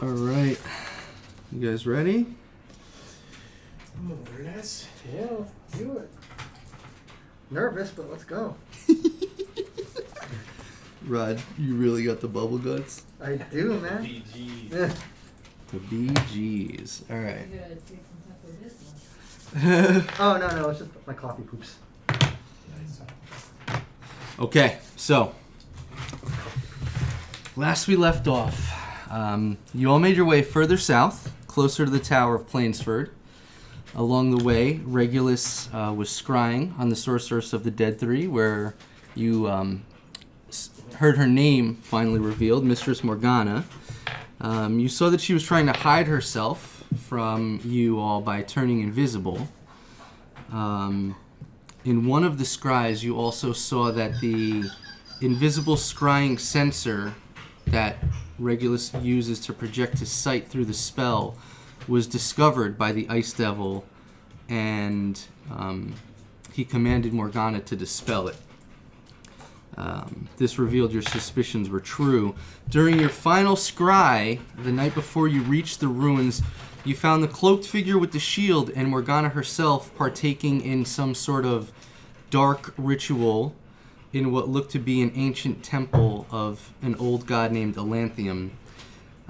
All right. You guys ready? More or less. Yeah, let's do it. Nervous, but let's go. Rod, you really got the bubble guts? I do, man. BG. The BGs. All right. You gotta take some stuff for this one. Oh, no, it's just my coffee poops. Okay, so last we left off, you all made your way further south, closer to the Tower of Plainsford. Along the way, Regulus was scrying on the Sorceress of the Dead Three, where you heard her name finally revealed, Mistress Morgana. You saw that she was trying to hide herself from you all by turning invisible. In one of the scries, you also saw that the invisible scrying sensor that Regulus uses to project his sight through the spell was discovered by the Ice Devil, and he commanded Morgana to dispel it. This revealed your suspicions were true. During your final scry, the night before you reached the ruins, you found the cloaked figure with the shield and Morgana herself partaking in some sort of dark ritual in what looked to be an ancient temple of an old god named Elanthium.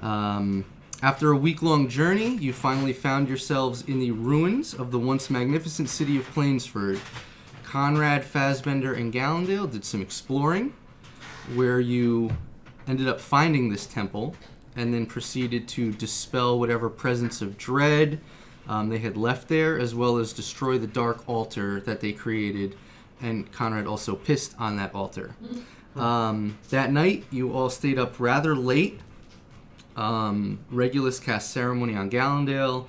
After a week-long journey, you finally found yourselves in the ruins of the once magnificent city of Plainsford. Conrad, Fassbender, and Gallandale did some exploring, where you ended up finding this temple, and then proceeded to dispel whatever presence of dread they had left there, as well as destroy the dark altar that they created, and Conrad also pissed on that altar. That night, you all stayed up rather late. Regulus cast ceremony on Gallandale.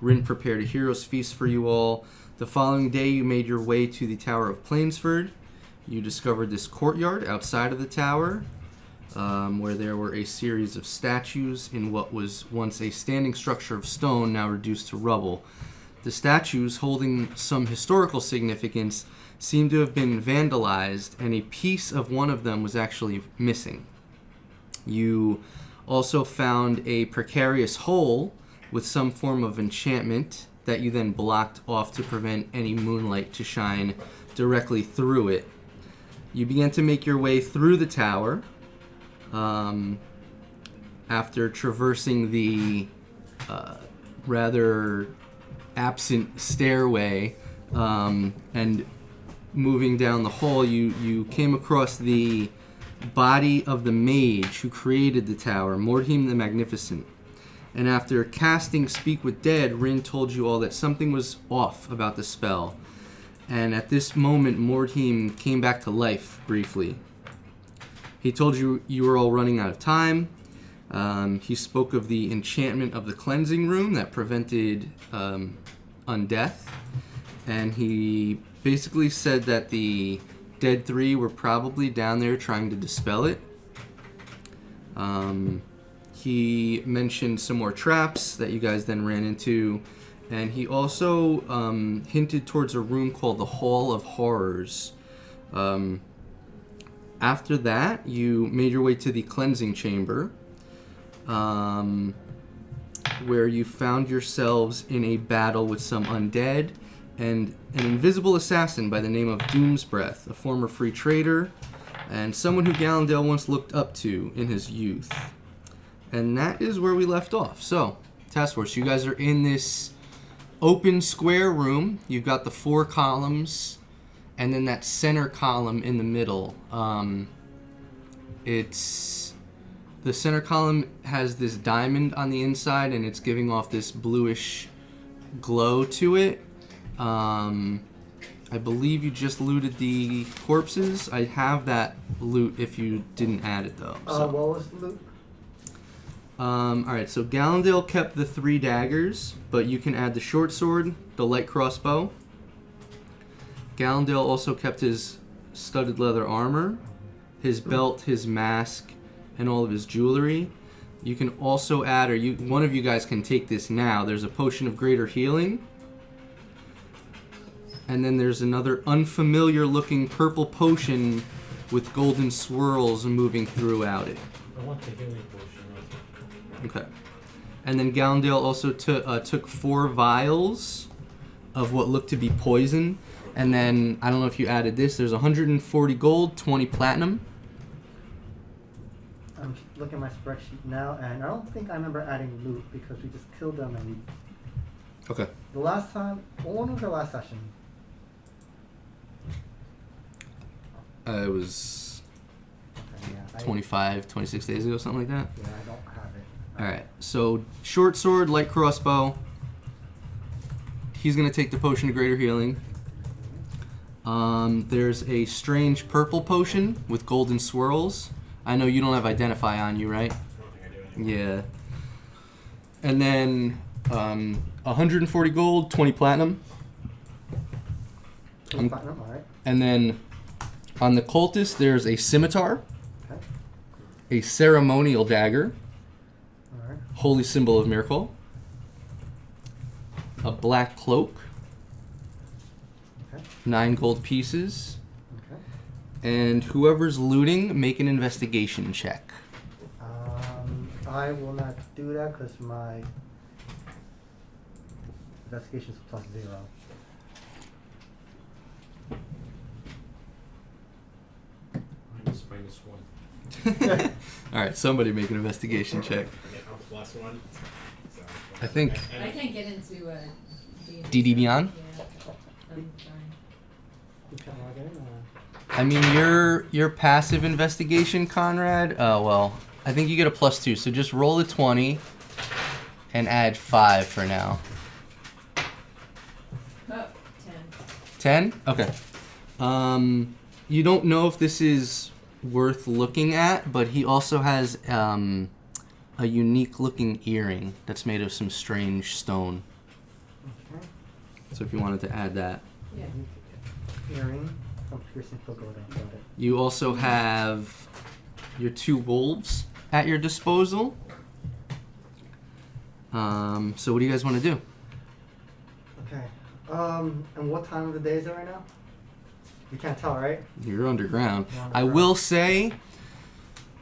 Rin prepared a hero's feast for you all. The following day, you made your way to the Tower of Plainsford. You discovered this courtyard outside of the tower, where there were a series of statues in what was once a standing structure of stone, now reduced to rubble. The statues, holding some historical significance, seemed to have been vandalized, and a piece of one of them was actually missing. You also found a precarious hole with some form of enchantment that you then blocked off to prevent any moonlight to shine directly through it. You began to make your way through the tower after traversing the rather absent stairway and moving down the hall. You came across the body of the mage who created the tower, Mordheim the Magnificent. And after casting Speak with Dead, Rin told you all that something was off about the spell. And at this moment, Mordheim came back to life briefly. He told you you were all running out of time. He spoke of the enchantment of the cleansing room that prevented undeath. And he basically said that the Dead Three were probably down there trying to dispel it. He mentioned some more traps that you guys then ran into, and he also hinted towards a room called the Hall of Horrors. After that, you made your way to the Cleansing Chamber, where you found yourselves in a battle with some undead and an invisible assassin by the name of Doom's Breath, a former free trader, and someone who Gallandale once looked up to in his youth. And that is where we left off. So, Task Force, you guys are in this open square room. You've got the 4 columns, and then that center column in the middle. The center column has this diamond on the inside, and it's giving off this bluish glow to it. I believe you just looted the corpses. I have that loot if you didn't add it, though. So. What was the loot? Alright, so Gallandale kept the 3 daggers, but you can add the short sword, the light crossbow. Gallandale also kept his studded leather armor, his belt, his mask, and all of his jewelry. You can also add, one of you guys can take this now. There's a potion of greater healing. And then there's another unfamiliar looking purple potion with golden swirls moving throughout it. I want the healing potion. Okay. And then Gallandale also took 4 vials of what looked to be poison. And then, I don't know if you added this, there's 140 gold, 20 platinum. I'm looking at my spreadsheet now, and I don't think I remember adding loot because we just killed them and we... Okay. The last time... When was the last session? It was Okay, yeah, 25, 26 days ago, something like that. Yeah, I don't have it. Alright, so short sword, light crossbow. He's going to take the potion of greater healing. There's a strange purple potion with golden swirls. I know you don't have identify on you, right? I don't think I do anymore. Yeah. And then 140 gold, 20 platinum. Platinum, alright. And then on the cultist, there's a scimitar, Okay. a ceremonial dagger, Alright. holy symbol of Mirkol, a black cloak, Okay. 9 gold pieces, Okay. and whoever's looting, make an investigation check. I will not do that because my investigation is +0. -1. All right, somebody make an investigation check. Yeah, I'm +1. So, I think- I can't get into DD Beyond? Yeah. I'm sorry. You can't log in, I mean, your passive investigation, Conrad. Oh well, I think you get a +2. So just roll a 20 and add 5 for now. Oh, 10? 10. Okay. You don't know if this is worth looking at, but he also has a unique looking earring that's made of some strange stone. Okay. So if you wanted to add that. Yeah. Earring. Some piercing pagoda. Got it. You also have your 2 wolves at your disposal. So what do you guys want to do? Okay. And what time of the day is it right now? You can't tell, right? You're underground. You're I underground. will say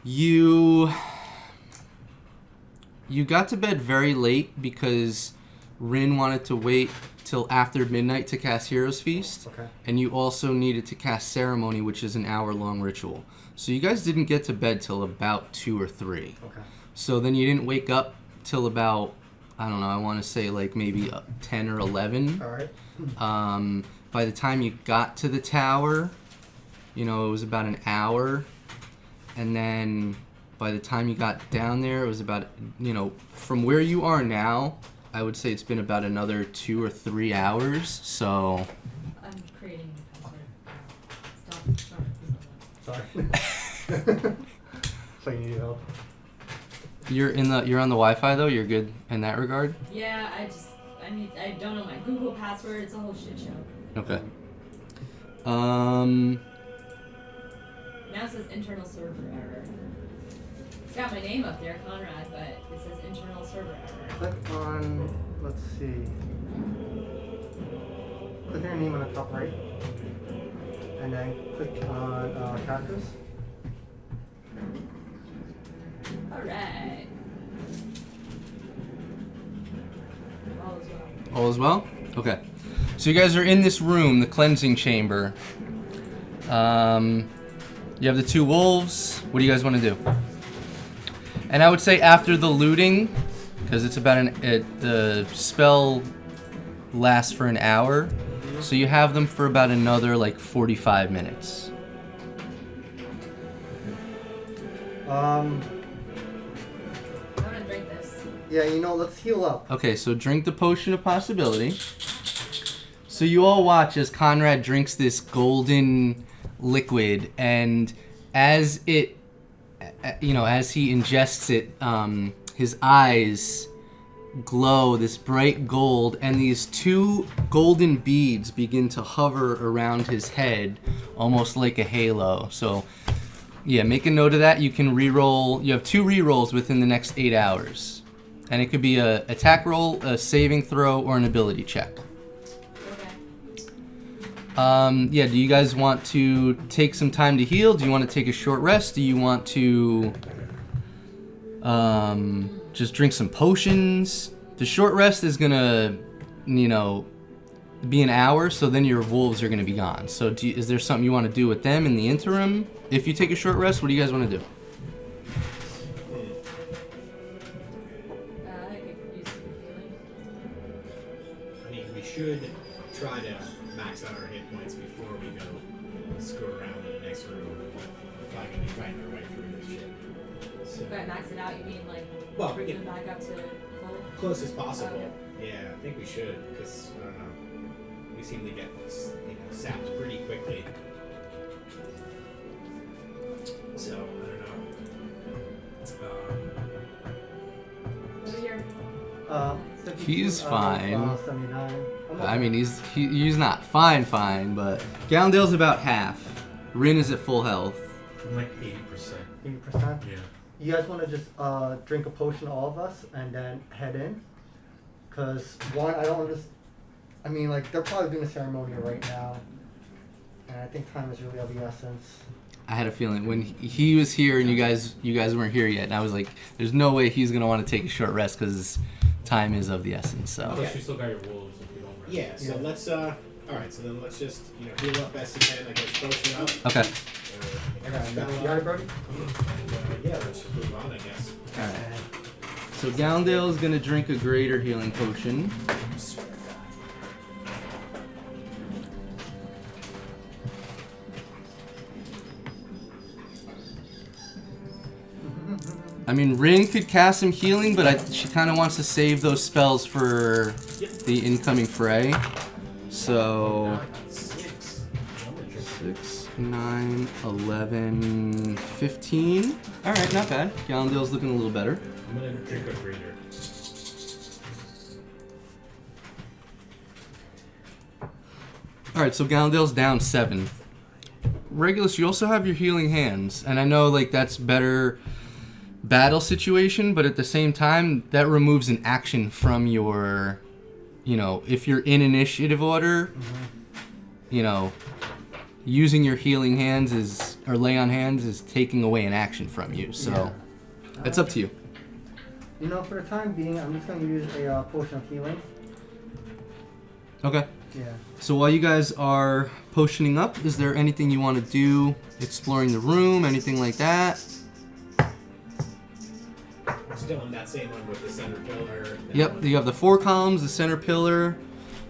you got to bed very late because Rin wanted to wait till after midnight to cast Hero's Feast. Okay. And you also needed to cast Ceremony, which is an hour-long ritual. So you guys didn't get to bed till about 2 or 3. Okay. So then you didn't wake up till about, I don't know, I want to say like maybe 10 or 11. All right. By the time you got to the tower, it was about an hour. And then by the time you got down there, it was about, from where you are now, I would say it's been about another 2 or 3 hours. So I'm creating a password. Stop. Sorry. So you need help? you're on the Wi-Fi though. You're good in that regard. Yeah, I don't know my Google password. It's a whole shit show. Okay. Now it says internal server error. It's got my name up there, Conrad, but it says internal server error. Click on, let's see. Click on your name on the top right. And then click on characters. Alright. All is well. All is well? Okay. So you guys are in this room, the cleansing chamber. You have the 2 wolves. What do you guys want to do? And I would say after the looting, because it's about the spell lasts for an hour, so you have them for about another 45 minutes. I want to drink this. Yeah, let's heal up. Okay, so drink the potion of possibility. So you all watch as Conrad drinks this golden liquid, and as he ingests it, his eyes glow this bright gold, and these 2 golden beads begin to hover around his head, almost like a halo. So, yeah, make a note of that. You can reroll. You have 2 rerolls within the next 8 hours, and it could be a attack roll, a saving throw, or an ability check. Okay. Do you guys want to take some time to heal? Do you want to take a short rest? Do you want to just drink some potions. The short rest is gonna, you know, be an hour, so then your wolves are gonna be gone. So is there something you want to do with them in the interim? If you take a short rest, what do you guys want to do? I could use some healing. I mean, we should try to max out our hit points before we go screw around in the next room. We're probably gonna be fighting our way through this shit. So, But max it out, you mean like Well, bring we them can- back up to full? close as possible. Okay. Yeah, I think we should, because I don't know. We seem to get, sapped pretty quickly. So I don't know. Over here. 52 He's out of, fine. 79. I'm I okay. mean, he's not fine, but Gallandale's about half. Rin is at full health. I'm like 80%. 80%. Yeah. You guys want to just drink a potion, all of us, and then head in? Because, one, I don't understand. I mean, like, they're probably doing a ceremony right now. And I think time is really of the essence. I had a feeling when he was here and you guys weren't here yet, and I was like, there's no way he's gonna want to take a short rest because time is of the essence. So Okay. Plus, you still got your wolves if you don't rest. Yeah. So Yeah. let's alright. So then let's just heal up best you can. I guess potion up. okay. Spell You got up. it, Brody? Yeah. Let's just move on. I guess. All right. So Gallandale's gonna drink a greater healing potion. I mean, Rin could cast some healing, but she kind of wants to save those spells for the incoming fray. So, 6, 9, 11, 15. All right, not bad. Gallandale's looking a little better. I'm gonna drink a breeder. All right, so Gallandale's down 7. Regulus, you also have your healing hands, and I know like that's better battle situation, but at the same time, that removes an action from your, if you're in initiative order, using your healing hands or lay on hands is taking away an action from you. So Yeah. it's up to you. For the time being, I'm just going to use a potion of healing. Okay. Yeah. So while you guys are potioning up, is there anything you want to do, exploring the room, anything like that? Still in that same one with the center pillar. Yep, you have the 4 columns, the center pillar,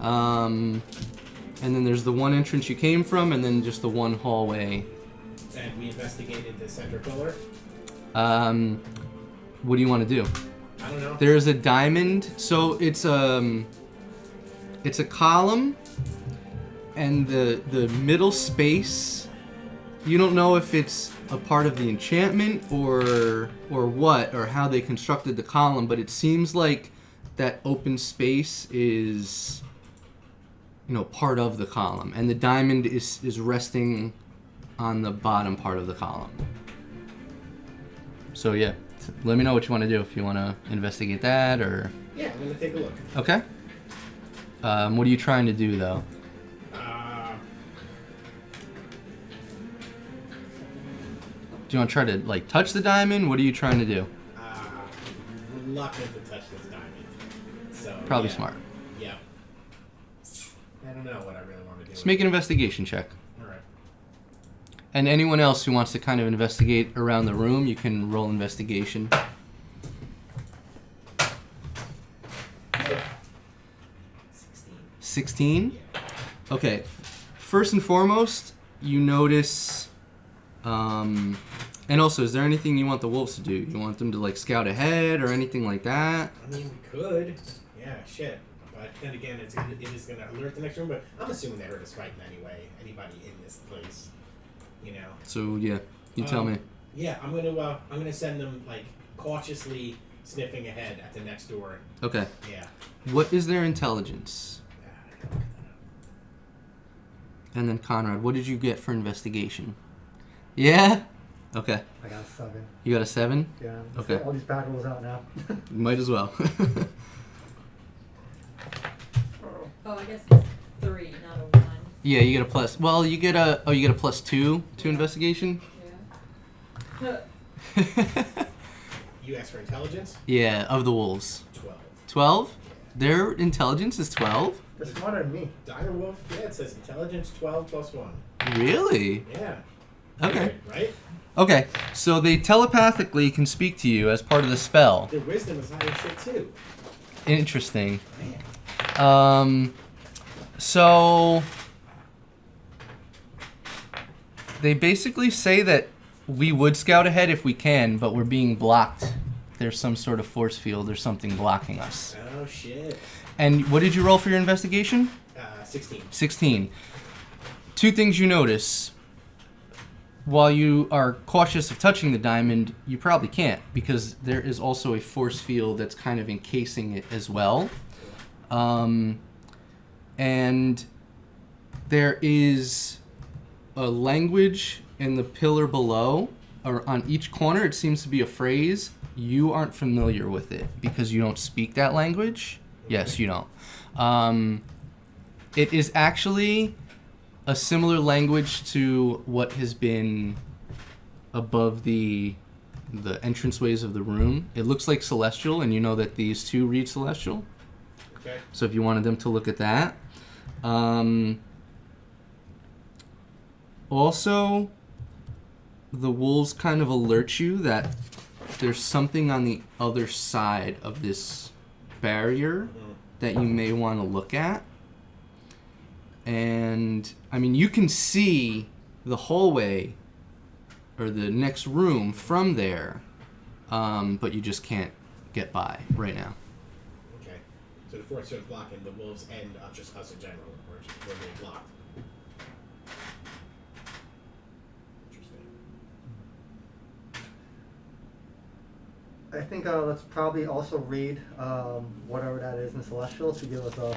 and then there's the one entrance you came from, and then just the one hallway. And we investigated the center pillar. What do you want to do? I don't know. There's a diamond, so it's a column, and the middle space, you don't know if it's a part of the enchantment or what, or how they constructed the column, but it seems like that open space is part of the column, and the diamond is resting on the bottom part of the column. So yeah, let me know what you want to do, if you want to investigate that or... Yeah, I'm gonna take a look. Okay. What are you trying to do, though? Do you want to try to, touch the diamond? What are you trying to do? Reluctant to touch this diamond. So Probably yeah. smart. Yeah. I don't know what I really want to do. Just make an investigation check. Alright. And anyone else who wants to kind of investigate around the room, you can roll investigation. 16? Okay. First and foremost, you notice... and also, is there anything you want the wolves to do? You want them to, scout ahead or anything like that? I mean, we could. Yeah, shit. But then again, it is going to alert the next room, but I'm assuming they heard us fighting anyway. Anybody in this place, So, yeah. You tell me. Yeah, I'm gonna send them, cautiously sniffing ahead at the next door. Okay. Yeah. What is their intelligence? And then Conrad, what did you get for investigation? Yeah? Okay. I got a 7. You got a 7? Yeah. Okay. All these bad rolls out now. Might as well. Oh, I guess it's 3, not a 1. Yeah, you get a plus. Well, you get a +2 to investigation. Yeah. You asked for intelligence? Yeah, of the wolves. 12. 12? Their intelligence is 12? They're smarter than me. Dire Wolf, yeah, it says intelligence 12 plus 1. Really? Yeah. Okay. Right? Okay, so they telepathically can speak to you as part of the spell. Their wisdom is high as shit, too. Interesting. Man. So they basically say that we would scout ahead if we can, but we're being blocked. There's some sort of force field or something blocking us. Oh, shit. And what did you roll for your investigation? 16. 16. Two things you notice. While you are cautious of touching the diamond, you probably can't, because there is also a force field that's kind of encasing it as well. And there is a language in the pillar below, or on each corner. It seems to be a phrase. You aren't familiar with it because you don't speak that language. Yes, you don't. It is actually a similar language to what has been above the entranceways of the room. It looks like Celestial, and you know that these two read Celestial. Okay. So if you wanted them to look at that. Also, the wolves kind of alert you that there's something on the other side of this barrier that you may want to look at. And, I mean, you can see the hallway or the next room from there, but you just can't get by right now. Okay. So the force field blocking the wolves and just us in general. We're being blocked. Interesting. I think let's probably also read whatever that is in Celestial to give us a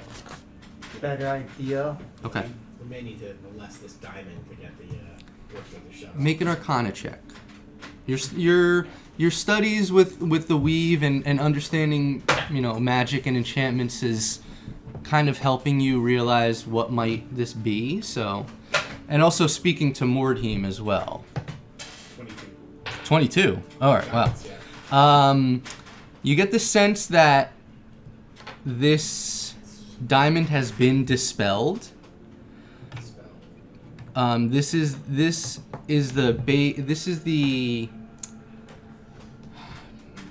better idea. Okay. We may need to molest this diamond to get the force field to shut off. Make an Arcana check. Your studies with the weave and understanding, magic and enchantments is kind of helping you realize what might this be. So, and also speaking to Mordheim as well. 22. 22. All right. Wow. Yeah. You get the sense that this diamond has been dispelled. Spell. This is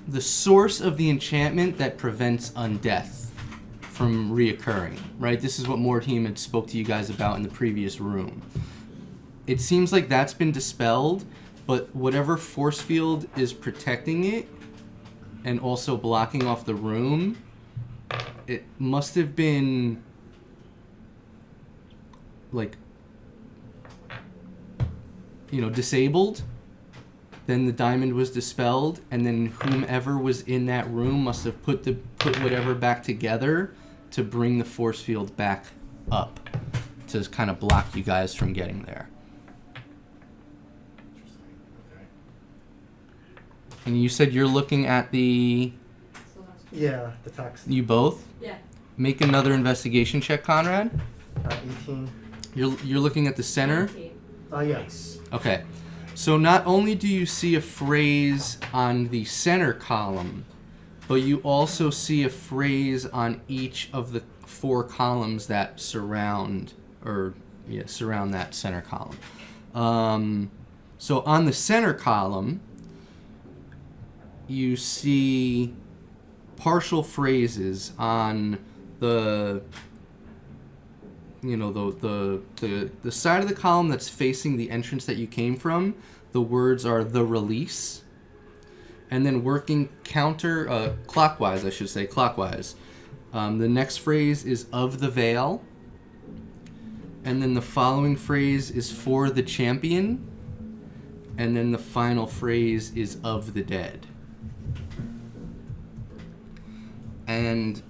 the source of the enchantment that prevents undeath from reoccurring, right? This is what Mordheim had spoke to you guys about in the previous room. It seems like that's been dispelled, but whatever force field is protecting it and also blocking off the room, it must have been disabled. Then the diamond was dispelled, and then whomever was in that room must have put whatever back together to bring the force field back up to kind of block you guys from getting there. Interesting. Okay. And you said you're looking at the... Yeah, the text. You both? Yeah. Make another investigation check, Conrad. 18. You're looking at the center? Oh, yeah. Nice. Okay. So not only do you see a phrase on the center column, but you also see a phrase on each of the 4 columns that surround that center column. So on the center column, you see partial phrases on the side of the column that's facing the entrance that you came from. The words are the release, and then working clockwise, the next phrase is of the veil, and then the following phrase is for the champion, and then the final phrase is of the dead. And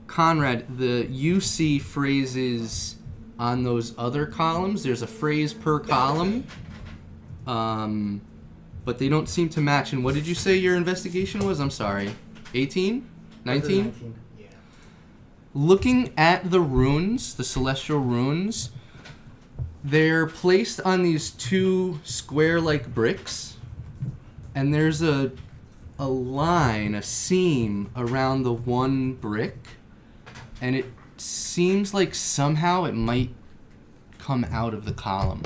Conrad, you see phrases on those other columns. There's a phrase per column, but they don't seem to match. And what did you say your investigation was? I'm sorry. 18? 19? Yeah. Looking at the runes, the celestial runes, they're placed on these 2 square-like bricks, and there's a a line, a seam around the one brick, and it seems like somehow it might come out of the column.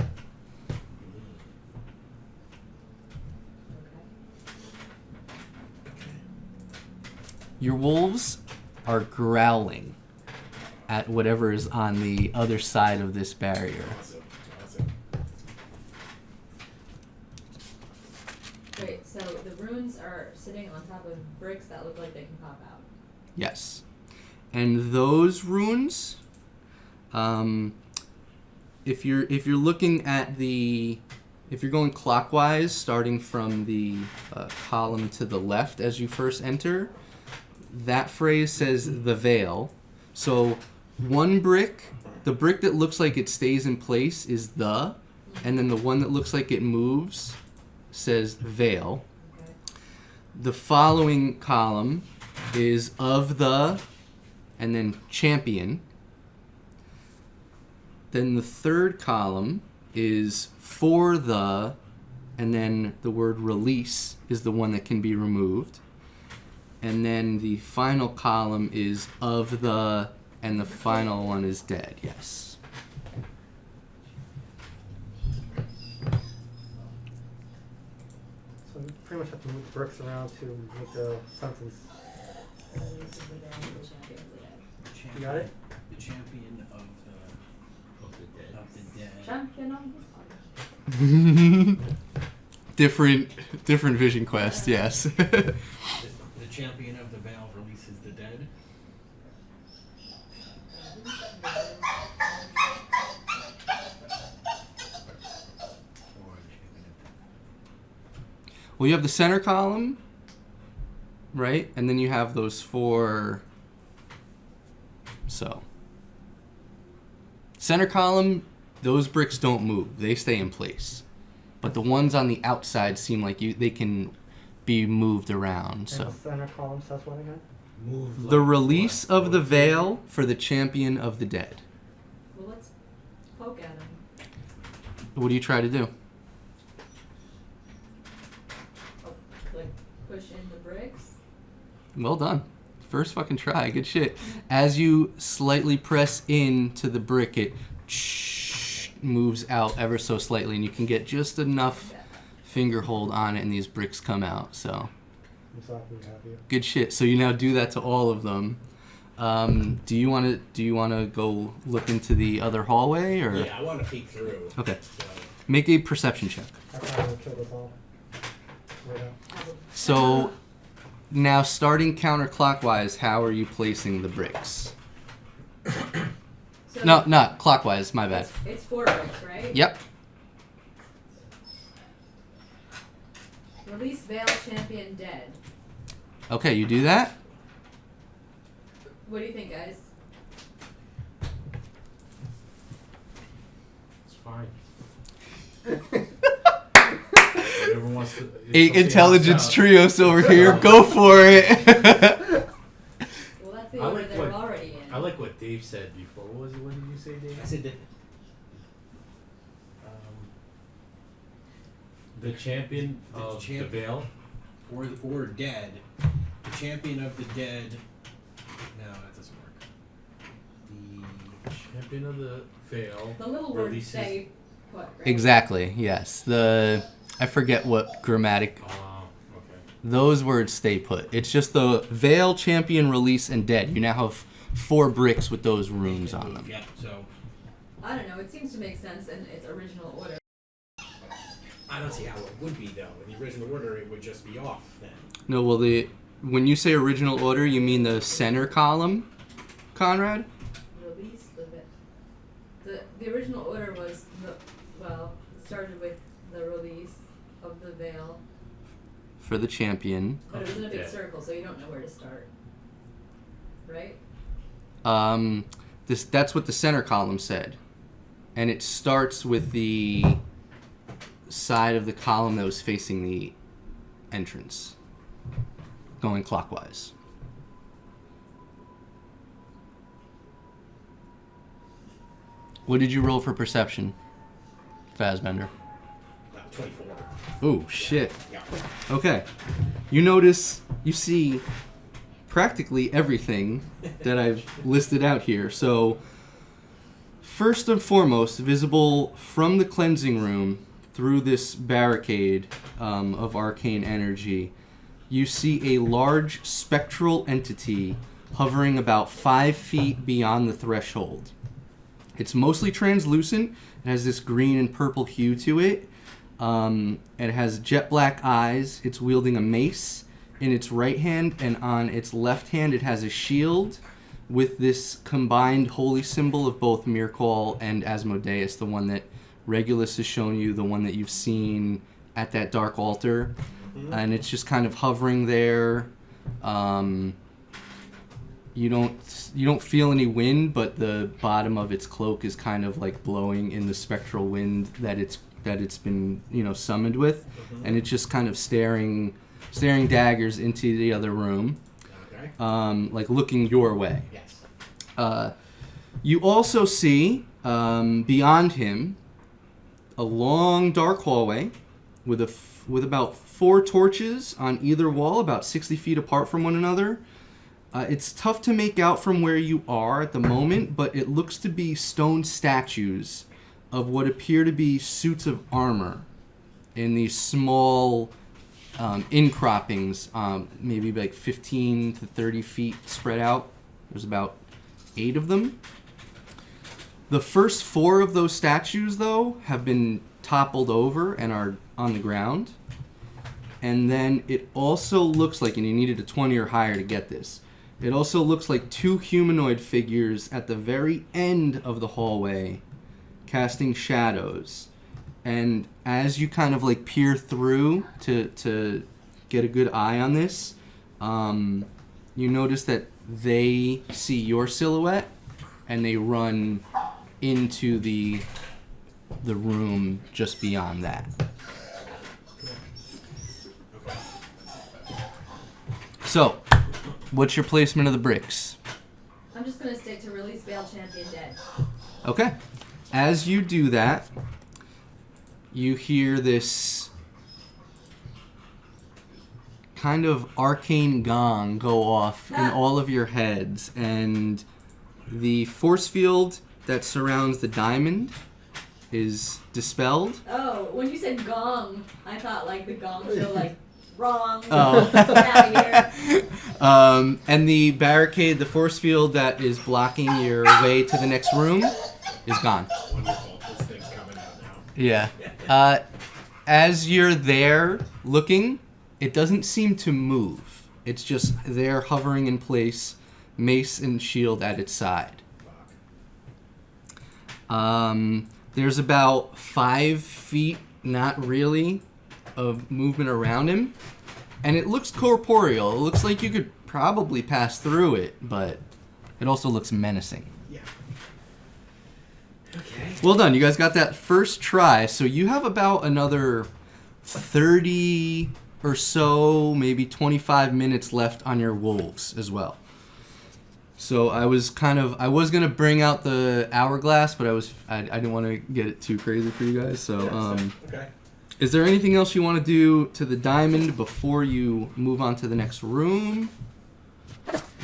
Your wolves are growling at whatever is on the other side of this barrier. Awesome. Awesome. Wait, so the runes are sitting on top of bricks that look like they can pop out. Yes. And those runes, if you're looking at if you're going clockwise, starting from the column to the left as you first enter, that phrase says the veil. So one brick, the brick that looks like it stays in place is the, and then the one that looks like it moves says veil. Okay. The following column is of the, and then champion. Then the third column is for the, and then the word release is the one that can be removed. And then the final column is of the, and the final one is dead, yes. So you pretty much have to move the bricks around to make the sentence. You got it? The champion of the dead. Champion of the Different vision quest, yes. The champion of the veil releases the dead. Well, you have the center column, right? And then you have those four. So, center column, those bricks don't move. They stay in place. But the ones on the outside seem like they can be moved around. And So, the center column says what again? Move the like release what? of the veil for the champion of the dead. Well, let's poke at him. What do you try to do? Oh, like push into bricks. Well done. First fucking try. Good shit. As you slightly press into the brick, it moves out ever so slightly, and you can get just enough finger hold on it, and these bricks come out. So, I'm so happy to have you. good shit. So you now do that to all of them. Do you want to go look into the other hallway, or? Yeah, I want to peek through. Okay. So, Make a perception check. I probably killed us all. Right now. So now, starting counterclockwise, how are you placing the bricks? So No, not clockwise. My bad. It's 4 bricks, right? Yep. Release Veil Champion dead. Okay, you do that. What do you think, guys? It's fine. Whatever wants to. if Eight something intelligence else out- trios over here. Go for it. Well, that's the I order like they're what- already in. I like what Dave said before. What was it? What did you say, Dave? I said that. The champion The of champ- the veil. Or dead. The champion of the dead. No, that doesn't work. The Champion of the veil. The little words releases- say what, right? Exactly. Yes. I forget what grammatic. Okay. Those words stay put. It's just the veil, champion, release, and dead. You now have 4 bricks with those runes on them. Yeah, so I don't know. It seems to make sense in its original order. I don't see how it would be though. In the original order, it would just be off then. No, well, when you say original order, you mean the center column, Conrad? Release the original order was it started with the release of the veil, For the champion. but it was in a big Yeah. circle, so you don't know where to start. Right? That's what the center column said. And it starts with the side of the column that was facing the entrance, going clockwise. What did you roll for perception, Fassbender? 24. Oh, shit. Yeah. Okay. You see practically everything that I've listed out here. So, first and foremost, visible from the cleansing room through this barricade of arcane energy, you see a large spectral entity hovering about 5 feet beyond the threshold. It's mostly translucent. It has this green and purple hue to it. It has jet black eyes. It's wielding a mace in its right hand, and on its left hand it has a shield with this combined holy symbol of both Mirkol and Asmodeus, the one that Regulus has shown you, the one that you've seen at that dark altar. And it's just kind of hovering there. You don't feel any wind, but the bottom of its cloak is kind of like blowing in the spectral wind that it's been summoned with, and it's just kind of staring daggers into the other room, Okay. like looking your way. Yes. You also see beyond him a long dark hallway with about 4 torches on either wall, about 60 feet apart from one another. It's tough to make out from where you are at the moment, but it looks to be stone statues of what appear to be suits of armor in these small incroppings, maybe like 15 to 30 feet spread out. There's about 8 of them. The first 4 of those statues, though, have been toppled over and are on the ground. And then it also looks like, and you needed a 20 or higher to get this, it also looks like 2 humanoid figures at the very end of the hallway casting shadows. And as you kind of like peer through to get a good eye on this, you notice that they see your silhouette and they run into the room just beyond that. So, what's your placement of the bricks? I'm just gonna stick to release Veil Champion dead. Okay. As you do that, you hear this kind of arcane gong go off in all of your heads, and the force field that surrounds the diamond is dispelled. Oh, when you said gong, I thought like the gong show, like wrong. Oh. Get out of here. And the barricade, the force field that is blocking your way to the next room is gone. Wonderful. This thing's coming out now. Yeah. As you're there looking, it doesn't seem to move. It's just there hovering in place, mace and shield at its side. There's about 5 feet, not really, of movement around him. And it looks corporeal. It looks like you could probably pass through it, but it also looks menacing. Yeah. Okay. Well done. You guys got that first try. So you have about another 30 or so, maybe 25 minutes left on your wolves as well. So I was going to bring out the hourglass, but I didn't want to get it too crazy for you guys. So Okay. is there anything else you want to do to the diamond before you move on to the next room?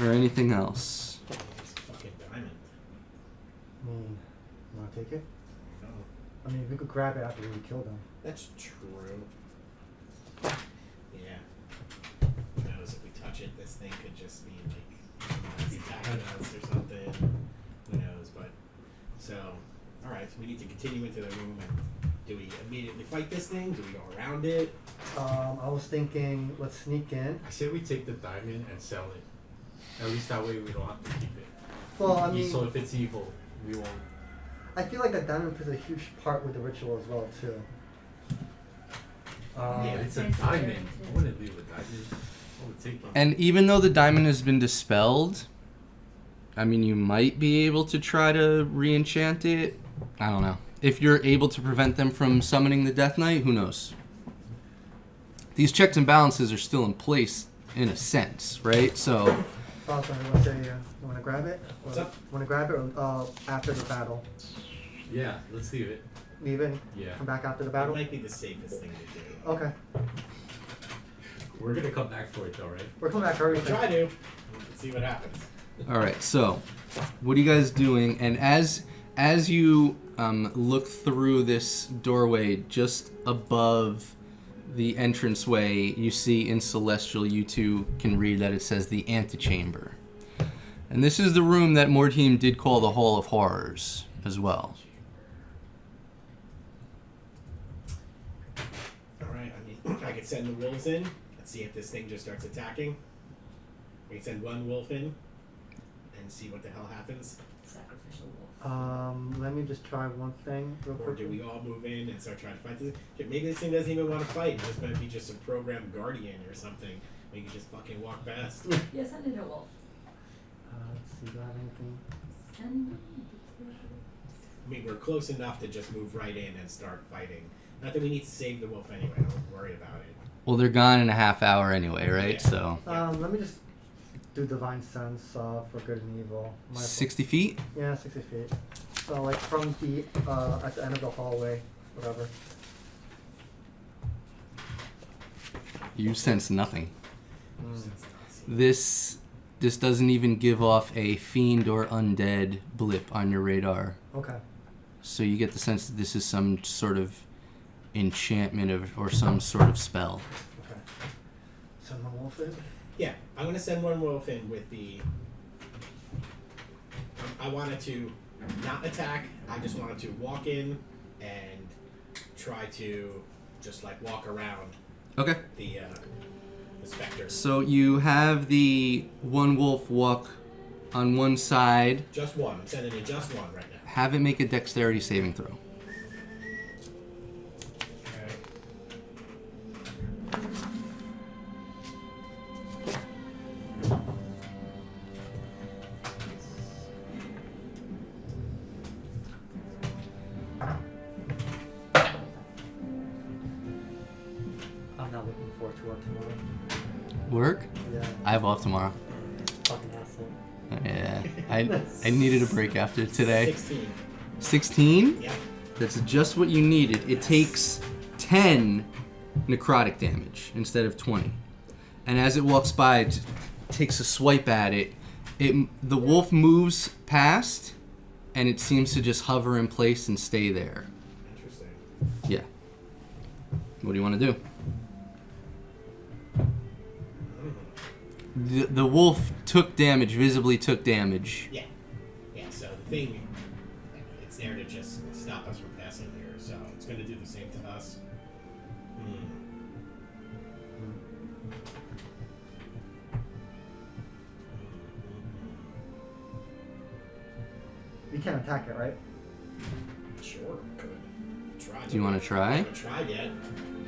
Or anything else? This fucking diamond. You want to take it? No. I mean, we could grab it after we kill them. That's true. Yeah. Who knows, if we touch it, this thing could just be like attacking us or something. Who knows, but so alright, so we need to continue into the room, and do we immediately fight this thing? Do we go around it? I was thinking, let's sneak in. I say we take the diamond and sell it. At least that way we don't have to keep it. Well, I mean, So if it's evil, we won't. I feel like the diamond plays a huge part with the ritual as well, too. Yeah, it's a diamond. I wouldn't leave a diamond. I would take it. And even though the diamond has been dispelled, I mean, you might be able to try to re-enchant it. I don't know. If you're able to prevent them from summoning the Death Knight, who knows? These checks and balances are still in place, in a sense, right? So, Foster, you want to grab it? What's up? Want to grab it or, after the battle? Yeah, let's leave it. leave it, Yeah. come back after the That battle? might be the safest thing to do. Okay. We're gonna come back for it though, right? We're coming back for We'll everything. try to. Let's see what happens. All right. So, what are you guys doing? And as you look through this doorway just above the entranceway, you see in Celestial, you two can read that it says the antechamber. And this is the room that Morteam did call the Hall of Horrors as well. Alright, I could send the wolves in. Let's see if this thing just starts attacking. We can send one wolf in and see what the hell happens. Sacrificial wolf. Let me just try one thing real Or quick. do we all move in and start trying to fight this? Maybe this thing doesn't even want to fight. This might be just a programmed guardian or something. We can just fucking walk past. Yeah, send in a wolf. Let's see, do I have anything? Send. I mean, we're close enough to just move right in and start fighting. Not that we need to save the wolf anyway. Don't worry about it. Well, they're gone in a half hour anyway, right? Yeah. So, Let me just do Divine Sense for good and evil. 60 feet? Yeah, 60 feet. So, like, from the, at the end of the hallway, whatever. You sense nothing. Mm. This doesn't even give off a fiend or undead blip on your radar. Okay. So you get the sense that this is some sort of enchantment or some sort of spell. Okay. Send the wolf in. Yeah, I'm gonna send one wolf in with the. I wanted to not attack. I just wanted to walk in and try to just like walk around Okay. the specter. So you have the one wolf walk on one side. Just one. I'm sending in just one right now. Have it make a dexterity saving throw. I'm not looking forward to work tomorrow. Work? Yeah, I have off tomorrow. fucking asshole. Yeah. I needed a break after today. 16. 16? Yeah. That's just what you needed. It takes 10 necrotic damage instead of 20. And as it walks by, it takes a swipe at it. The wolf moves past, and it seems to just hover in place and stay there. Interesting. Yeah. What do you want to do? The wolf took damage, visibly took damage. Yeah. Yeah, so the thing, it's there to just stop us from passing here, so it's going to do the same to us. We can't attack it, right? Sure, could. Try. Do you want to I try? haven't tried yet.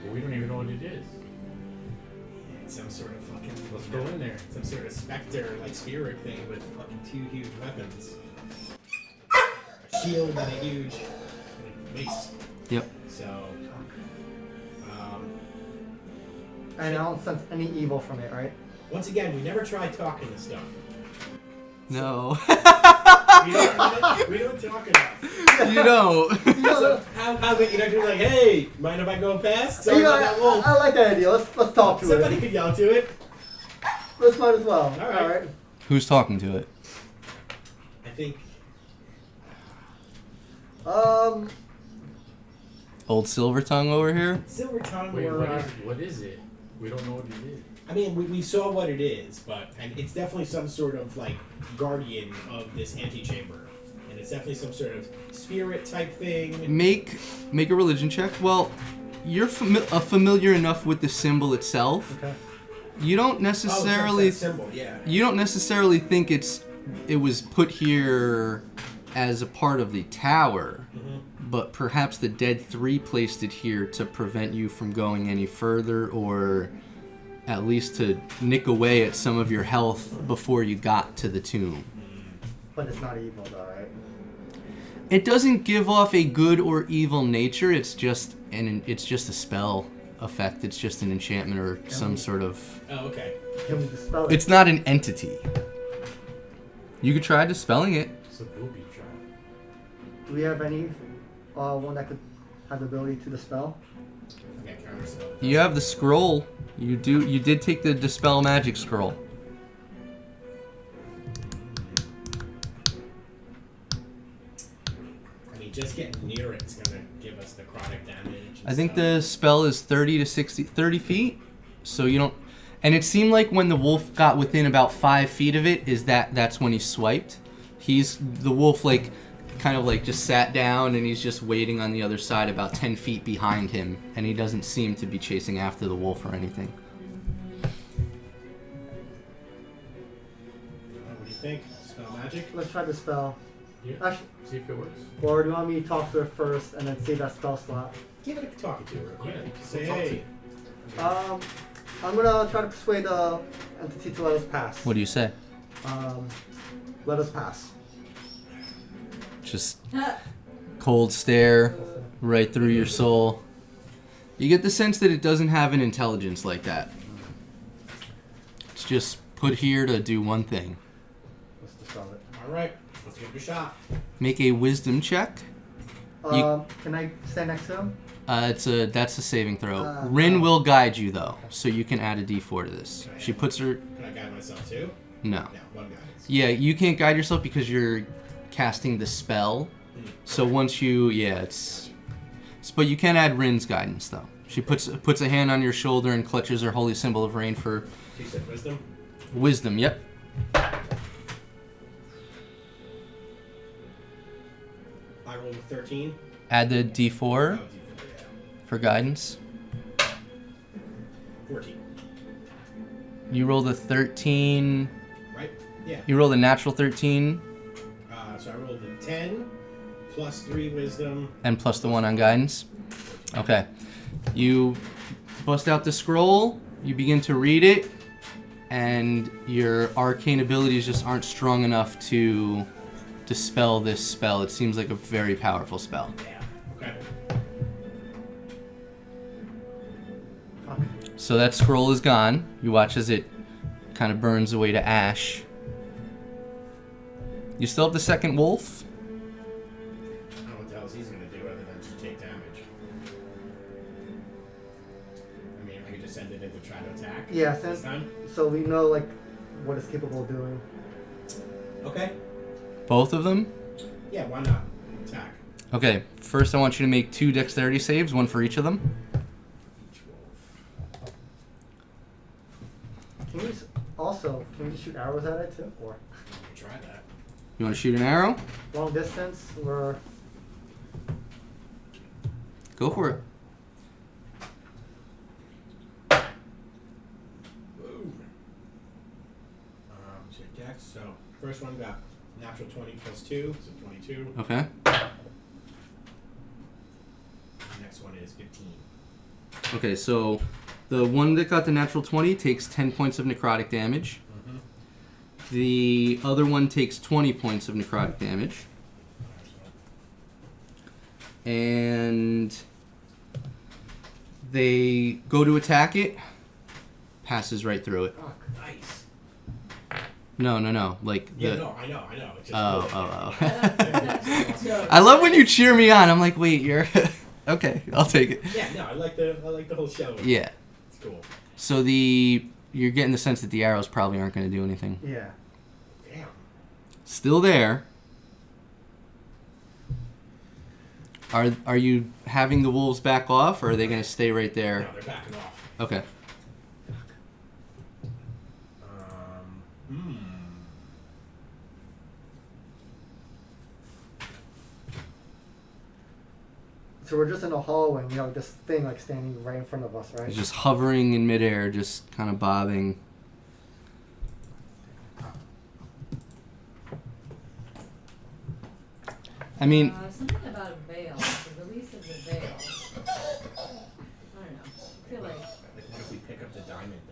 But we don't even know what it is. It's some sort of fucking. Let's go in there. Some sort of specter, like spirit thing with fucking 2 huge weapons. A shield and a huge mace. Yep. So, And I don't sense any evil from it, right? once again, we never tried talking to stuff. No. We don't talk enough. You don't. So how about you know do like, hey, mind if I go past? Sorry Yeah, about that wolf. I like that idea. Let's talk to Somebody it. could yell to it. Let's might as well. All right. Who's talking to it? I think Old Silver Tongue over here? Silver Tongue Wait, or what is it? We don't know what it is. I mean, we saw what it is, and it's definitely some sort of like guardian of this antechamber, and it's definitely some sort of spirit type thing. Make a religion check. Well, you're familiar enough with the symbol itself. Okay. You don't necessarily that symbol, yeah. you don't necessarily think it was put here as a part of the tower, but perhaps the Dead Three placed it here to prevent you from going any further, or at least to nick away at some of your health before you got to the tomb. But it's not evil, though, right? It doesn't give off a good or evil nature. It's just a spell effect. It's just an enchantment or some sort of. Oh, okay. Can we dispel it? It's not an entity. You could try dispelling it. It's a booby trap. Do we have any one that could have the ability to dispel? Okay, counter spell. You have the scroll. You did take the dispel magic scroll. I mean, just getting near it's gonna give us necrotic damage. I think the spell is 30 feet. So you don't. And it seemed like when the wolf got within about 5 feet of it, that's when he swiped. The wolf kind of just sat down and he's just waiting on the other side about 10 feet behind him, and he doesn't seem to be chasing after the wolf or anything. What do you think? Spell magic? Let's try dispel. Yeah. Actually, See if it works. or do you want me to talk to her first and then save that spell slot? Give it a talking to her real quick. Yeah, Say, talk to hey. I'm gonna try to persuade the entity to let us pass. What do you say? Let us pass. Just cold stare right through your soul. You get the sense that it doesn't have an intelligence like that. It's just put here to do one thing. Let's dispel it. Alright, let's give it a shot. Make a wisdom check. Can I stand next to him? That's a saving throw. Rin will guide you though, so you can add a d4 to this. She puts her. Can I guide myself too? No. No, one guidance. Yeah, you can't guide yourself because you're casting the spell. So once you, but you can add Rin's guidance though. She puts a hand on your shoulder and clutches her holy symbol of rain for She said wisdom? wisdom. Yep. I rolled a 13. Add the d4 D4, for guidance. 14. You rolled a 13. Right? Yeah. You rolled a natural 13 So I rolled a 10 plus 3 wisdom. and plus the 1 on guidance. Okay. You bust out the scroll, you begin to read it, and your arcane abilities just aren't strong enough to dispel this spell. It seems like a very powerful spell. Yeah. Okay. Fuck. So that scroll is gone. You watch as it kind of burns away to ash. You still have the second wolf. I don't know what the hell he's gonna do other than just take damage. I mean, I could just send it in to try to attack. Yeah, This time? so we know what it's capable of doing. Okay. Both of them? Yeah, why not? Attack. Okay, first I want you to make 2 dexterity saves, 1 for each of them. Each wolf. Can we shoot arrows at it too? Or Try that. You want to shoot an arrow? long distance or Go for it. Woo. So dex. So first one got natural 20 plus 2, so 22. Okay. The next one is 15. Okay, so the one that got the natural 20 takes 10 points of necrotic damage. Mm-hmm. The other one takes 20 points of necrotic damage. And they go to attack it. Passes right through it. fuck. Nice. No. Like Yeah, the. no, I know. It's just Oh. Yeah, I love when you cheer me on. I'm like, wait, you're. Okay, I'll take it. yeah, no, I like the whole show. Yeah. It's cool. So you're getting the sense that the arrows probably aren't going to do anything. Yeah. Damn. Still there. Are you having the wolves back off, or are they going to stay right there? No, they're backing off. Okay. Hmm. So we're just in a hallway, and this thing standing right in front of us, right? It's just hovering in midair, just kind of bobbing. I mean, Something about a veil. The release of the veil. I don't know. I feel like. Like, what if we pick up the diamond and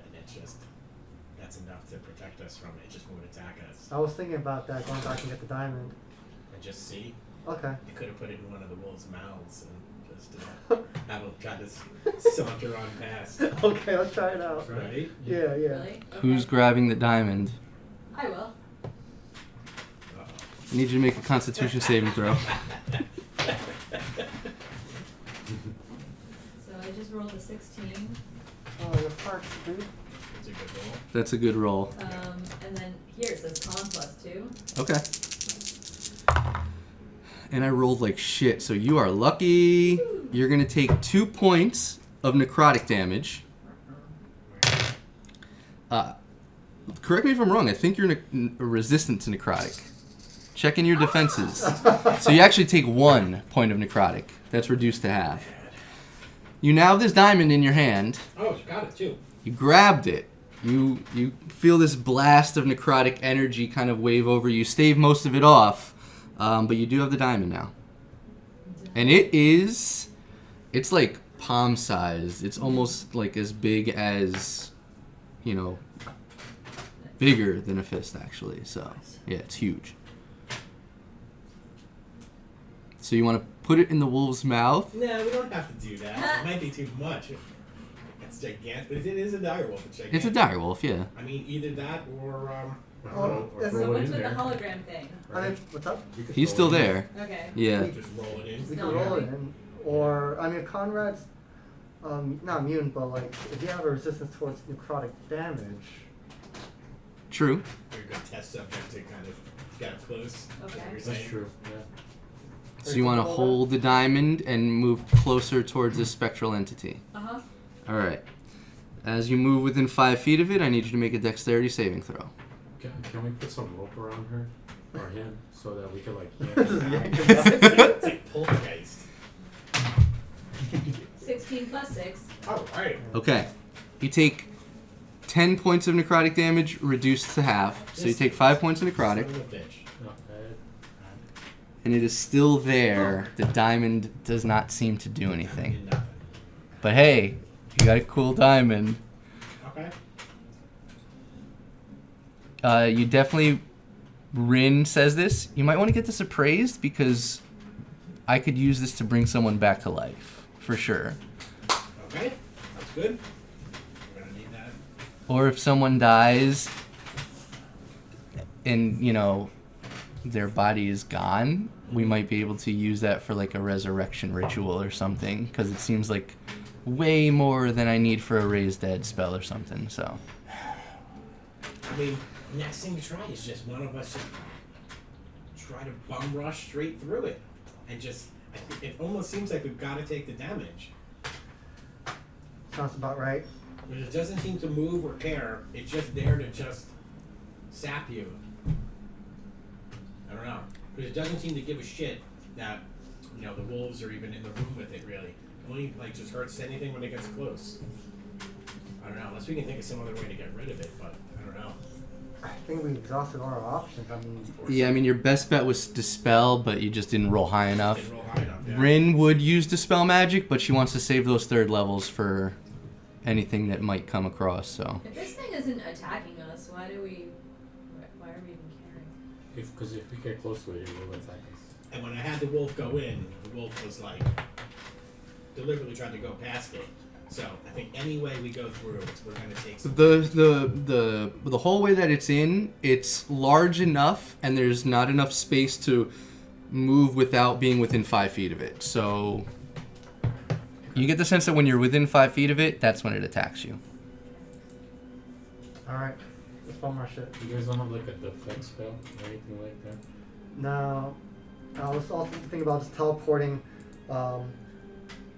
that's enough to protect us from it? It just won't attack us. I was thinking about that, going back and get the diamond. And just see. Okay. You could have put it in one of the wolves' mouths and just have them try to saunter on past. Okay, let's try it out. Right? Yeah. Really? who's Okay. grabbing the diamond? I will. I need you to make a Constitution saving throw. just rolled a 16. Oh, your parts, dude. It's a good roll. That's a good roll. And then here it says con +2. Okay. And I rolled like shit, so you are lucky. You're gonna take 2 points of necrotic damage. Correct me if I'm wrong. I think you're resistant to necrotic. Check in your defenses. So you actually take 1 point of necrotic. That's reduced to half. You now have this diamond in your hand. Oh, you got it too. You grabbed it. You feel this blast of necrotic energy kind of wave over you. Stave most of it off, but you do have the diamond now. And it's like palm sized. It's almost like as big as, bigger than a fist actually. So yeah, it's huge. So you want to put it in the wolf's mouth? No, we don't have to do that. It might be too much. It's gigantic, but it is a direwolf. It's gigantic. It's a direwolf, yeah. I mean, either that or Oh, or yes. So throw it what's in with the there. hologram thing? I mean, what's up? You could He's throw still it in there. Okay. Yeah. just roll it in. We No, can roll it really. in. Or, I mean, Conrad's not immune, but like, if you have a resistance towards necrotic damage, True. You're a good test subject to kind of get up close. Okay. Is what you're That's saying. true. Yeah. So you want to hold the diamond and move closer towards this spectral entity. Uh-huh. All right. As you move within 5 feet of it, I need you to make a dexterity saving throw. Can we put some rope around her or him so that we could like yank Just him yank out? him out. It's like poltergeist. 16 + 6. All right. Okay. You take 10 points of necrotic damage, reduced to half. So you take 5 points of necrotic, Son of a bitch. Not bad. and it is still there. The diamond does not seem to do anything. Did nothing. But hey, you got a cool diamond. Okay. You definitely, Rin says this, you might want to get this appraised because I could use this to bring someone back to life, for sure. Okay. That's good. We're gonna need that. Or if someone dies and, their body is gone, we might be able to use that for like a resurrection ritual or something, because it seems like way more than I need for a raise dead spell or something, so. I mean, next thing to try is just one of us just try to bum rush straight through it, and just it almost seems like we've got to take the damage. Sounds about right. But it doesn't seem to move or care. It's just there to just sap you. I don't know, because it doesn't seem to give a shit that the wolves are even in the room with it. Really, it only just hurts anything when it gets close. I don't know, unless we can think of some other way to get rid of it, but I don't know. I think we exhausted all our options. I mean, Yeah, I mean, your best bet was Dispel, but you just didn't roll high enough. Didn't roll high enough, yeah. Rin would use Dispel Magic, but she wants to save those third levels for anything that might come across, so. If this thing isn't attacking us, why are we even caring? Because if we get close to it, it will attack us. And when I had the wolf go in, the wolf was deliberately trying to go past it. So I think any way we go through, we're gonna take some. The whole way that it's in, it's large enough, and there's not enough space to move without being within 5 feet of it. So you get the sense that when you're within 5 feet of it, that's when it attacks you. alright. Let's bum rush it. You guys don't have like a defense spell or anything like that? Now, I was also thinking about just teleporting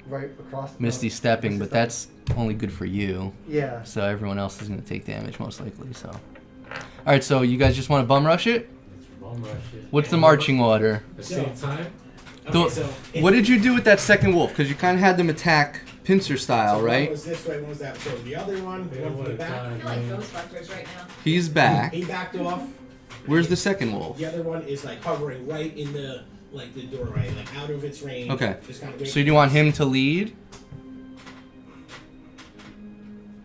right across. Misty stepping, but that's only good for you. Yeah. So everyone else is going to take damage most likely. So, all right. So you guys just want to bum rush it? Let's bomb rush it. What's the marching order? At the same time? Okay, The- so What did you do with that second wolf? Because you kind of had them attack pincer style, so right? One was this way, one was that. So the other one, the one from the back, I feel like Ghostbusters right now. He's back. he backed off. Where's the second wolf? The other one is hovering right in the the doorway, out of its range. Okay. Just kind of So do you want him to lead?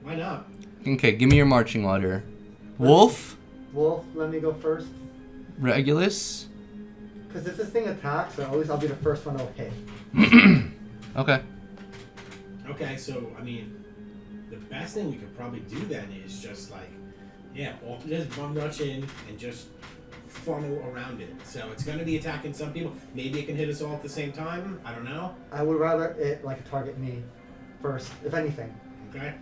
Why not? Okay, give me your marching order. Wolf, Wolf, let me go first. Regulus. Because if this thing attacks, at least I'll be the first one to hit. Okay. Okay, so I mean, the best thing we could probably do then is just all just bum rush in and just funnel around it. So it's going to be attacking some people. Maybe it can hit us all at the same time. I don't know. I would rather it target me. first, if anything. Okay.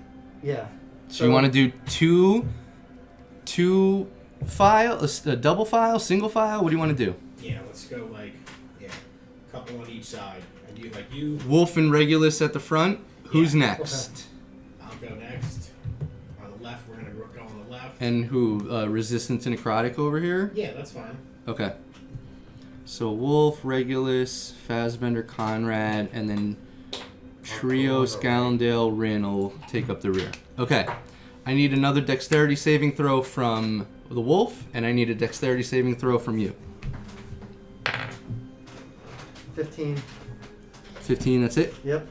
Yeah. So you want to do two file, a double file, single file? What do you want to do? Yeah, let's go like a couple on each side. And you. Wolf and Regulus at the front. Who's Yeah. next? I'll go next. On the left, we're gonna go on the left. And who? Resistant to necrotic over here? Yeah, that's fine. Okay. So Wolf, Regulus, Fassbender, Conrad, and then Trio, Scallendale, Rin will take up the rear. Okay. I need another dexterity saving throw from the Wolf, and I need a dexterity saving throw from you. 15. 15, that's it? Yep.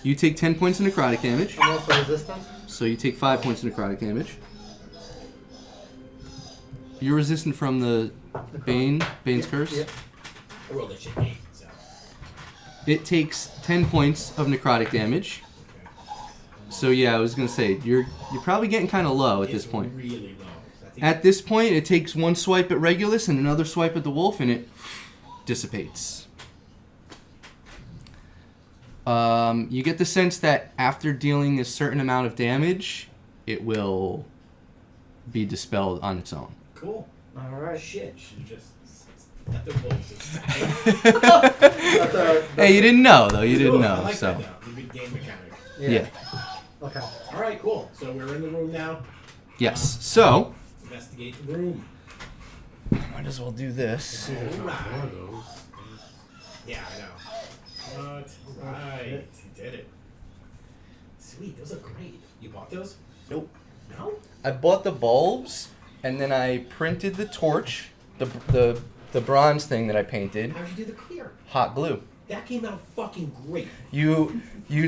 You take 10 points of necrotic damage, I'm also resistant. so you take 5 points of necrotic damage. You're resistant from the Bane's Curse. Yep. I rolled that shit 8, so. It takes 10 points of necrotic damage. So yeah, I was gonna say you're probably getting kind of low at this point. Really low. I think At this point, it takes one swipe at Regulus and another swipe at the Wolf, and it dissipates. You get the sense that after dealing a certain amount of damage, it will be dispelled on its own. Cool. All right. Shit, should just let the wolves. Hey, you didn't know though. You didn't Cool, know. I like So that though. The big game mechanic. yeah. Okay. All right, cool. So we're in the room now. Yes. So Investigate the room. might as well do this. All One right. of those. Yeah, I know. What? Right. He did it. Sweet. Those are great. You bought those? Nope. No? I bought the bulbs, and then I printed the torch, the bronze thing that I painted, How'd you do the clear? hot glue. That came out fucking great. You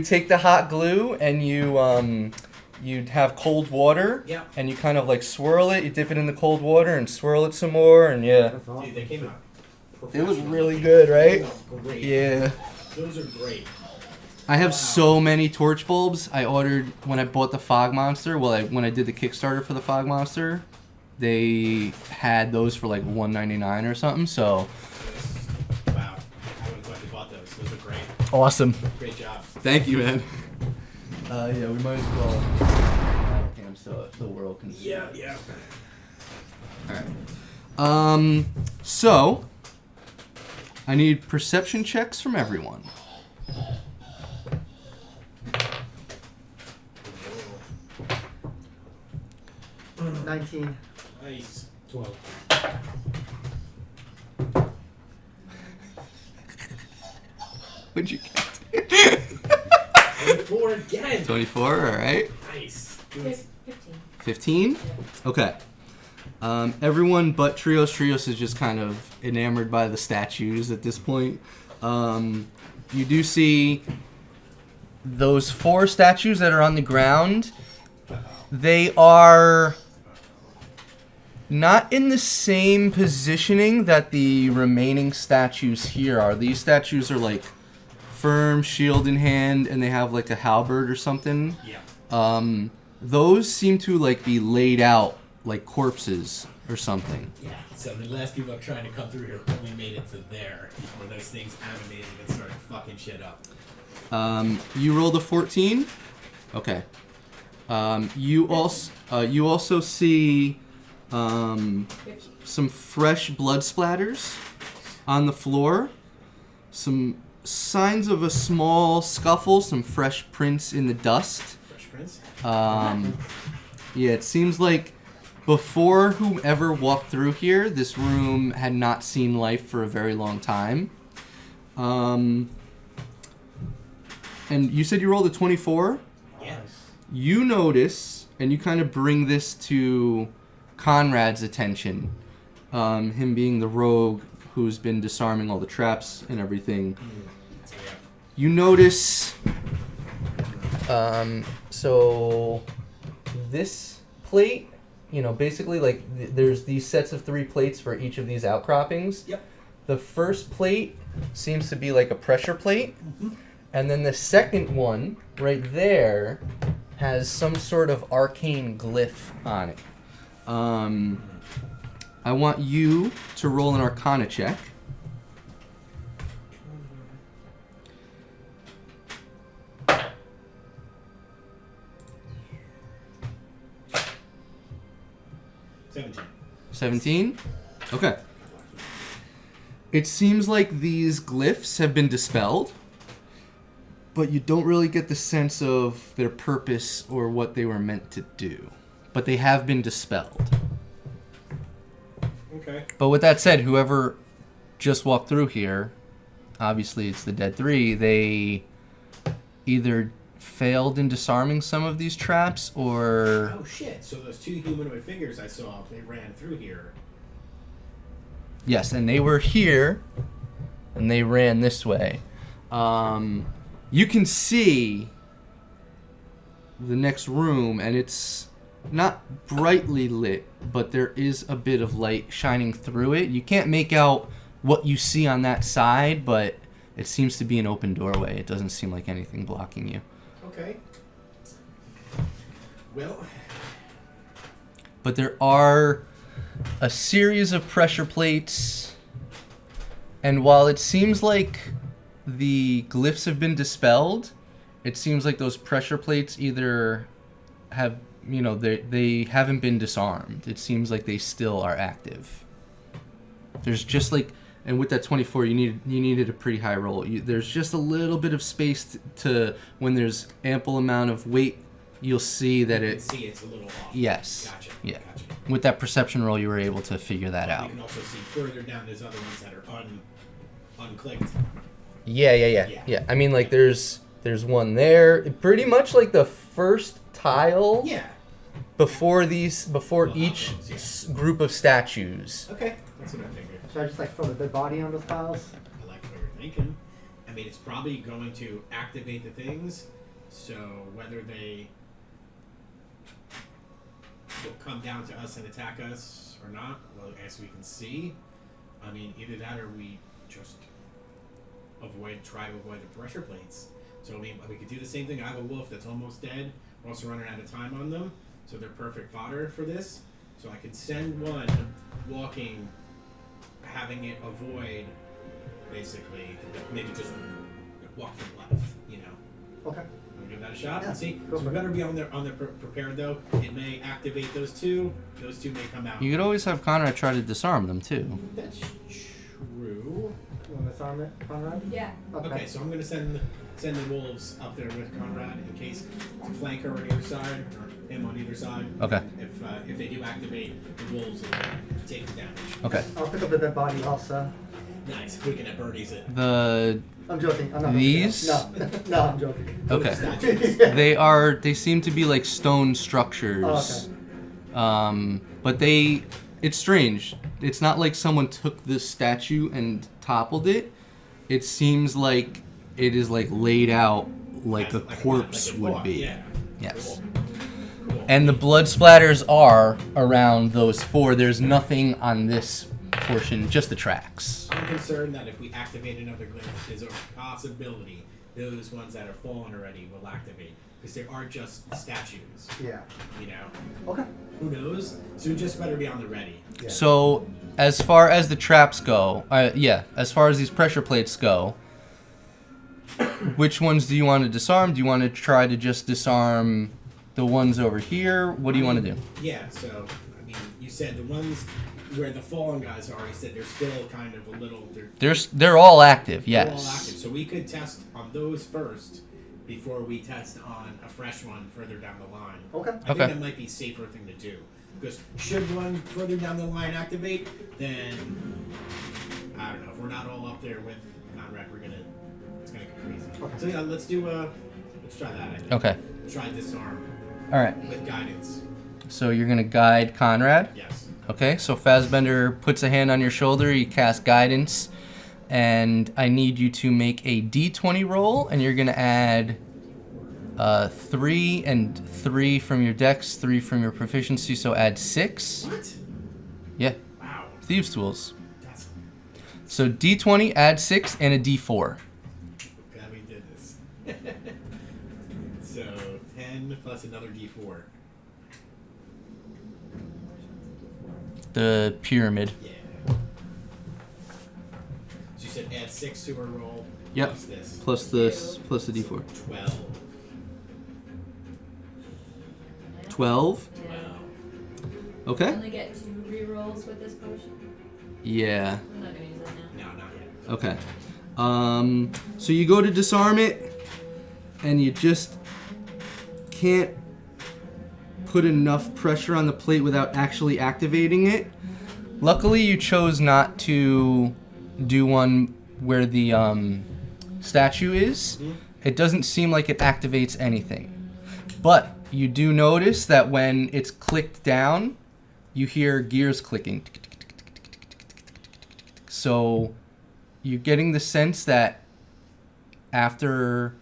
take the hot glue and you'd have cold water, Yeah. and you kind of like swirl it. You dip it in the cold water and swirl it some more, and yeah, That's awesome. Dude, they came out it was professional. really good, They right? came out great. Yeah. Those are great. I have Wow. so many torch bulbs. I ordered when I bought the Fog Monster. Well, when I did the Kickstarter for the Fog Monster, they had those for like $1.99 or something. So Wow. I would have gladly bought those. Those are great. awesome. Great job. Thank you, man. Yeah, we might as well battle cam so the world can see. Yeah, yeah. All right. So I need perception checks from everyone. 19. Nice. 12. What'd you get? 24 again. 24. All right. Nice. 15. 15. Yeah. Okay. Everyone but Trios. Trios is just kind of enamored by the statues at this point. You do see those 4 statues that are on the ground. They are not in the same positioning that the remaining statues here are. These statues are like firm, shield in hand, and they have like a halberd or something. Yeah. Those seem to like be laid out like corpses or something. Yeah. So the last people trying to come through here only made it to there before those things animated and started fucking shit up. You rolled a 14. Okay. You also see some fresh blood splatters on the floor. Some signs of a small scuffle. Some fresh prints in the dust. Fresh Prince? Yeah, it seems like before whoever walked through here, this room had not seen life for a very long time. And you said you rolled a 24? Yeah. You notice, and you kind of bring this to Conrad's attention, him being the rogue who's been disarming all the traps and everything. Yeah. You notice, so this plate, basically like there's these sets of 3 plates for each of these outcroppings. Yep. The first plate seems to be like a pressure plate, and then the second one right there has some sort of arcane glyph on it. I want you to roll an Arcana check. 17. 17? Okay. It seems like these glyphs have been dispelled, but you don't really get the sense of their purpose or what they were meant to do. But they have been dispelled. Okay. But with that said, whoever just walked through here, obviously it's the Dead Three, they either failed in disarming some of these traps or... Oh shit, so those two humanoid figures I saw, they ran through here. Yes, and they were here, and they ran this way. You can see the next room, and it's not brightly lit, but there is a bit of light shining through it. You can't make out what you see on that side, but it seems to be an open doorway. It doesn't seem like anything blocking you. Okay. Well... But there are a series of pressure plates, and while it seems like the glyphs have been dispelled, it seems like those pressure plates either have, you know, they haven't been disarmed. It seems like they still are active. There's just like, and with that 24, you needed a pretty high roll. There's just a little bit of space to when there's ample amount of weight, you'll see that You it. can see it's a little off. Yes. Gotcha. Yeah. Gotcha. With that perception roll, you were able to figure that out. You can also see further down there's other ones that are unclicked. Yeah. I mean, like there's one there, pretty much like the first tile Yeah. before each those, group of statues. Okay. That's what I figured. Should I just like throw the dead body on those tiles? I like what you're thinking. I mean, it's probably going to activate the things, so whether they will come down to us and attack us or not, well, as we can see, I mean, either that or we just try to avoid the pressure plates. So, I mean, we could do the same thing. I have a wolf that's almost dead. We're also running out of time on them, so they're perfect fodder for this. So I could send one walking, having it avoid, basically, maybe just walk to the left, you know. Okay. We'll give that a shot Yeah, and see. go So we for it. better be on their prepared though. It may activate those two. Those two may come out. You could always have Conrad try to disarm them too. That's true. You want to disarm it, Conrad? Yeah. Okay, so I'm gonna send the wolves up there with Conrad in case to flank her on either side or him on either side. Okay. If they do activate, the wolves will take the damage. Okay. I'll pick up the dead body also. Nice. We can have birdies it. I'm joking. I'm not These? No, I'm joking. Okay. Statues. They seem to be like stone structures. Oh, okay. But it's strange. It's not like someone took this statue and toppled it. It seems like it is like laid out like a corpse would be. Yeah. Yes. Cool. And the blood splatters are around those four. There's nothing on this portion, just the tracks. I'm concerned that if we activate another glyph, there's a possibility those ones that are fallen already will activate. Because they are just statues, Yeah. you know? Okay. Who knows? So we just better be on the ready. Yeah. So, as far as the traps go, as far as these pressure plates go, which ones do you want to disarm? Do you want to try to just disarm the ones over here? What do you want to do? Yeah, so, I mean, you said the ones where the fallen guys are, you said they're still kind of a little... They're all active, They're yes. all active. So we could test on those first before we test on a fresh one further down the line. Okay. I think that might be a safer thing to do. Because should one further down the line activate, then I don't know. If we're not all up there with Conrad, it's gonna go crazy. Okay. So yeah, let's try that. I think. Okay. Try disarm All right. with guidance. So you're going to guide Conrad? Yes. Okay, so Fassbender puts a hand on your shoulder, you cast guidance, and I need you to make a d20 roll, and you're going to add 3 and 3 from your dex, 3 from your proficiency, so add 6. What? Yeah, Wow. Thieves' Tools. That's So d20, add 6, and a d4. glad we did this. So 10 plus another d4. The pyramid. Yeah. So you said add 6 to her roll. Yep. Plus this. Plus the d4. 12. 12. 12. I Okay. only get 2 rerolls with this potion. Yeah. I'm not gonna use that now. No, not yet. Okay. So you go to disarm it, and you just can't put enough pressure on the plate without actually activating it. Luckily, you chose not to do one where the statue is. It doesn't seem like it activates anything. But you do notice that when it's clicked down, you hear gears clicking. So you're getting the sense that after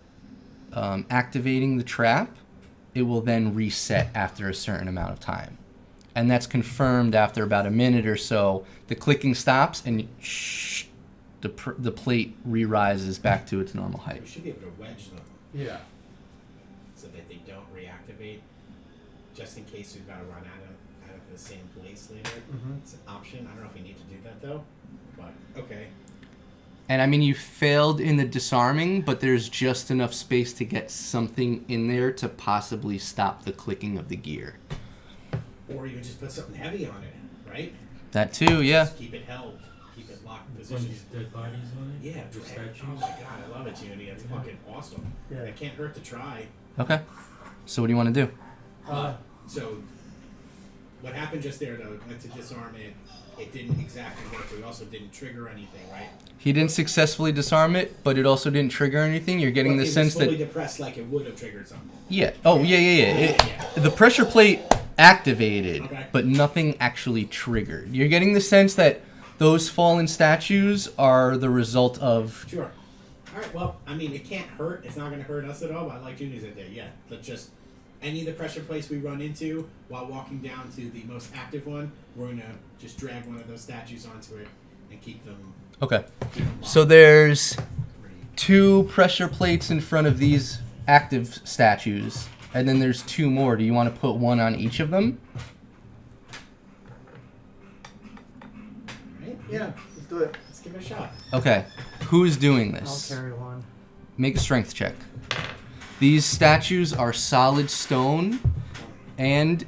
activating the trap, it will then reset after a certain amount of time. And that's confirmed after about a minute or so. The clicking stops and the plate re-rises back to its normal height. We should be able to wedge them Yeah. so that they don't reactivate, just in case we've got to run out of the same place later. Mhm. It's an option. I don't know if we need to do that though, but okay. And I mean, you failed in the disarming, but there's just enough space to get something in there to possibly stop the clicking of the gear. Or you could just put something heavy on it, right? That too, yeah. Just keep it held, keep it locked in Bunch position. of dead bodies on it. Yeah, The oh statues. my god, I love it, Unity. That's fucking awesome. Yeah. It can't hurt to try. Okay. So what do you want to do? So, what happened just there though, went to disarm it, it didn't exactly work, but we also didn't trigger anything, right? He didn't successfully disarm it, but it also didn't trigger anything. You're getting But the it sense was fully that depressed like it would have triggered something. yeah. Oh yeah. The pressure plate activated, Okay. but nothing actually triggered. You're getting the sense that those fallen statues are the result of Sure. Alright, well, I mean, it can't hurt. It's not going to hurt us at all, but I like Junie's idea. Yeah, let's just... Any of the pressure plates we run into while walking down to the most active one, we're going to just drag one of those statues onto it and keep them... okay. Keep them So locked. there's 2 pressure plates in front of these active statues, and then there's 2 more. Do you want to put one on each of them? Right? Yeah, let's do it. Let's give it a shot. Okay. Who's doing I'll this? carry one. Make a strength check. These statues are solid stone and,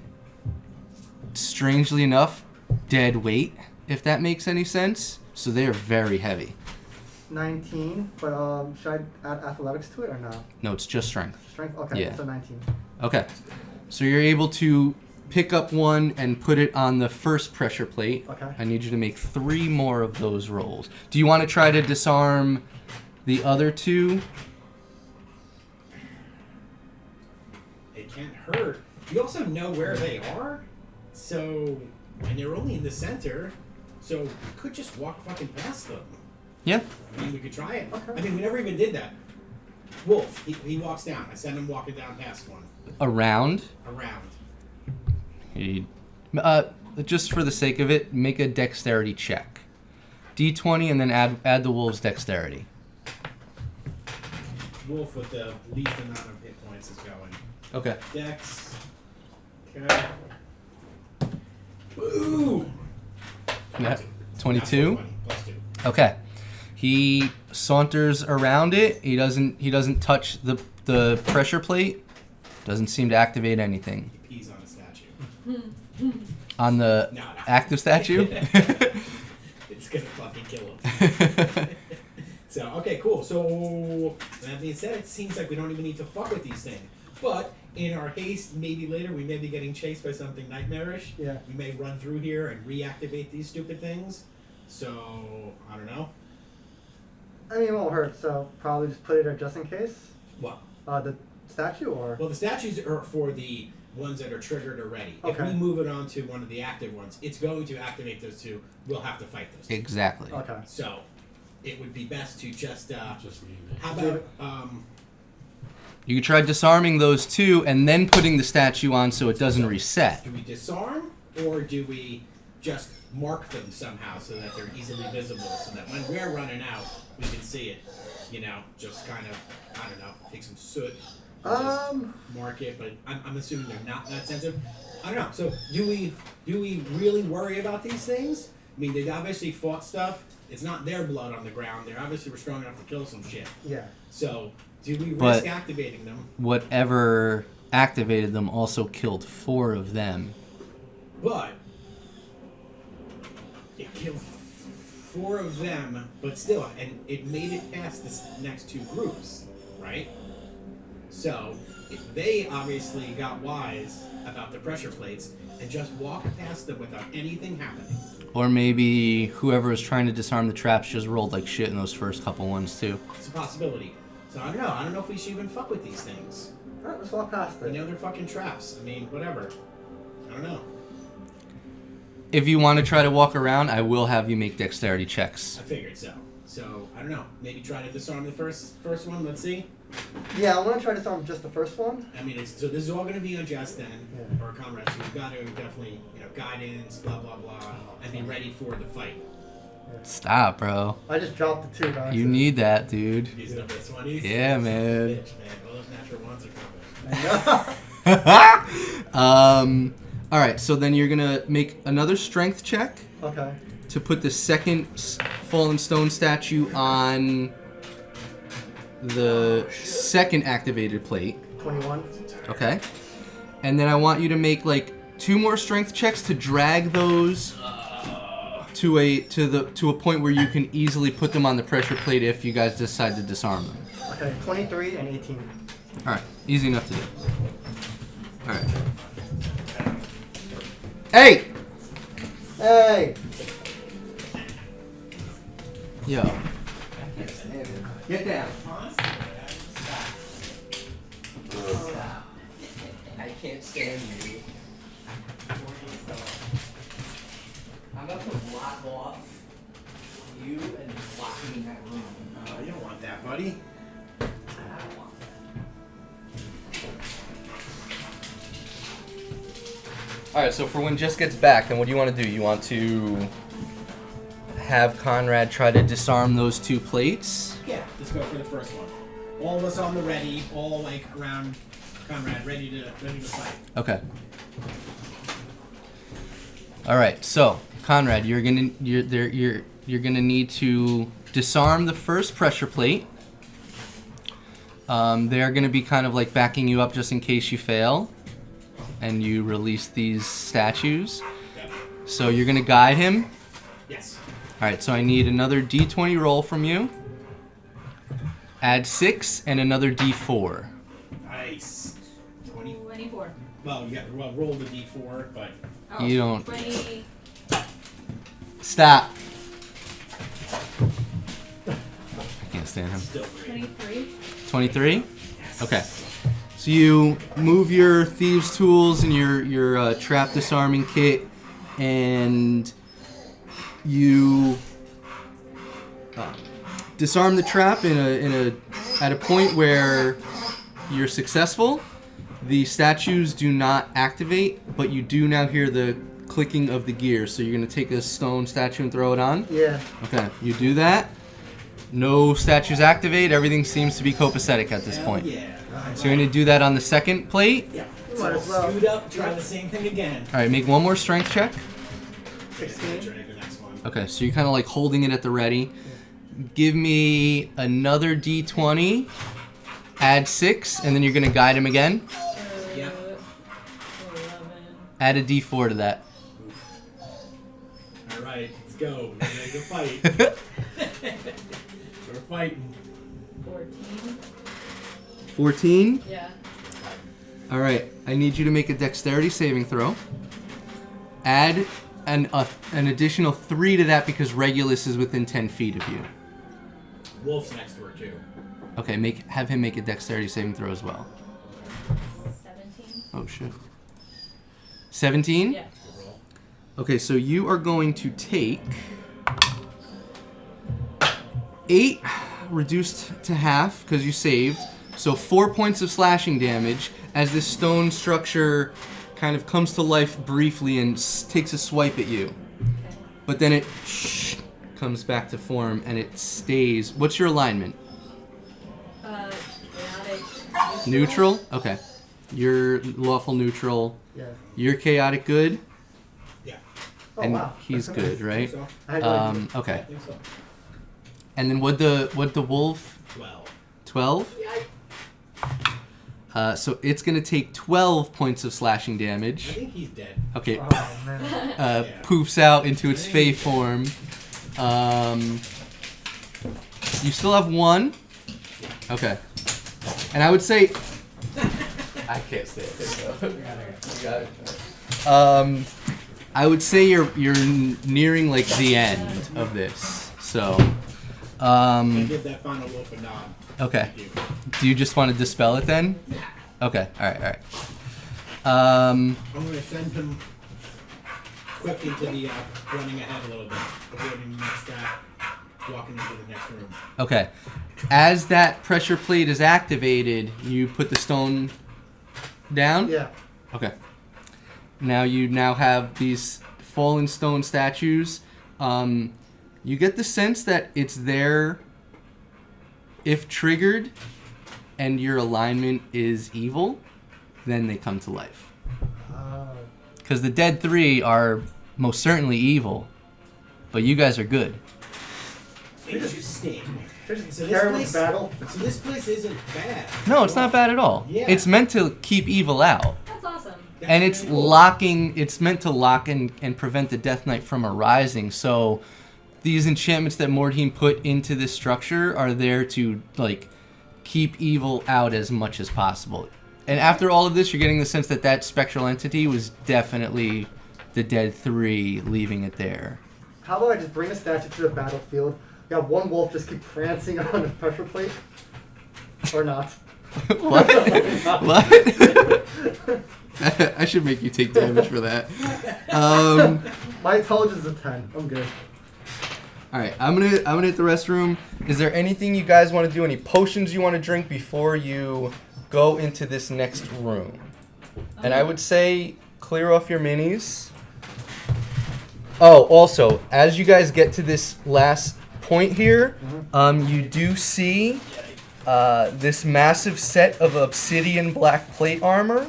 strangely enough, dead weight, if that makes any sense. So they are very heavy. 19, but should I add athletics to it or no? No, it's just strength. Strength? Okay, Yeah. so 19. Okay. So you're able to pick up one and put it on the first pressure plate. Okay. I need you to make 3 more of those rolls. Do you want to try to disarm the other 2? It can't hurt. You also know where they are, so... And you're only in the center, so we could just walk fucking past them. Yeah. I mean, we could try it. Okay. I mean, we never even did that. Wolf, he walks down. I send him walking down past one. Around. Around. Just for the sake of it, make a dexterity check. D20 and then add the wolf's dexterity. Wolf with the least amount of hit points is going. Okay. Dex. Okay. Ooh! Yeah. 22. 20, plus 2. Okay. He saunters around it. He doesn't touch the pressure plate. Doesn't seem to activate anything. He pees on a statue. On the No. active statue? It's gonna fucking kill him. So, okay, cool. So, that being said, it seems like we don't even need to fuck with these things. But, in our haste, maybe later, we may be getting chased by something nightmarish. Yeah. We may run through here and reactivate these stupid things. So, I don't know. I mean, it won't hurt, so probably just put it there just in case. What? The statue or? Well, the statues are for the ones that are triggered already. If Okay. we move it on to one of the active ones, it's going to activate those 2. We'll have to fight those 2. Exactly. Okay. So, it would be best to just, Just leave it. how about, You could try disarming those 2 and then putting the statue on so it doesn't reset. do we disarm, or do we just mark them somehow so that they're easily visible, so that when we're running out, we can see it? You know, just kind of, I don't know, take some soot, and just mark it. But I'm assuming they're not that sensitive. I don't know. So do we really worry about these things? I mean, they obviously fought stuff. It's not their blood on the ground. They obviously were strong enough to kill some shit. Yeah. So do we But- risk activating them? Whatever activated them also killed 4 of them. But It killed 4 of them, but still, and it made it past the next 2 groups, right? So, they obviously got wise about the pressure plates and just walked past them without anything happening. Or maybe whoever was trying to disarm the traps just rolled like shit in those first couple ones too. It's a possibility. So I don't know. I don't know if we should even fuck with these things. Alright, let's walk past it. You know, they're fucking traps. I mean, whatever. I don't know. If you want to try to walk around, I will have you make dexterity checks. I figured so. So, I don't know. Maybe try to disarm the first one. Let's see. Yeah, I'm gonna try to disarm just the first one. I mean, so this is all going to be on Jess then, Yeah. or Comrade. So you've got to definitely, guidance, blah, blah, blah, and be ready for the fight. Stop, bro. I just dropped the 2 guys. You need that, dude. Using up the 20s? Yeah, man. Bitch, man. All those natural ones are coming. Alright, so then you're gonna make another strength check Okay. to put the second fallen stone statue on the second activated plate. 21. Okay. And then I want you to make like 2 more strength checks to drag those to a point where you can easily put them on the pressure plate if you guys decide to disarm them. Okay, 23 and 18. Alright, easy enough to do. Alright. Hey! Hey! Yo. Get down. I can't stand you. I'm about to block off you and lock me in that room. Oh, you don't want that, buddy. I don't want that. Alright, so for when Jess gets back, then what do you want to do? You want to have Conrad try to disarm those 2 plates? Yeah, let's go for the first one. All of us on the ready, all like around Conrad, ready to fight. Okay. All right. So, Conrad, you're gonna need to disarm the first pressure plate. They're gonna be kind of like backing you up just in case you fail, and you release these statues. Yep. So you're gonna guide him. Yes. All right. So I need another D20 roll from you. Add 6 and another D4. Nice. 20. 24. Well, roll the D4, but Oh, You don't- 20. Stop. I can't stand him. still great. 23. 23? Okay. So you move your thieves' tools and your trap disarming kit, and you disarm the trap at a point where you're successful. The statues do not activate, but you do now hear the clicking of the gears. So you're gonna take a stone statue and throw it on? Yeah. Okay, you do that. No statues activate. Everything seems to be copacetic at this Hell point. Yeah. So you're gonna do that on the second plate. Yeah. Might as well. Scoot up, try the same thing again. All right, make one more strength check. 16. Drag the next one. Okay, so you're kind of like holding it at the ready. Give me another D20. Add 6, and then you're gonna guide him again. Yeah. 11. Add a D4 to that. All right, let's go. We're ready to fight. We're fighting. 14. 14. Yeah. All right, I need you to make a dexterity saving throw. Add an additional 3 to that because Regulus is within 10 feet of you. Wolf's next to her too. Okay, have him make a dexterity saving throw as well. 17. Oh shit. 17? Yeah. Good roll. Okay, so you are going to take 8 reduced to half because you saved. So 4 points of slashing damage as this stone structure kind of comes to life briefly and takes a swipe at you. Okay. But then it comes back to form and it stays. What's your alignment? Chaotic. Neutral? Okay. You're lawful neutral. Yeah. You're chaotic good. Yeah. Oh, And wow. he's good, right? So, I had no idea. I Okay. think so. And then what the wolf? 12. 12? So it's going to take 12 points of slashing I damage. think he's dead. Okay, Oh man. Yeah. poofs out into its Fey form. You still have 1. Okay. And I would say... I can't say it. So. Got it. I would say you're nearing like the end of this. So... And give that final wolf a nod. Okay. Thank you. Do you just want to dispel it then? Okay. All right. I'm going to send him quick into the running ahead a little bit, avoiding the next trap, walking into the next room. Okay. As that pressure plate is activated, you put the stone down? Yeah. Okay. You now have these fallen stone statues. You get the sense that it's there if triggered and your alignment is evil, then they come to life. Because the dead 3 are most certainly evil, but you guys are good. Interesting. Just So carry this with battle. So this place isn't bad. No, it's not bad at all. Yeah. It's meant to keep evil out. That's awesome. That's And it's pretty cool. it's meant to lock and prevent the Death Knight from arising. So these enchantments that Mordheim put into this structure are there to like keep evil out as much as possible. And after all of this, you're getting the sense that that spectral entity was definitely the dead 3 leaving it there. How about I just bring a statue to the battlefield? You have one wolf just keep prancing on the pressure plate, or not? What? What? I should make you take damage for that. My intelligence is 10. I'm good. All right, I'm gonna hit the restroom. Is there anything you guys want to do? Any potions you want to drink before you go into this next room? And I would say clear off your minis. Oh, also, as you guys get to this last point here, you do see this massive set of obsidian black plate armor.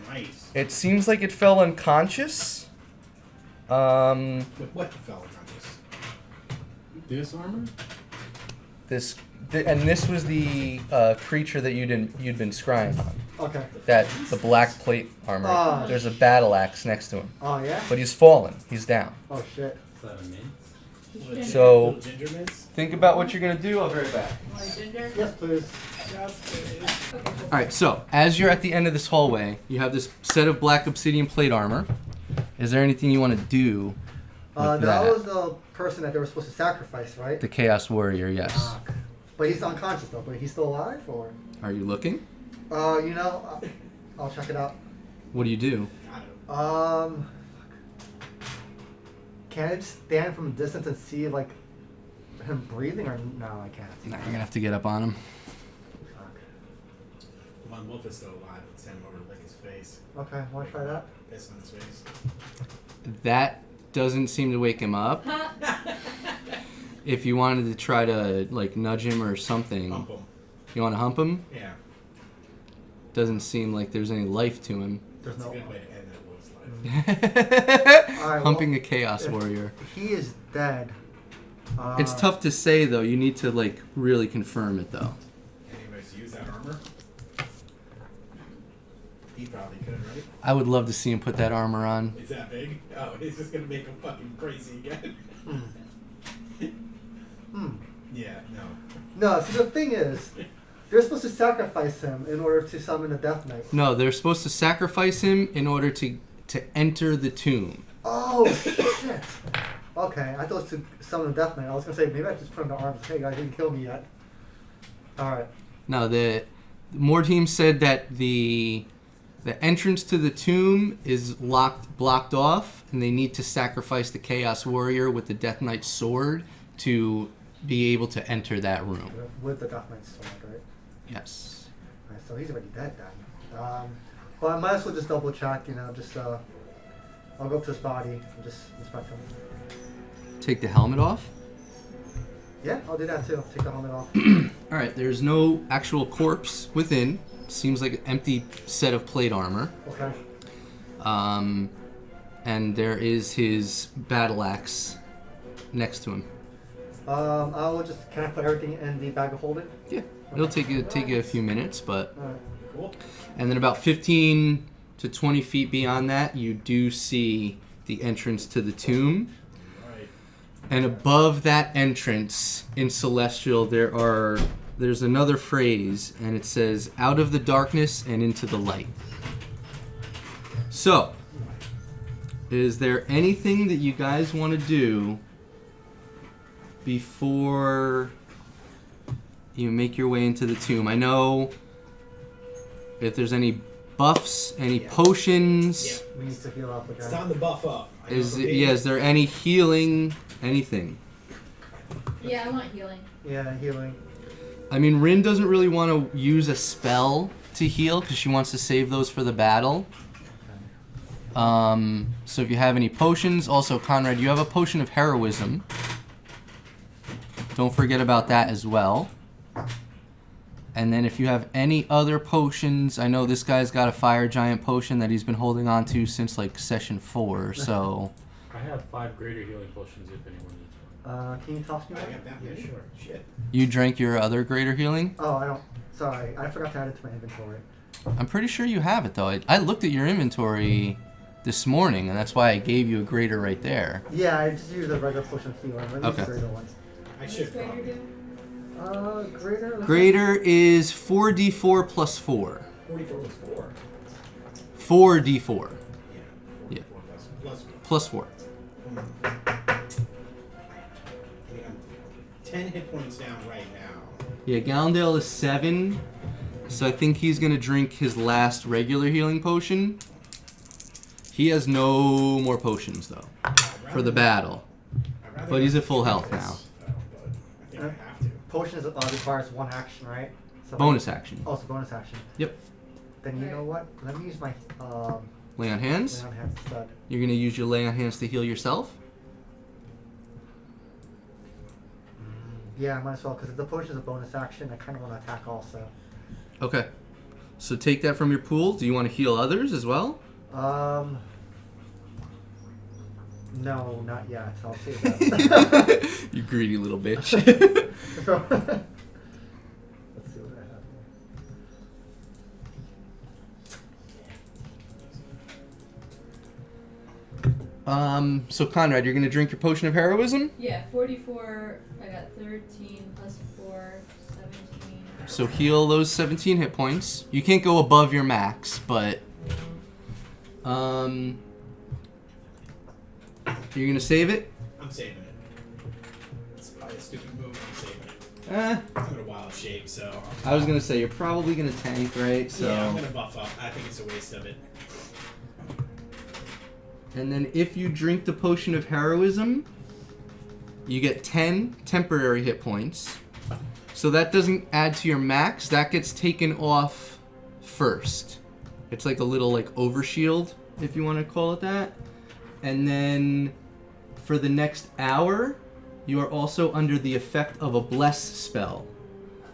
Nice. It seems like it fell unconscious. With what the fella unconscious? This armor? This was the creature that you'd been scrying on. Okay. The black plate armor. Ah. There's a battle axe next to him, Oh yeah. but he's fallen. He's down. Oh shit. Is that a mint? So- Little ginger mints? Think about what you're gonna do. I'll be right back. More ginger? Yes, please. Okay. All right. So as you're at the end of this hallway, you have this set of black obsidian plate armor. Is there anything you want to do? With That that? was the person that they were supposed to sacrifice, right? The Chaos Warrior. Yes. Fuck. But he's unconscious though. But he's still alive, or? Are you looking? I'll check it out. What do you do? I don't know. Can I just stand from a distance and see like him breathing, or no? I can't. Nah, you're gonna have to get up on him. Fuck. One wolf is still alive. Let's send him over to lick his face. Okay, wanna try that? Piss on his face. That doesn't seem to wake him up. If you wanted to try to like nudge him or something, Hump him. you want to hump him? Yeah. Doesn't seem like there's any life to him. There's That's no. a good way to end that wolf's life. Alright, Humping well, a Chaos if Warrior. He is dead. It's tough to say though. You need to like really confirm it though. Anyways, use that armor. He probably could, right? I would love to see him put that armor on. Is that big? Oh, it's just gonna make him fucking crazy again. Yeah, no. No, see the thing is, they're supposed to sacrifice him in order to summon the Death Knight. No, they're supposed to sacrifice him in order to enter the tomb. Oh shit. Okay, I thought it was to summon the Death Knight. I was gonna say maybe I just put him in the arms. Hey guys, you didn't kill me yet. All right. No, the Mordheim said that the entrance to the tomb is blocked off, and they need to sacrifice the Chaos Warrior with the Death Knight's sword to be able to enter that room. With the Death Knight's sword, right? Yes. Alright, so he's already dead then. Well, I might as well just double check. Just I'll go up to his body and just inspect him. Take the helmet off. Yeah, I'll do that too. Take the helmet off. All right, there's no actual corpse within. Seems like an empty set of plate armor. Okay. And there is his battle axe next to him. I will just. Can I put everything in the bag of holding? Yeah, it'll take you a few minutes, but Alright. Cool. And then about 15 to 20 feet beyond that, you do see the entrance to the tomb. Right. And above that entrance in Celestial, there's another phrase, and it says, "Out of the darkness and into the light." So, is there anything that you guys want to do before you make your way into the tomb? I know if there's any buffs, any potions. Yeah. We need to heal up It's again. time to buff up. I know Is for me- there any healing, anything? Yeah, I want healing. Yeah, healing. I mean, Rin doesn't really want to use a spell to heal because she wants to save those for the battle. So if you have any potions, also Conrad, you have a potion of heroism. Don't forget about that as well. And then if you have any other potions, I know this guy's got a fire giant potion that he's been holding on to since like session 4, so... I have 5 greater healing potions if anyone needs one. Can you toss me I that? got that many. Sure. Shit. You drank your other greater healing? Oh, I don't. Sorry, I forgot to add it to my inventory. I'm pretty sure you have it, though. I looked at your inventory this morning, and that's why I gave you a greater right there. Yeah, I just used a regular potion of healing. Let me use Okay. a greater one. I What's should greater probably. do? Greater. Greater is 4d4 plus 4. 44 was 4. 4d4 Yeah. Yeah. 44 plus plus 4. I mean, I'm 10 hit points down right now. Yeah, Gallandale is 7, so I think he's going to drink his last regular healing potion. He has no more potions, though, for the battle. I'd rather But he's not at full do health this, now. but I think I have to. Potions requires one action, right? So Bonus action. Oh, so bonus action. Yep. Then you know what? Let me use my Lay on hands. lay on hands instead. You're going to use your lay on hands to heal yourself. Yeah, I might as well because if the potion is a bonus action, I kind of want to attack also. Okay. So take that from your pool. Do you want to heal others as well? No, not yet. I'll save that. You greedy little bitch. Let's see what I have here. So Conrad, you're going to drink your potion of heroism? Yeah, 44. I got 13 plus 4, 17. So heal those 17 hit points. You can't go above your max, but you're gonna save it. I'm saving it. It's probably a stupid move. I'm saving it. Eh, I'm in a wild shape, so. I was gonna say you're probably gonna tank, right? So, Yeah, I'm gonna buff up. I think it's a waste of it. and then if you drink the potion of heroism, you get 10 temporary hit points. So that doesn't add to your max. That gets taken off first. It's like a little like overshield, if you want to call it that. And then for the next hour, you are also under the effect of a bless spell.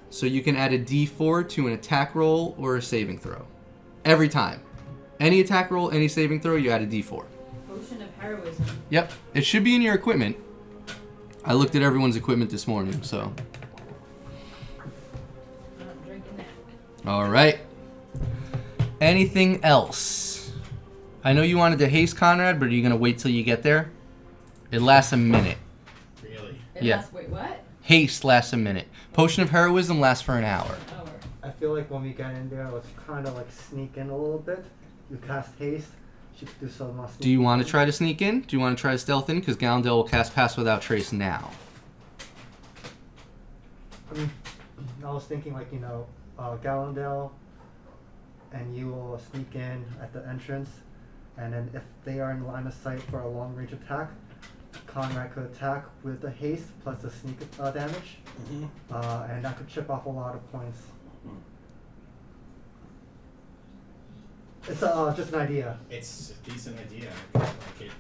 So you can add a d4 to an attack roll or a saving throw. Every time. Any attack roll, any saving throw, you add a d4. Potion of heroism. Yep. It should be in your equipment. I looked at everyone's equipment this morning, so. I'm not drinking that. All right. Anything else? I know you wanted to haste Conrad, but are you going to wait till you get there? It lasts a minute. Really. It Yeah. lasts, wait, what? Haste lasts a minute. Potion of heroism lasts for an hour. Hour. I feel like when we get in there, let's kind of like sneak in a little bit. You cast haste. She could do some more Do you sneaking want in. to try to sneak in? Do you want to try to stealth in? Because Gallandale will cast Pass Without Trace now. I mean, I was thinking like, Gallandale and you will sneak in at the entrance, and then if they are in line of sight for a long range attack, Conrad could attack with the haste plus the sneak damage, Mm-hmm. and that could chip off a lot of points. It's just an idea. It's a decent idea. I like it.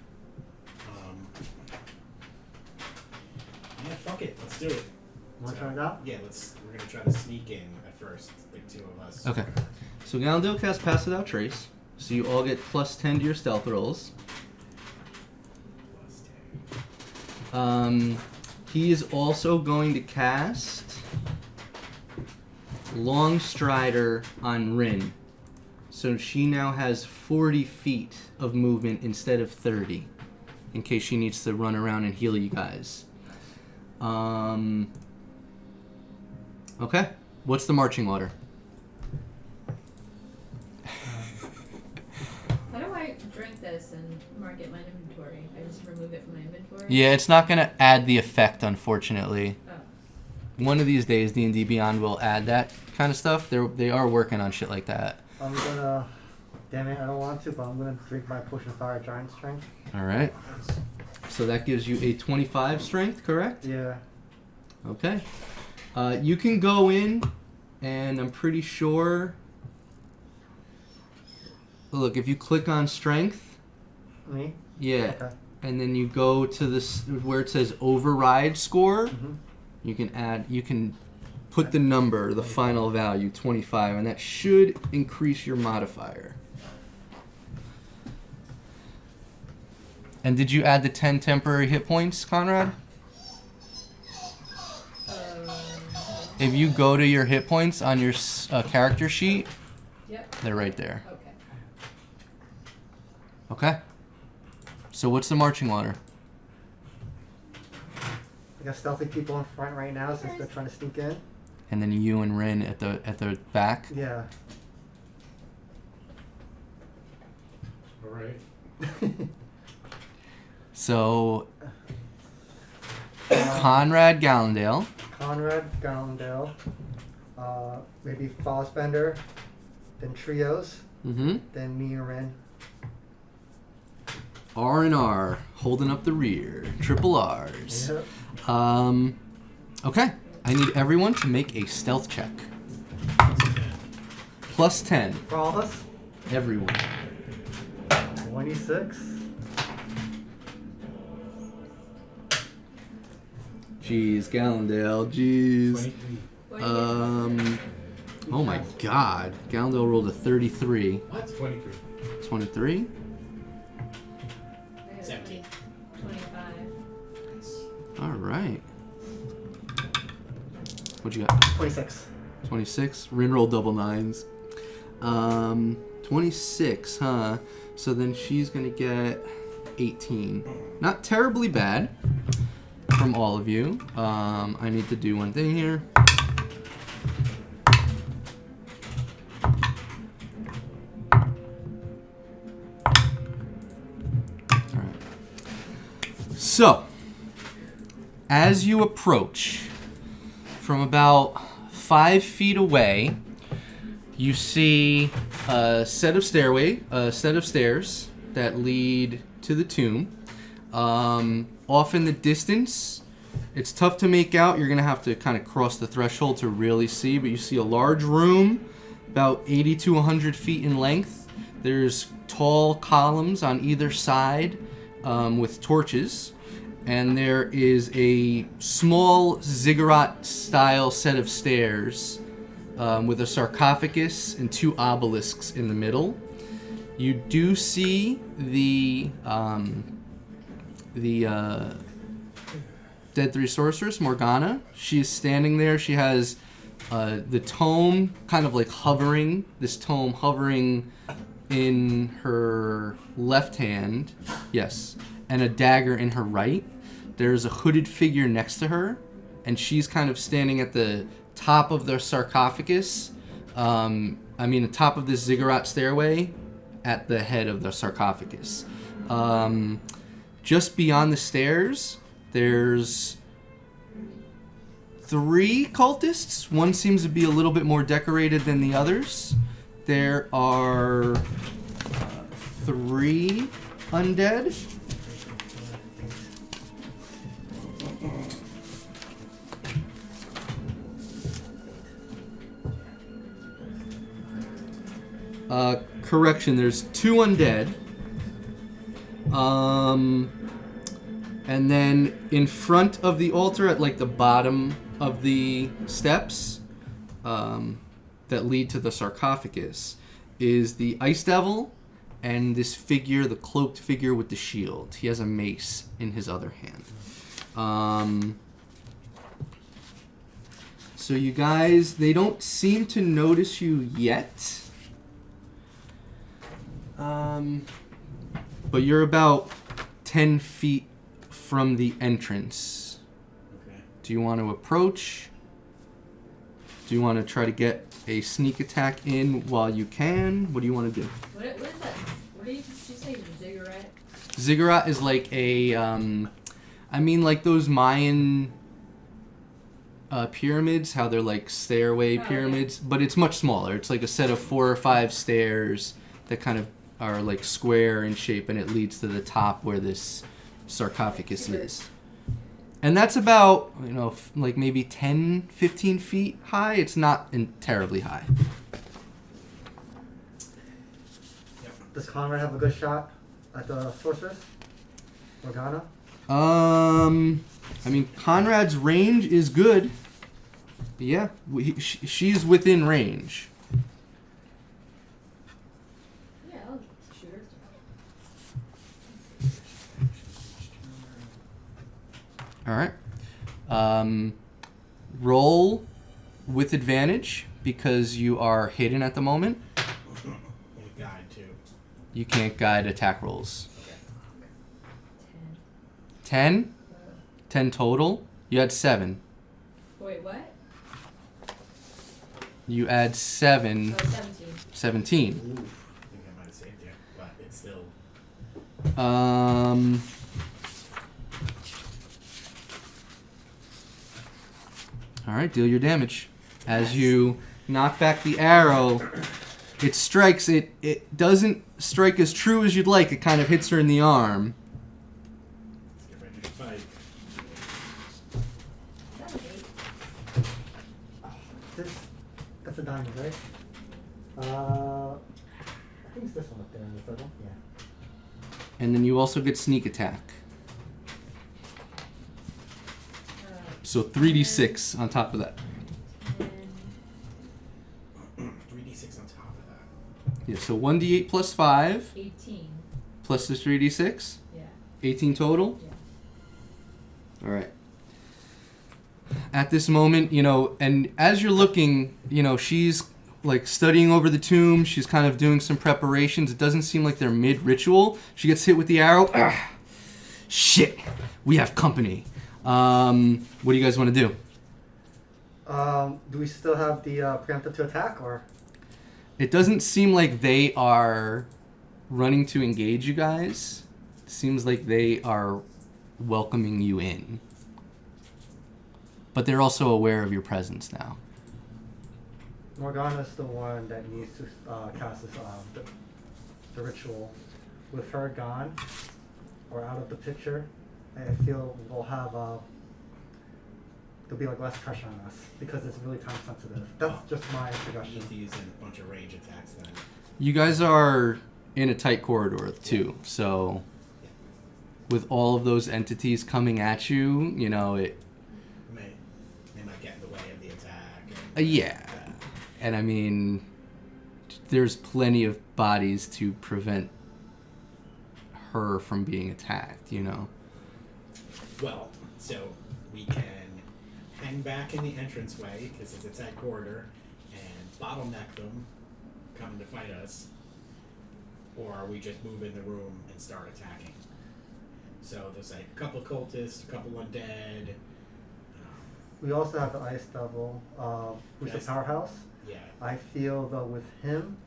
Yeah, fuck it. Let's do it. Want to try it out? Yeah, we're gonna try to sneak in at first, like 2 of us. Okay. So Gallandale casts Pass Without Trace. So you all get plus 10 to your stealth rolls. Plus 10. He is also going to cast Long Strider on Rin. So she now has 40 feet of movement instead of 30, in case she needs to run around and heal you guys. Okay. What's the marching order? How do I drink this and mark it in my inventory? I just remove it from my inventory? Yeah, it's not going to add the effect, unfortunately. Oh. One of these days, D&D Beyond will add that kind of stuff. They are working on shit like that. I'm gonna. Damn it, I don't want to, but I'm gonna drink my potion of fire giant strength. All right. So that gives you a 25 strength, correct? Yeah. Okay. You can go in, and I'm pretty sure. Look, if you click on strength, Me? yeah, Okay. and then you go to this where it says override score, Mm-hmm. you can put the number, the final value, 25, and that should increase your modifier. And did you add the 10 temporary hit points, Conrad? If you go to your hit points on your character sheet, Yep. they're right there. Okay. Okay. So what's the marching order? I got stealthy people in front right now since they're trying to sneak in. And then you and Rin at the back. Yeah. All right. So Conrad Gallendale. Conrad, Gallendale, maybe Fallspender, then Trios, Mm-hmm. then me and Ren. R&R, holding up the rear. Triple R's. Yep. Okay. I need everyone to make a stealth check. Plus 10. For all of us, Everyone. 26. Jeez, Gallendale. Jeez. 23. What do you get? Oh my god. Gallendale rolled a 33. What? 23. 23? I got 17. 25. Alright. What'd you got? 26. 26. Rin rolled double nines. 26, huh? So then she's gonna get 18. Not terribly bad from all of you. I need to do one thing here. Alright. So, as you approach, from about 5 feet away, you see a set of stairs that lead to the tomb. Off in the distance, it's tough to make out. You're gonna have to kind of cross the threshold to really see, but you see a large room, about 80 to 100 feet in length. There's tall columns on either side with torches. And there is a small ziggurat-style set of stairs with a sarcophagus and 2 obelisks in the middle. You do see the Dead 3 Sorceress, Morgana. She's standing there. She has the tome kind of like hovering in her left hand. Yes. And a dagger in her right. There's a hooded figure next to her, and she's kind of standing at the top of the sarcophagus. The top of this ziggurat stairway at the head of the sarcophagus. Just beyond the stairs, there's 3 cultists. One seems to be a little bit more decorated than the others. There are 3 undead. Correction, there's 2 undead. And then in front of the altar at like the bottom of the steps that lead to the sarcophagus is the Ice Devil and this figure, the cloaked figure with the shield. He has a mace in his other hand. So So you guys, they don't seem to notice you yet. But you're about 10 feet from the entrance. Okay. Do you want to approach? Do you want to try to get a sneak attack in while you can? What do you want to do? What is that? What did you say? Ziggurat? Ziggurat is like a, like those Mayan pyramids, how they're like stairway pyramids, but it's much smaller. It's like a set of 4 or 5 stairs that kind of are like square in shape, and it leads to the top where this sarcophagus is. And that's about, like maybe 10, 15 feet high. It's not terribly high. Does Conrad have a good shot at the sorceress? Morgana? Conrad's range is good. Yeah, she's within range. Yeah, I'll shoot her. All right. Roll with advantage because you are hidden at the moment. Guide too. You can't guide attack rolls. Okay. 10? 10 total? You had 7. Wait, what? You add 7. Oh, 17. 17. Ooh, I think I might have saved you, but it's still. All right, deal your damage. As you knock back the arrow, it strikes. It doesn't strike as true as you'd like. It kind of hits her in the arm. Let's get ready to fight. Is that an 8? That's a diamond, right? I think it's this one up there in the third one. Yeah. And then you also get sneak attack. So 3d6 on top of that. 3d6 on top of that. Yeah, so 1d8 plus 5 18. plus the 3d6. Yeah. 18 total? Yeah. All right. At this moment, and as you're looking, she's like studying over the tomb. She's kind of doing some preparations. It doesn't seem like they're mid-ritual. She gets hit with the arrow. Ah, shit, we have company. What do you guys want to do? Do we still have the preemptive to attack, or? It doesn't seem like they are running to engage you guys. It seems like they are welcoming you in. But they're also aware of your presence now. Morgana's the one that needs to cast this, the ritual. With her gone, or out of the picture, I feel we'll have, there'll be like less pressure on us, because it's really time sensitive. That's just my I suggestion. need to use a bunch of range attacks then. You guys are in a tight corridor, too. So with all of those entities coming at you, it... They might get in the way of the attack. Yeah. And there's plenty of bodies to prevent her from being attacked, Well, so we can hang back in the entranceway, because it's a tight corridor, and bottleneck them coming to fight us, or we just move in the room and start attacking. So there's like a couple cultists, a couple undead. We also have the Ice Devil, who's Yes. the powerhouse. Yeah. I feel though with him,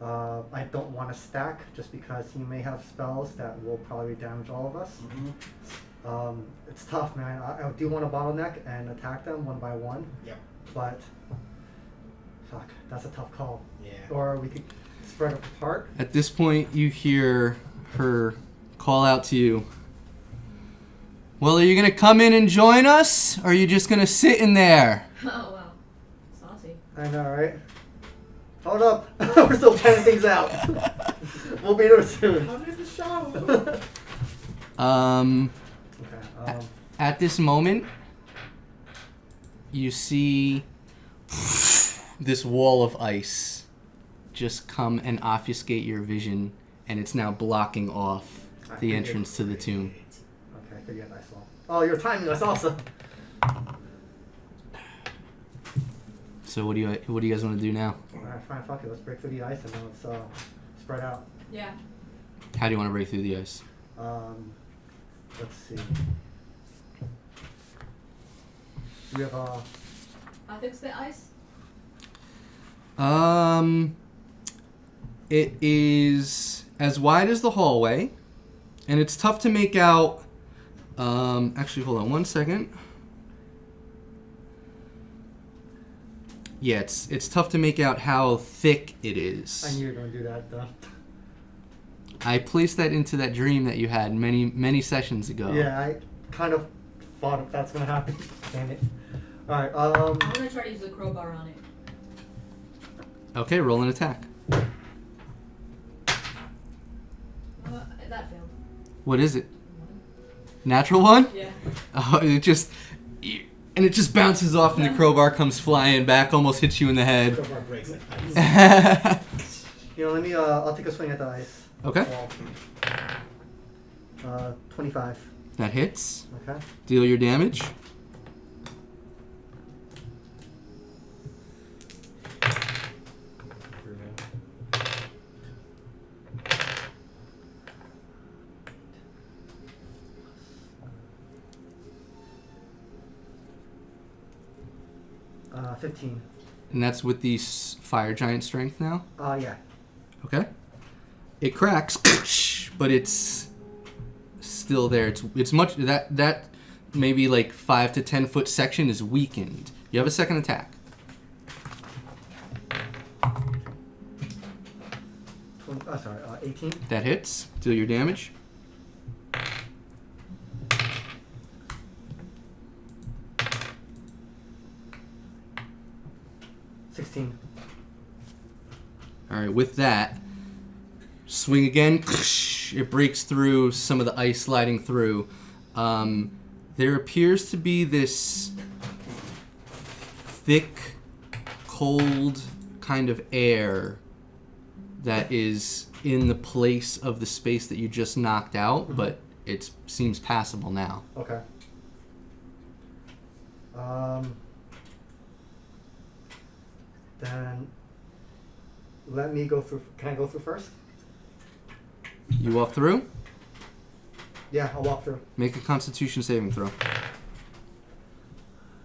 I don't want to stack just because he may have spells that will probably damage all of us. Mm-hmm. It's tough, man. I do want to bottleneck and attack them one by one, Yep. but fuck, that's a tough call. Yeah. Or we could spread apart. At this point, you hear her call out to you. Well, are you going to come in and join us? Or are you just going to sit in there? Oh, wow. Saucy. I know, right? Hold up. We're still planning things out. We'll be there soon. I'm in the shower. Okay. At this moment, you see this wall of ice just come and obfuscate your vision, and it's now blocking off the entrance to the tomb. Okay, I figured I saw. Oh, you're timing us also. So what do you guys want to do now? Alright, fine, fuck it. Let's break through the ice and then let's spread out. Yeah. How do you want to break through the ice? Let's see. We have I'll fix the ice. It is as wide as the hallway, and it's tough to make out. Actually, hold on one second. Yeah, it's tough to make out how thick it is. I knew you were gonna do that though. I placed that into that dream that you had many sessions ago. Yeah, I kind of thought that's gonna happen. Damn it. Alright, I'm gonna try to use the crowbar on it. Okay, roll an attack. That failed. What is it? Natural one? Yeah. Oh, it just bounces off and the crowbar comes flying back, almost hits you in the head. Crowbar breaks like ice. let me I'll take a swing at the ice. Okay. 25. That hits. Okay. Deal your damage. Uh, 15. And that's with the fire giant strength now. Yeah. Okay. It cracks, but it's still there. It's much that maybe like 5 to 10 foot section is weakened. You have a second attack. 18. That hits. Deal your damage. All right, with that, swing again. It breaks through some of the ice sliding through. There appears to be this thick, cold kind of air that is in the place of the space that you just knocked out, but it seems passable now. Okay. Then let me go through. Can I go through first? You walk through. Yeah, I'll walk through. Make a Constitution saving throw.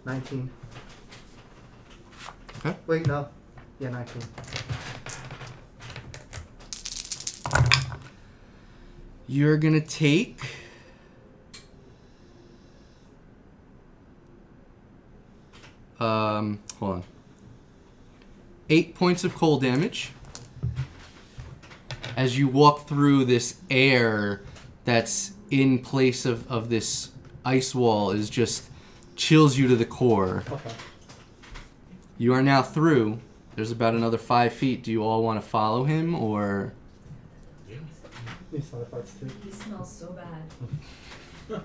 19. Okay. Wait, no. Yeah, 19. You're gonna take hold on. 8 points of cold damage as you walk through this air that's in place of this ice wall is just chills you to the core. Okay. You are now through. There's about another 5 feet. Do you all want to follow him, or? These other parts too. He smells so bad.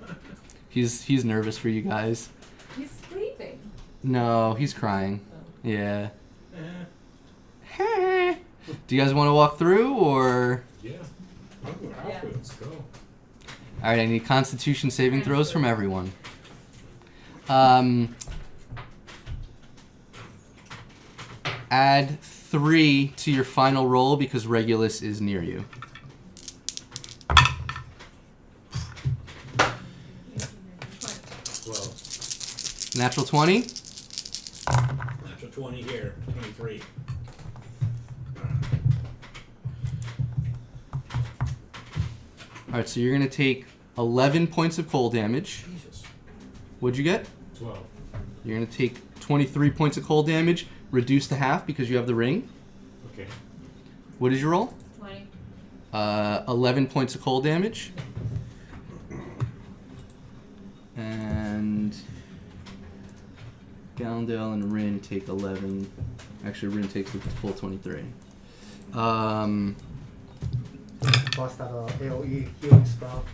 He's nervous for you guys. He's sleeping. No, he's crying. Oh. Yeah. Do you guys want to walk through, or? Yeah. I'll go Yeah. after. Let's go. All right, I need Constitution saving throws from everyone. Add 3 to your final roll because Regulus is near you. 12. Natural 20. Natural 20 here. 23. All right, so you're gonna take 11 points of cold damage. Jesus. What'd you get? 12. You're gonna take 23 points of cold damage, reduced to half because you have the ring. Okay. What did you roll? 20. 11 points of cold damage. And Gallandale and Rin take 11. Actually, Rin takes the full 23. Bust out a AoE healing spell.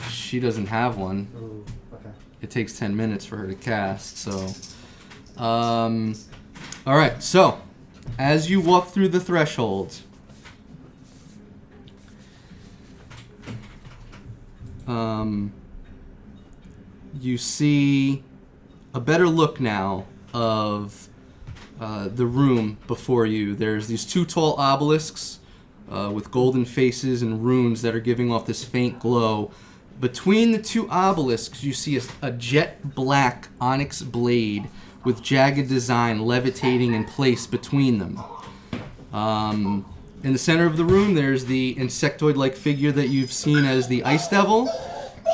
She doesn't have one. Ooh, okay. It takes 10 minutes for her to cast, so... Alright, so, as you walk through the threshold... you see a better look now of the room before you. There's these two tall obelisks with golden faces and runes that are giving off this faint glow. Between the two obelisks, you see a jet black onyx blade with jagged design levitating in place between them. In the center of the room, there's the insectoid-like figure that you've seen as the Ice Devil.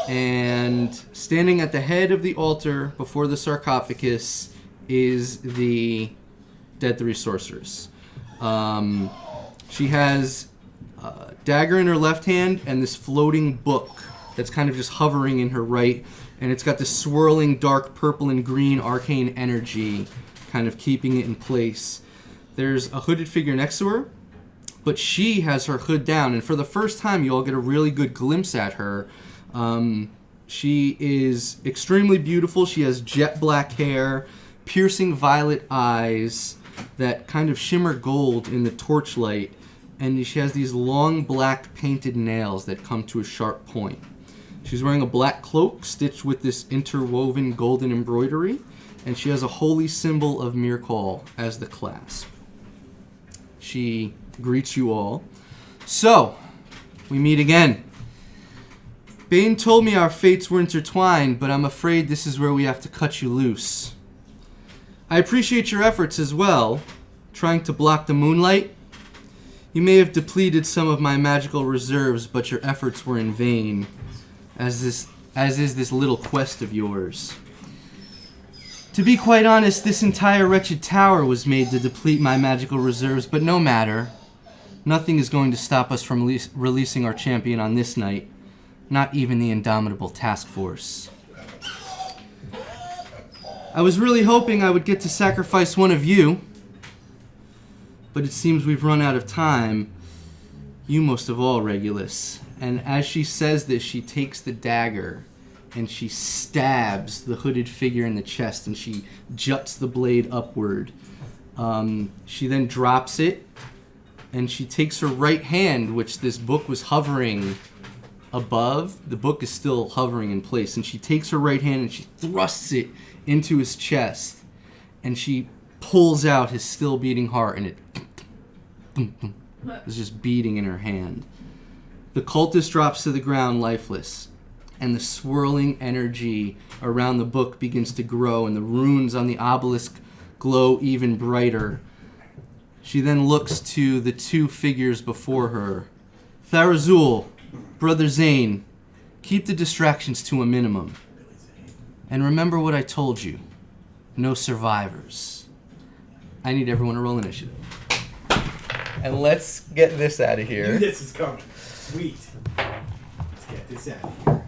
And standing at the head of the altar before the sarcophagus is the Dead Three Sorceress. She has a dagger in her left hand and this floating book that's kind of just hovering in her right. And it's got this swirling dark purple and green arcane energy kind of keeping it in place. There's a hooded figure next to her, but she has her hood down. And for the first time, you all get a really good glimpse at her. She is extremely beautiful. She has jet black hair, piercing violet eyes that kind of shimmer gold in the torchlight, and she has these long black painted nails that come to a sharp point. She's wearing a black cloak stitched with this interwoven golden embroidery, and she has a holy symbol of Mirkol as the clasp. She greets you all. So, we meet again. Bane told me our fates were intertwined, but I'm afraid this is where we have to cut you loose. I appreciate your efforts as well, trying to block the moonlight. You may have depleted some of my magical reserves, but your efforts were in vain, as is this little quest of yours. To be quite honest, this entire wretched tower was made to deplete my magical reserves, but no matter. Nothing is going to stop us from releasing our champion on this night. Not even the indomitable task force. I was really hoping I would get to sacrifice one of you, but it seems we've run out of time. You most of all, Regulus. And as she says this, she takes the dagger and she stabs the hooded figure in the chest, and she juts the blade upward. She then drops it, and she takes her right hand, which this book was hovering above. The book is still hovering in place, and she takes her right hand and she thrusts it into his chest, and she pulls out his still beating heart, and it is just beating in her hand. The cultist drops to the ground lifeless, and the swirling energy around the book begins to grow, and the runes on the obelisk glow even brighter. She then looks to the two figures before her. Tharazul, Brother Zane, keep the distractions to a minimum. And remember what I told you. No survivors. I need everyone to roll initiative. And let's get this out of I here. knew this is coming. Sweet. Let's get this out of here.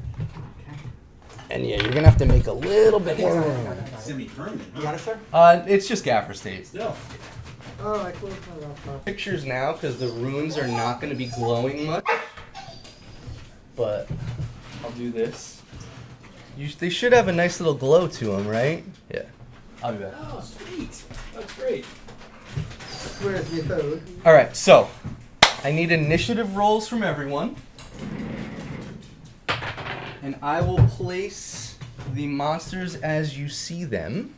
And yeah, you're going to have to make a little bit more. Semi-permanent, huh? You got it, sir? It's just gaffer state. Still. Oh, I closed my laptop. Pictures now, because the runes are not going to be glowing much. But I'll do this. They should have a nice little glow to them, right? Yeah. I'll be back. Oh, sweet. That's great. Where's the food? All right, so I need initiative rolls from everyone. And I will place the monsters as you see them.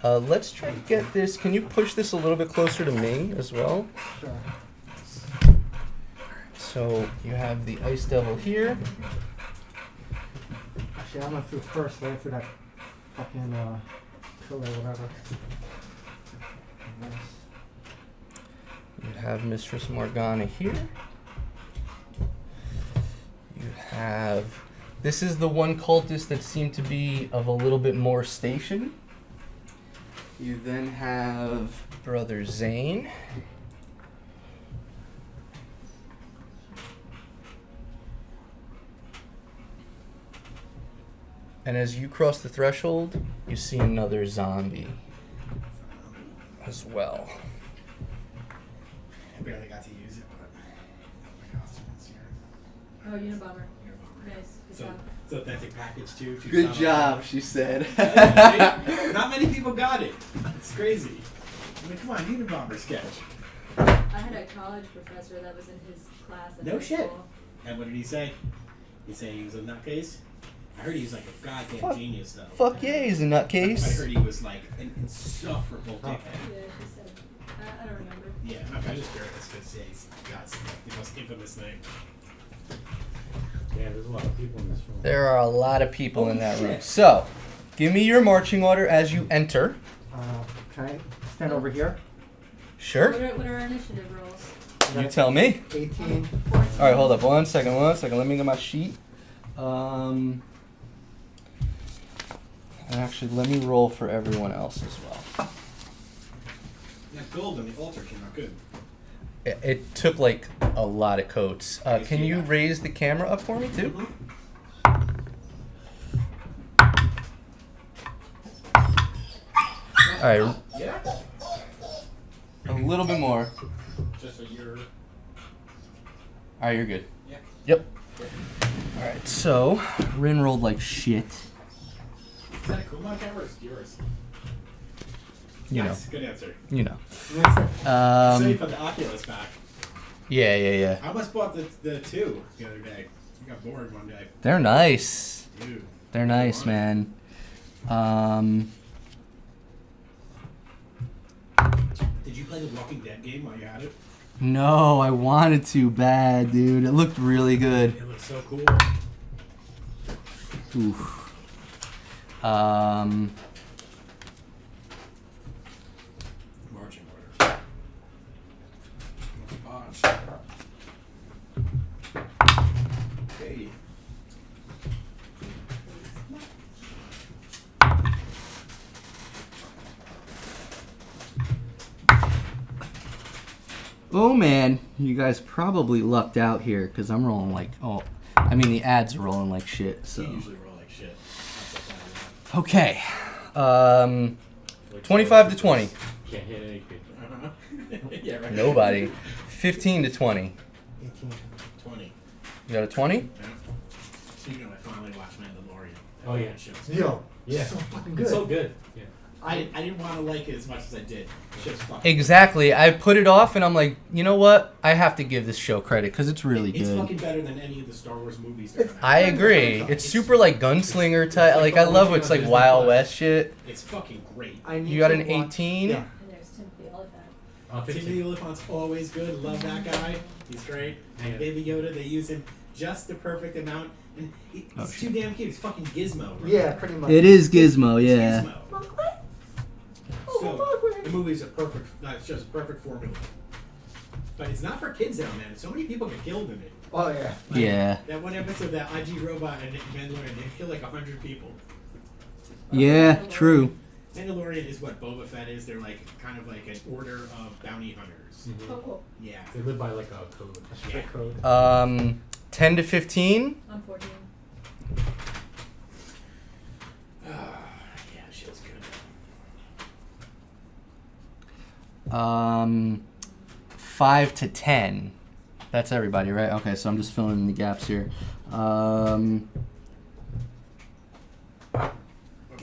Let's try to get this. Can you push this a little bit closer to me as well? Sure. So you have the Ice Devil here. Actually, I went through first, right through that fucking pillar or whatever. You have Mistress Morgana here. You have... This is the one cultist that seemed to be of a little bit more station. You then have Brother Zane. And as you cross the threshold, you see another zombie as well. I barely got to use it, but my costume is here. Oh, Unabomber. Nice. Good So, job. it's an authentic package too. Good job, she said. See? Not many people got it. It's crazy. I mean, come on, Unabomber sketch. I had a college professor that was in his class. At No high shit. School. And what did he say? He said he was a nutcase? I heard he's like a goddamn Fuck. genius, though. Fuck yeah, he's a I nutcase. heard he was like an insufferable Oh. dickhead. Yeah, she said. I don't remember. Yeah, I'm just curious because he's got the most infamous name. Yeah, there's a lot of people in this room. There are a lot of people in that room. shit. So, give me your marching order as you enter. Can I stand over here? Sure. What are our initiative rolls? You tell me. 18. All right, hold up. One second. Let me get my sheet. Actually, let me roll for everyone else as well. That gold on the altar came out good. It took like a lot of coats. Can you raise the camera up for me too? All right, Yeah. a little bit more. Just a year. All right, you're good. Yeah. Yep. All right, so Rin rolled like shit. Is that a Kumon camera or is it yours? You Yes, good answer. You know. So you Um, put the Oculus back. yeah. I almost bought the two the other day. I got bored one day. They're nice. Dude. They're nice, man. Did you play the Walking Dead game while you had it? No, I wanted to bad, dude. It looked really good. It looks so cool. Oof. Marching order. Botch. Hey. Oh man, you guys probably lucked out here because I'm rolling like the ads are rolling like shit. So You usually roll like shit. That's okay, 25 to 20. Can't hit any people. like yeah, right. Nobody. 15 to 20. 18. 20. You got a 20? Yeah. So you know I finally watched Mandalorian. Oh, yeah. That show's Yo. Yeah. So fucking good. It's so good. Yeah. I didn't want to like it as much as I did. The show's fucking Exactly. I put it off and I'm like, you know what? I have to give this show credit because it's really It's good. fucking better than any of the Star Wars movies. They're gonna I have. agree. It's super like gunslinger type. Like I love it's like Wild West shit. It's fucking great. I need You got to an watch- 18? Yeah. And there's Timothy Oliphant. Timothy 15. Olyphant's always good. Love that guy. He's great. Yeah. Baby Yoda, they use him just the perfect amount. And he's Oh, too damn cute. He's fucking Gizmo. Right? Yeah, pretty much. It is Gizmo, It's yeah. Gizmo. So the movie's a perfect. It shows a perfect formula. But it's not for kids, though, man. So many people get killed in it. Oh, yeah. Like, Yeah. That one episode, that IG robot and Mandalorian, they kill like 100 people. Yeah, true. Mandalorian is what Boba Fett is. They're like kind of like an order of bounty hunters. Mhm. Oh, cool. Yeah. They live by like a code. A strict code. 10 to 15. I'm 14. Yeah, shit's good. 5 to 10. That's everybody, right? Okay, so I'm just filling in the gaps here.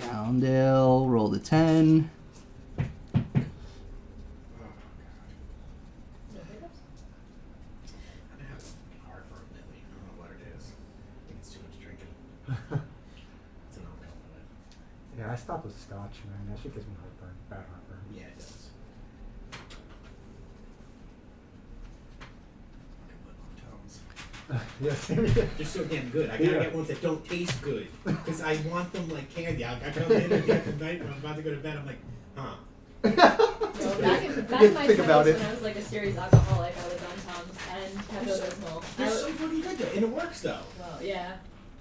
Allendale, roll the 10. No hiccups? I've been having heartburn lately. I don't know what it is. I think it's too much drinking. It's an alcohol in it. Yeah, I stopped with scotch, man. That shit gives me heartburn. Bad heartburn. Yeah, it does. Fucking lip on Tums. Yeah, same here. They're so damn good. I gotta Yeah. get ones that don't taste good. Because I want them like candy. I come in at the night when I'm about to go to bed, I'm like, huh. So back in You my think about 20s, it. when I was like a serious alcoholic, I was on Tums and Pepto-Bismol. They're so fucking good though. And it works though. Well, yeah.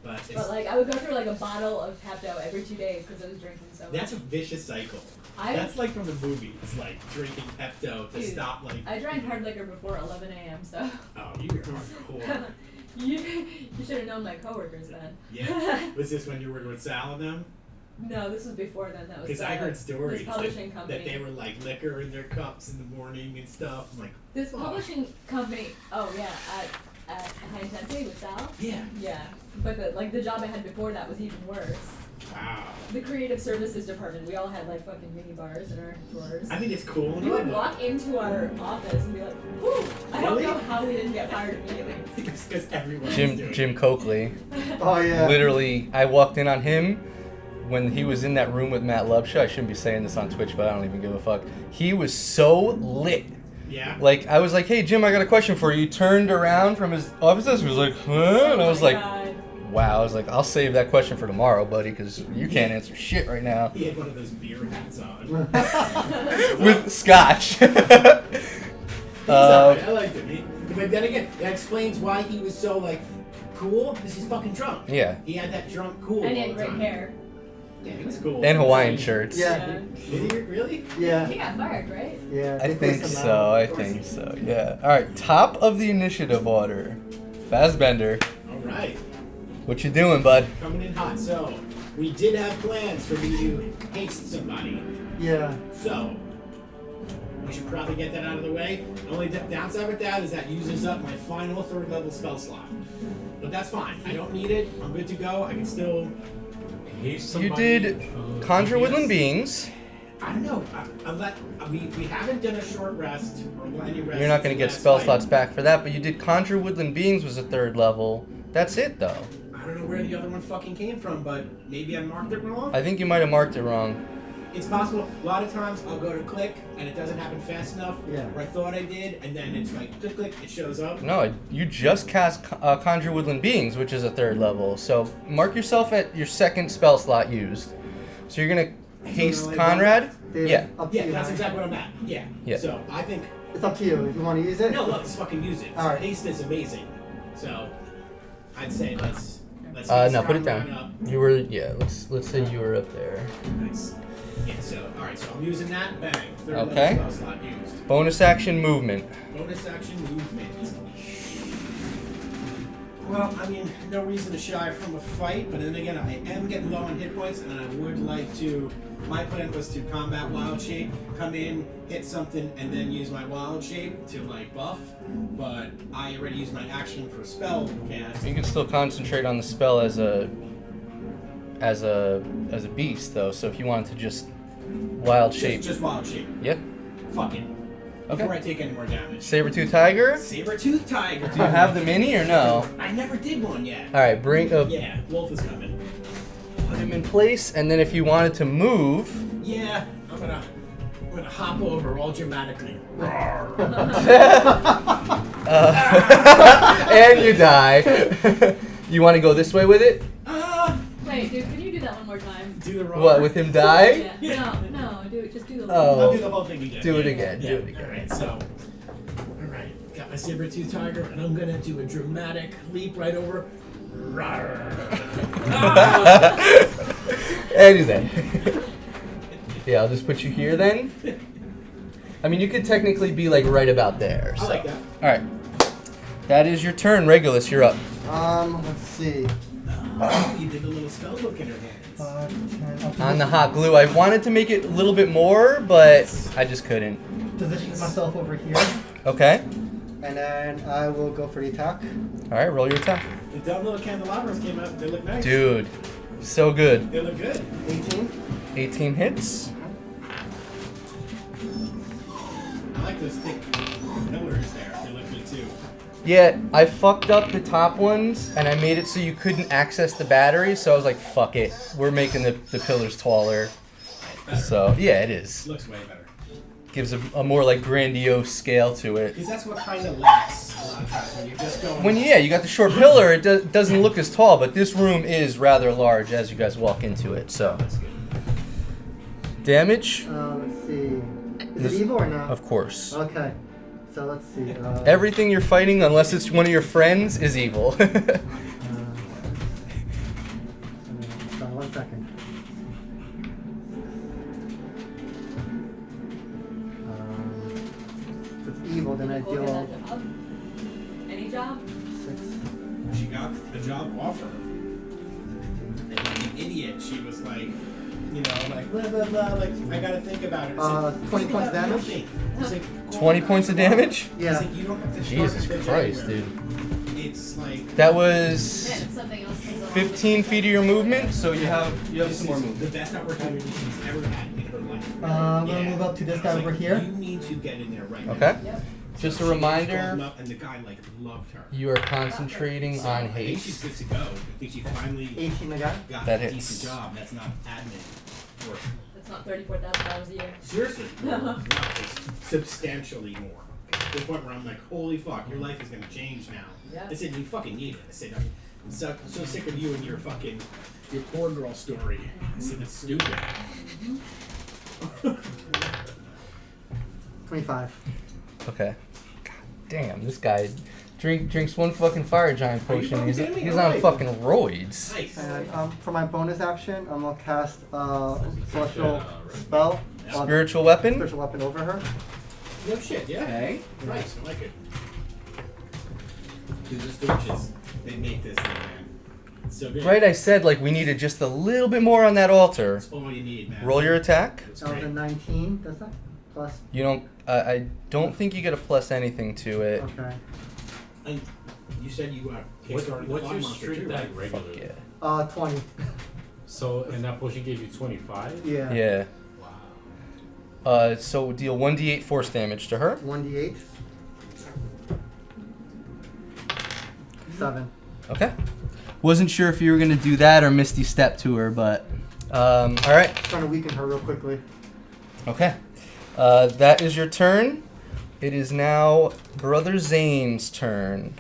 But it's, But like, I would go through like a bottle of Pepto every 2 days because I was drinking so much. that's a vicious cycle. That's like from the movies, like drinking Pepto to Dude, stop like. I drank hard liquor before 11 a.m. So Oh, you were hardcore. you should have known my coworkers then. Yeah. Was this when you were working with Sal and them? No, this was before then. That was Because I heard stories this publishing that company. they were like liquor in their cups in the morning and stuff. I'm like, This fuck. publishing company. Oh yeah, at High Intensity with Sal. Yeah. Yeah, but the job I had before that was even worse. Wow. The creative services department. We all had like fucking mini bars in our drawers. I mean, it's cool. and You all, would but- walk into our office and be like, "Whew, I don't Really? know how we didn't get fired immediately." It's because everyone was doing Jim it. Coakley. Oh yeah. Literally, I walked in on him when he was in that room with Matt Lubsha. I shouldn't be saying this on Twitch, but I don't even give a fuck. He was so lit. Yeah. Like, I was like, hey, Jim, I got a question for you. He turned around from his offices and was like, huh? And I was like, wow. I was like, I'll save that question for tomorrow, buddy, because you can't answer shit right now. He had one of those beer hats on. With scotch. He's alright, I liked him. But then again, that explains why he was so like cool. Because he's fucking drunk. Yeah. He had that drunk cool. And he all had the great time. hair. Yeah, he was cool. And Hawaiian shirts. Yeah. Did he really? Yeah. He got fired, right? Yeah. I they think pushed him so. out. I think so. Yeah. All right. Top of the initiative order. Fassbender. All right. What you doing, bud? Coming in hot. So we did have plans for me to haste somebody. Yeah. So we should probably get that out of the way. The only downside with that is that uses up my final 3rd level spell slot. But that's fine. I don't need it. I'm good to go. I can still. Hey, You somebody, did Conjure yes. Woodland Beings. I don't know. We haven't done a short rest or any rest. You're not going to get since spell last slots fight. back for that, but you did Conjure Woodland Beings was a 3rd level. That's it, though. I don't know where the other one fucking came from, but maybe I marked it wrong. I think you might have marked it wrong. It's possible. A lot of times I'll go to click and it doesn't happen fast enough. Yeah. Or I thought I did, and then it's like click, click, it shows up. No, you just cast Conjure Woodland Beings, which is a 3rd level. So mark yourself at your 2nd spell slot used. So you're going to haste like Conrad? David, Yeah. Up to Yeah, you, that's man. exactly what I'm at. Yeah. Yeah. So I think. It's up to you if you want to use it. No, let's fucking use it. All right. Haste is amazing. So I'd say let's. No, put it Conrad down. up. You were, yeah, let's say you were up there. Nice. Yeah. So all right. So I'm using that. Bang. 3rd Okay. level spell slot used. Bonus action movement. Bonus action movement. Well, I mean, no reason to shy from a fight, but then again, I am getting low on hit points, and I would like to. My plan was to combat wild shape, come in, hit something, and then use my wild shape to like buff. But I already used my action for spell cast. You can still concentrate on the spell as a beast, though. So if you wanted to just wild shape. Just wild shape. Yep. Fuck it. Okay. Before I take any more damage. Saber-tooth tiger. Saber-tooth tiger. Do you have the mini or no? I never did one yet. All right, bring Yeah, Wolf is coming. put him in place, and then if you wanted to move, Yeah, I'm gonna hop over all dramatically. and you die. You want to go this way with it? Wait, dude, can you do that one more time? Do the roar. What, with him die? Yeah. No, do it. Just do the. Oh. I'll do the whole thing again. Do it Yeah. again, do Yeah. it again. Alright, so. Alright, got my saber-tooth tiger, and I'm gonna do a dramatic leap right over. And he's dead. Yeah, I'll just put you here then. I mean, you could technically be like right about there. I So. like that. All right. That is your turn, Regulus. You're up. Let's see. You did a little spell book in her hands. 5, 10. On the hot glue, I wanted to make it a little bit more, but I just couldn't. Position myself over here, Okay. and then I will go for the attack. All right, roll your attack. The dumb little candelabras came out. They look nice. Dude, so good. They look good. 18. 18 hits. I like those thick pillars there. They look good too. Yeah, I fucked up the top ones, and I made it so you couldn't access the battery, so I was like, fuck it. We're making the pillars taller. So, yeah, it is. Looks way better. Gives a more, like, grandiose scale to it. Because that's what kind of lacks a lot of times when you're just going. Yeah, you got the short pillar, it doesn't look as tall, but this room is rather large as you guys walk into it, so. That's good. Let's Damage? see. Is This- it evil or not? Of course. Okay. So let's see. Everything you're fighting, unless it's one of your friends, is evil. So 1 second. If it's evil, then I Go get deal that job. Any job? 6. She got the job offer. And like an idiot, she was like, you know, like blah blah blah. Like I gotta think about it. It's like, 20 think points about damage? nothing. It's like 20 points of damage? Yeah. It's like you don't have to Jesus start the bitch Christ, anywhere. dude. It's like That was Man, if something else comes along. 15 feet of your movement, so you have this some more is movement. the best opportunity she's ever had in her life. I'm gonna move up to this guy It's over like, here. You need to get in there right now. Okay. Yep. Just a She was reminder, golden up, and the guy like loved her. you are concentrating So on I think she's haste. good to go. I think she finally 18 again. got That a hits. decent job. That's not admin work. That's not $34,000 a year. Seriously, no, it's substantially more. To the point where I'm like, holy fuck, your life is gonna change now. Yeah. I said, you fucking need it. I said, I'm so sick of you and your poor girl story. I said, it's stupid. 25. Okay. God damn, this guy drinks one fucking fire giant Are you potion. fucking He's kidding me? on Alright. fucking roids. Nice. And for my bonus action, I'm gonna cast celestial spell, Spiritual weapon. spiritual weapon over her. No shit, yeah. Okay. Nice, I like it. Dude, the witches, they make this thing, man. It's so good. Right, I said like we needed just a little bit more on that altar. That's all you need, man. Roll your attack. It's That was great. a 19. Does that plus? You don't. I don't think you get a plus anything to it. Okay. And you said you kickstarted the What's fog your monster street too, attack right? Fuck regular? yeah. 20. So, and that potion gave you 25? Yeah. Yeah. Wow. So deal 1d8 force damage to her. 1d8. 7. Okay. Wasn't sure if you were gonna do that or Misty Step to her, but all right. Trying to weaken her real quickly. Okay. That is your turn. It is now Brother Zane's turn.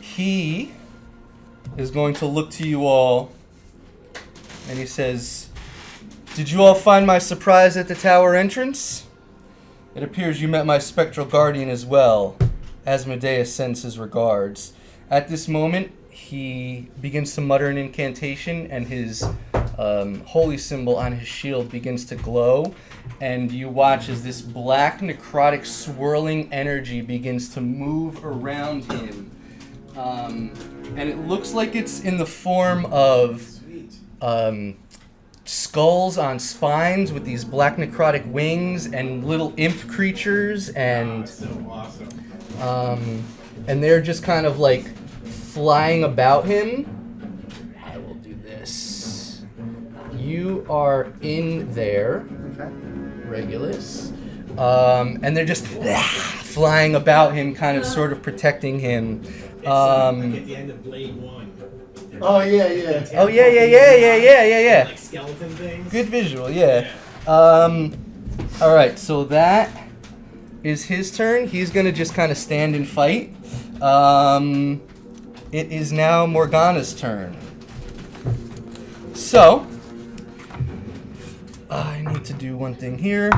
He is going to look to you all, and he says, "Did you all find my surprise at the tower entrance? It appears you met my spectral guardian as well. Asmodeus sends his regards." At this moment, he begins to mutter an incantation, and his holy symbol on his shield begins to glow. And you watch as this black, necrotic, swirling energy begins to move around him. And it looks like it's in the form of Sweet. skulls on spines with these black, necrotic wings and little imp creatures. Oh, And it's so awesome. and they're just kind of like flying about him. I will do this. You are in there, Okay. Regulus. And they're just flying about him, kind of sort of protecting him. It's like at the end of Blade 1. Oh, yeah, yeah. Oh yeah. Like skeleton things. Good visual, yeah. All right, so that is his turn. He's gonna just kind of stand and fight. It is now Morgana's turn. So I need to do one thing here.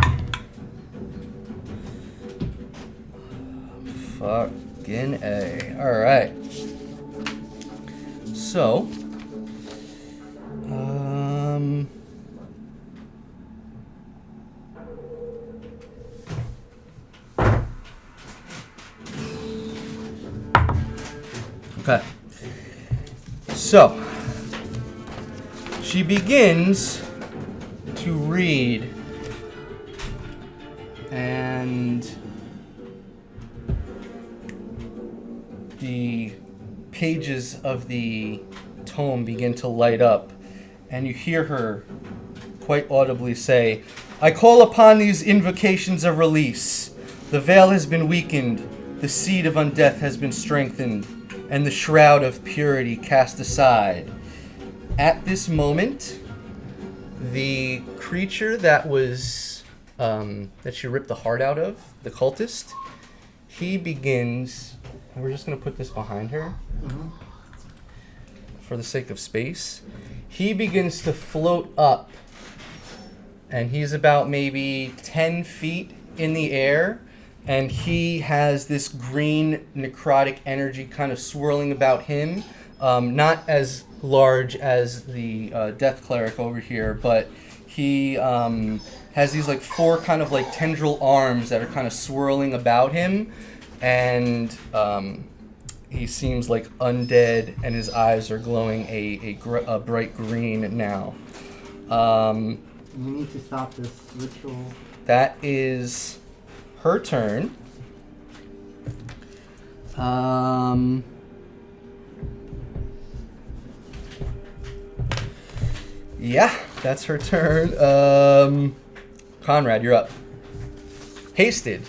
Fucking A. All right. So, okay. So, she begins to read, and the pages of the tome begin to light up, and you hear her quite audibly say, "I call upon these invocations of release. The veil has been weakened, the seed of undeath has been strengthened, and the shroud of purity cast aside." At this moment, the creature that was that she ripped the heart out of, the cultist, he begins, and we're just going to put this behind her for the sake of space. He begins to float up, and he's about maybe 10 feet in the air, and he has this green necrotic energy kind of swirling about him. Not as large as the Death Cleric over here, but he has these like 4 kind of like tendril arms that are kind of swirling about him, and he seems like undead, and his eyes are glowing a bright green now. You need to stop this ritual. That is her turn. Yeah, that's her turn. Conrad, you're up. Hasted.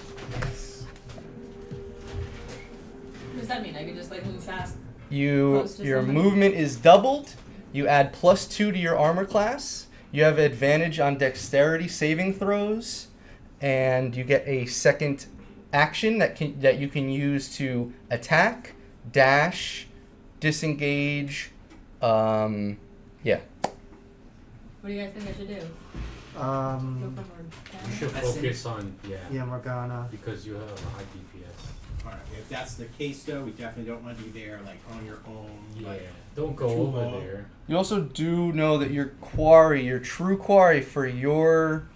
that mean? I could just like move fast. Your Close to somebody. movement is doubled. You add +2 to your armor class. You have advantage on dexterity saving throws, and you get a second action that you can use to attack, dash, disengage. Yeah. What do you guys think I should do? Go Um, for more You damage? should I see. focus on yeah, Morgana. because you have a high DPS. Alright, if that's the case though, we definitely don't want to be there like on your own. Yeah. Like, Don't go too over long. there. You also do know that your quarry, your true quarry for your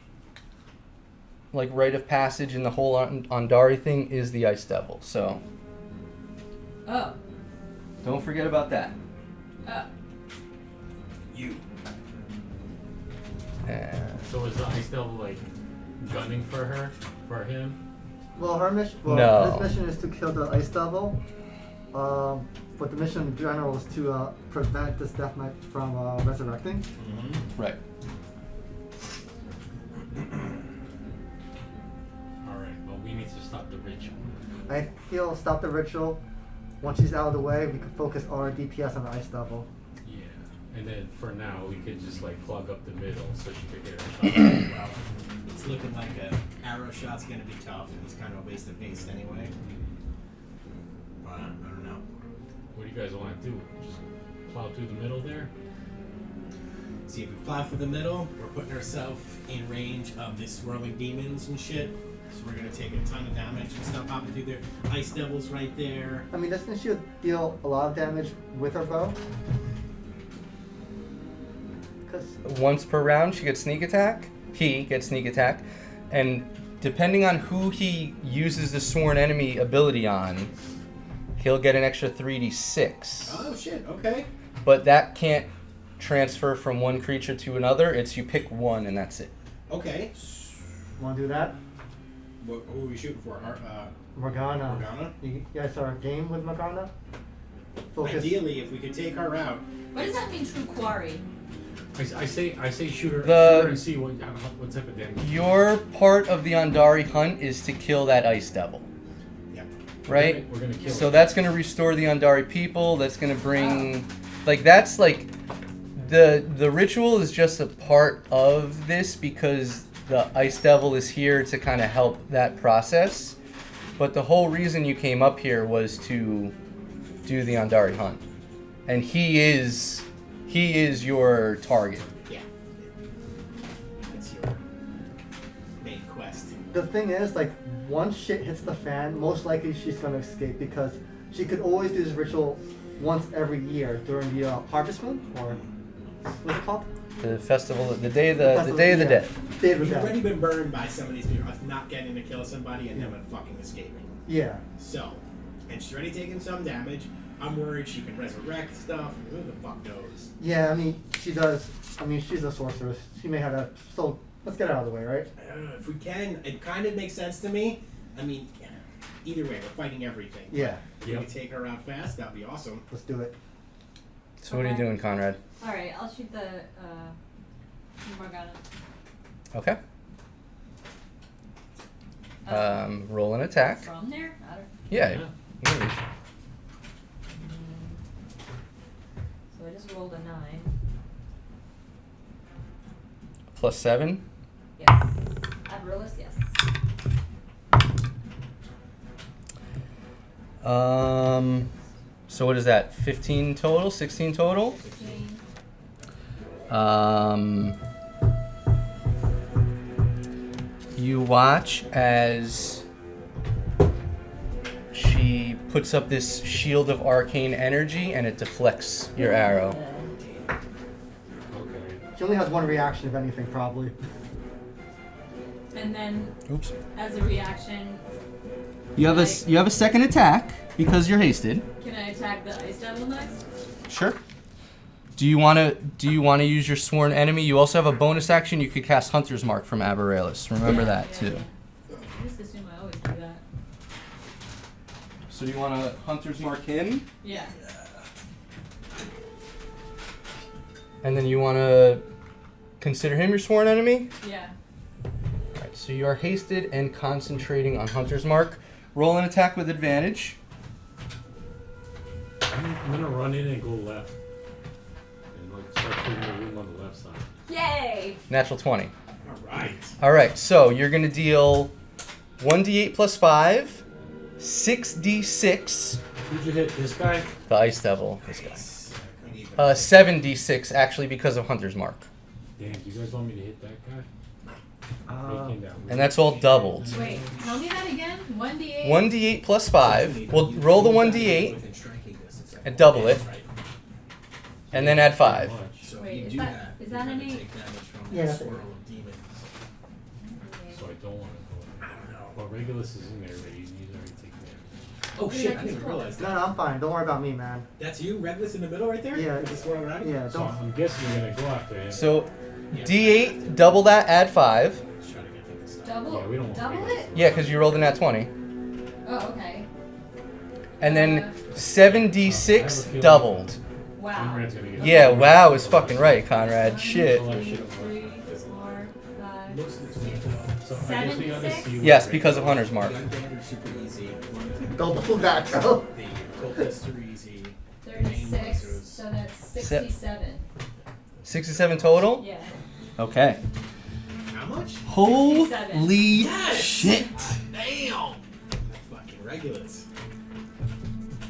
like rite of passage in the whole Andari thing is the Ice Devil. So Oh. don't forget about that. Oh. you. So is the Ice Devil like gunning for her? For him? Well, her mission. Well, No. his mission is to kill the Ice Devil. But the mission in general is to prevent this death knight from resurrecting. Mm-hmm. Right. Alright, well we need to stop the ritual. I feel stop the ritual. Once she's out of the way, we can focus our DPS on the Ice Devil. Yeah. And then for now we could just like plug up the middle so she could get her shot. Well, it's looking like a arrow shot's gonna be tough, and it's kind of a waste of haste anyway. But I don't know. What do you guys want to do? Just plow through the middle there? See, if we plow through the middle, we're putting ourselves in range of the swirling demons and shit. So we're gonna take a ton of damage and stuff hopping through there. Ice Devil's right there. I mean, doesn't she deal a lot of damage with her bow? Because Once per round, she gets sneak attack. He gets sneak attack, and depending on who he uses the sworn enemy ability on, he'll get an extra 3d6. Oh shit, okay. But that can't transfer from one creature to another. It's you pick one and that's it. Okay. want to do that? Who are we shooting for? Morgana. Morgana? You guys saw our game with Morgana? Focus. Ideally, if we could take her out. What does that mean, true quarry? I say shoot her, The- shoot her and see what type of damage. Your part of the Andari hunt is to kill that Ice Devil, Yep. right? We're gonna kill So her. that's going to restore the Andari people. That's going to bring, like, that's like the ritual is just a part of this because the Ice Devil is here to kind of help that process. But the whole reason you came up here was to do the Andari hunt, and he is your target. Yeah. That's your main quest. The thing is, like, once shit hits the fan, most likely she's gonna escape because she could always do this ritual once every year during the Harvest Moon, or what's it called? The festival, the day of the Day of the Dead. Day of the We've already Dead. been burned by some of these people of not getting to kill somebody and them fucking escaping. Yeah. So, and she's already taken some damage. I'm worried she can resurrect stuff. Who the fuck knows? Yeah, I mean, she does. I mean, she's a sorceress. She may have that. So, let's get her out of the way, right? If we can, it kind of makes sense to me. I mean, either way, we're fighting everything. Yeah. If we Yep. could take her out fast, that'd be awesome. Let's do it. So what are you Okay. doing, Conrad? Alright, I'll shoot the Morgana. Okay. Roll an attack. From there? I don't. Yeah. Yeah. you can reach. So I just rolled a 9. +7. Yes. Adrolis, yes. So what is that? 15 total? 16 total? 15. You watch as she puts up this shield of arcane energy and it deflects your arrow. Okay. She only has one reaction, if anything, probably. And then, Oops. as a reaction, You have a second attack because you're hasted. can I attack the Ice Devil next? Sure. Do you want to use your sworn enemy? You also have a bonus action. You could cast Hunter's Mark from Aberralis. Remember that too. I just assume I always do that. So do you want to Hunter's Mark him? Yeah. And then you want to consider him your sworn enemy? Yeah. Alright, so you are hasted and concentrating on Hunter's Mark. Roll an attack with advantage. I'm gonna run in and go left. And like start putting the room on the left side. Yay! Natural 20. Alright. Alright, so you're going to deal 1d8 plus 5, 6d6, Who'd you hit? This guy? the Ice Devil, this guy. Nice. We need that. 7d6 actually because of Hunter's Mark. Damn, do you guys want me to hit that guy? Making that And that's all doubled. Wait, tell me that again. 1d8. 1d8 plus 5. We'll roll the 1d8 Within striking distance. and double it, Right. and then add 5. Much. So Wait, if you is do that- that, is you're that gonna any- take damage from Yeah, the that's swirl it. of demons. So I don't want to go I there. don't know. Well, Regulus is in there already. He's already taken damage. Oh Yeah, shit, I that's didn't even cool. realize No, that. no, I'm fine. Don't worry about me, man. That's you, Redless in the middle right there? Yeah. With the swirl around you? Yeah, So don't. I'm guessing you're gonna go after him. So d8, double that, add 5. Let's try to get through this stuff. Double? Yeah, we don't want double Regulus. it? Yeah, because you rolled a nat 20. Oh, okay. And then 7d6 doubled. Wow. Conrad's gonna get Yeah, wow is fucking right, Conrad. 1, Shit. 2, 3, 4, 5, Most of the 6. So I guess we gotta 76? see what Yes, Regulus- because of Hunter's Mark. The undead are super easy. Double that, bro. The cultists are easy. The main 36. monsters- So that's 67. 67 total? Yeah. Okay. How much? Holy Yes! shit. Damn! Fucking Regulus.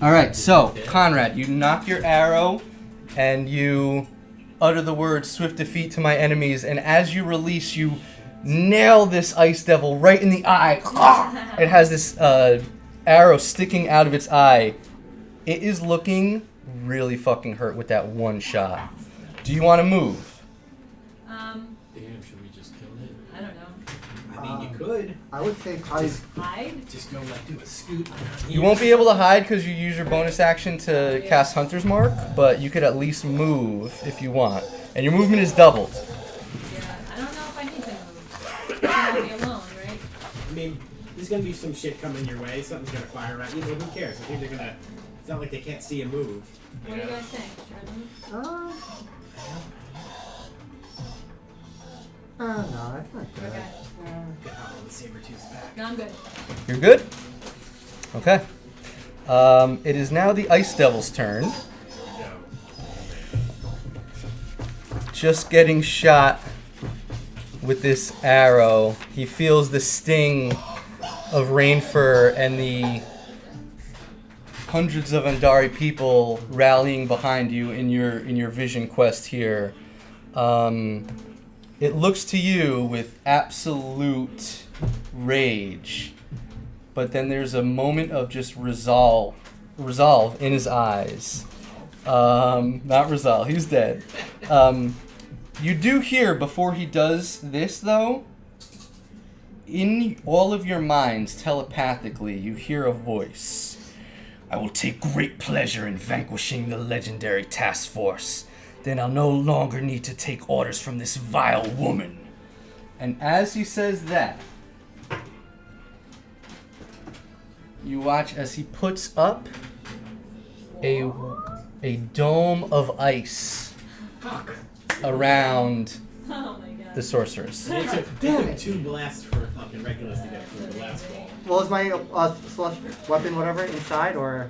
Alright, so, Conrad, you knock your arrow and you utter the words swift defeat to my enemies, and as you release, you nail this ice devil right in the eye. It has this arrow sticking out of its eye. It is looking really fucking hurt with that one shot. Do you want to move? Damn, should we just kill it? I don't know. I mean, you could I would say probably. Hide? just go like do a scoot. You won't be able to hide because you use your bonus action to cast Hunter's Mark, but you could at least move if you want. And your movement is doubled. Yeah. I don't know if I need to move. I want to be alone, right? I mean, there's gonna be some shit coming your way. Something's gonna fire at you. But who cares? I think they're gonna. It's not like they can't see a move. What do you guys think? Should I move? No, it's not good. Okay. Get out on the saber-tooth's back. No, I'm good. You're good? Okay. It is now the Ice Devil's turn. Just getting shot with this arrow. He feels the sting of Rainfur and the hundreds of Andari people rallying behind you in your vision quest here. It looks to you with absolute rage, but then there's a moment of just resolve in his eyes. Not resolve, he's dead. You do hear before he does this though, in all of your minds telepathically, you hear a voice. I will take great pleasure in vanquishing the legendary task force. Then I'll no longer need to take orders from this vile woman. And as he says that, you watch as he puts up a dome of ice around Oh my god. the sorceress. It took 2 blasts for fucking Regulus to get through the last wall. Well, is my slash weapon whatever inside or?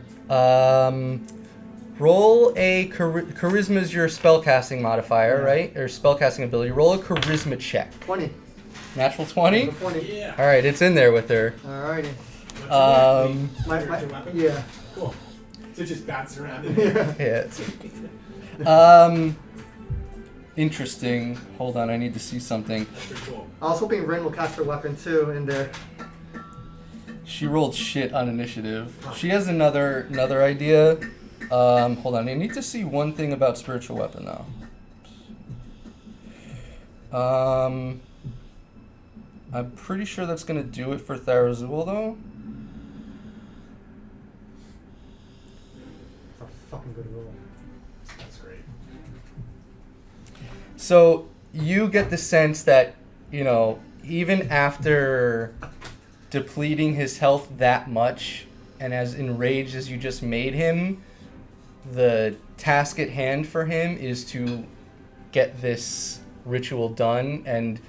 Roll a charisma is your spellcasting modifier, right? Or spellcasting ability. Roll a charisma check. 20. Natural 20? 20. Yeah. All right, it's in there with her. Alrighty. My, Spiritual weapon? yeah. Cool. So it just bounces around. Yeah. Yeah. Interesting. Hold on, I need to see something. That's pretty cool. I was hoping Rin will cast her weapon too in there. She rolled shit on initiative. She has another idea. Hold on, I need to see one thing about spiritual weapon though. I'm pretty sure that's gonna do it for Tharazul though. It's a fucking good roll. That's great. So you get the sense that, you know, even after depleting his health that much and as enraged as you just made him, the task at hand for him is to get this ritual done, and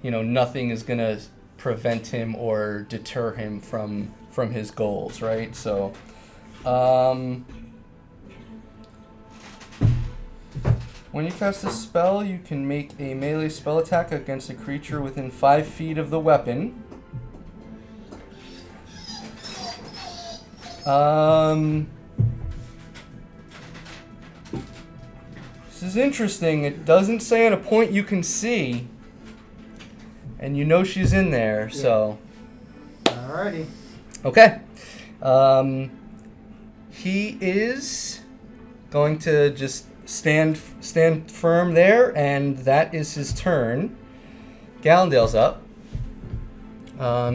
you know nothing is gonna prevent him or deter him from his goals, right? So When you cast a spell, you can make a melee spell attack against a creature within 5 feet of the weapon. This is interesting. It doesn't say at a point you can see. And you know she's in there, so... Alrighty. Okay. He is going to just stand firm there, and that is his turn. Gallandale's up.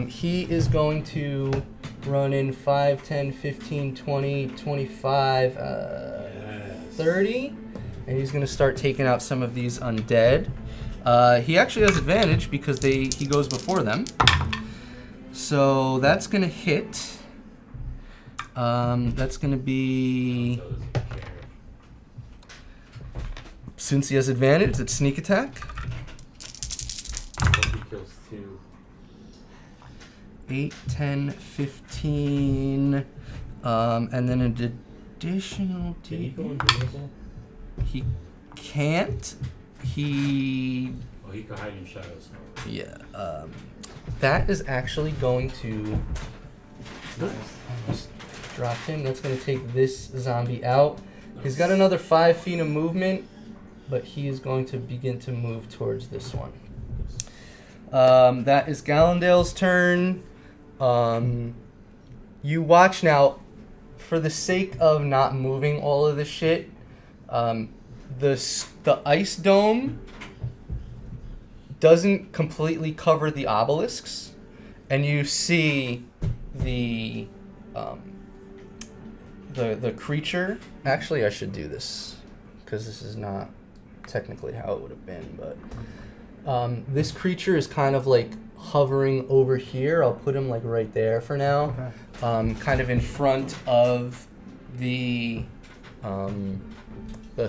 He is going to run in 5, 10, 15, 20, 25, 30. And he's going to start taking out some of these undead. He actually has advantage because he goes before them. So that's going to hit. That's going to be... Since he has advantage, it's sneak attack. He kills 2. 8, 10, 15. And then an additional Can he go D. invisible? He can't. He... Oh, he can hide in shadows. Yeah. That is actually going to... Almost dropped him. That's going to take this zombie out. He's got another 5 feet of movement, but he is going to begin to move towards this one. That is Gallandale's turn. You watch now. For the sake of not moving all of this shit, the ice dome doesn't completely cover the obelisks, and you see the creature. Actually, I should do this because this is not technically how it would have been, but this creature is kind of like hovering over here. I'll put him like right there for now. Okay. Kind of in front of the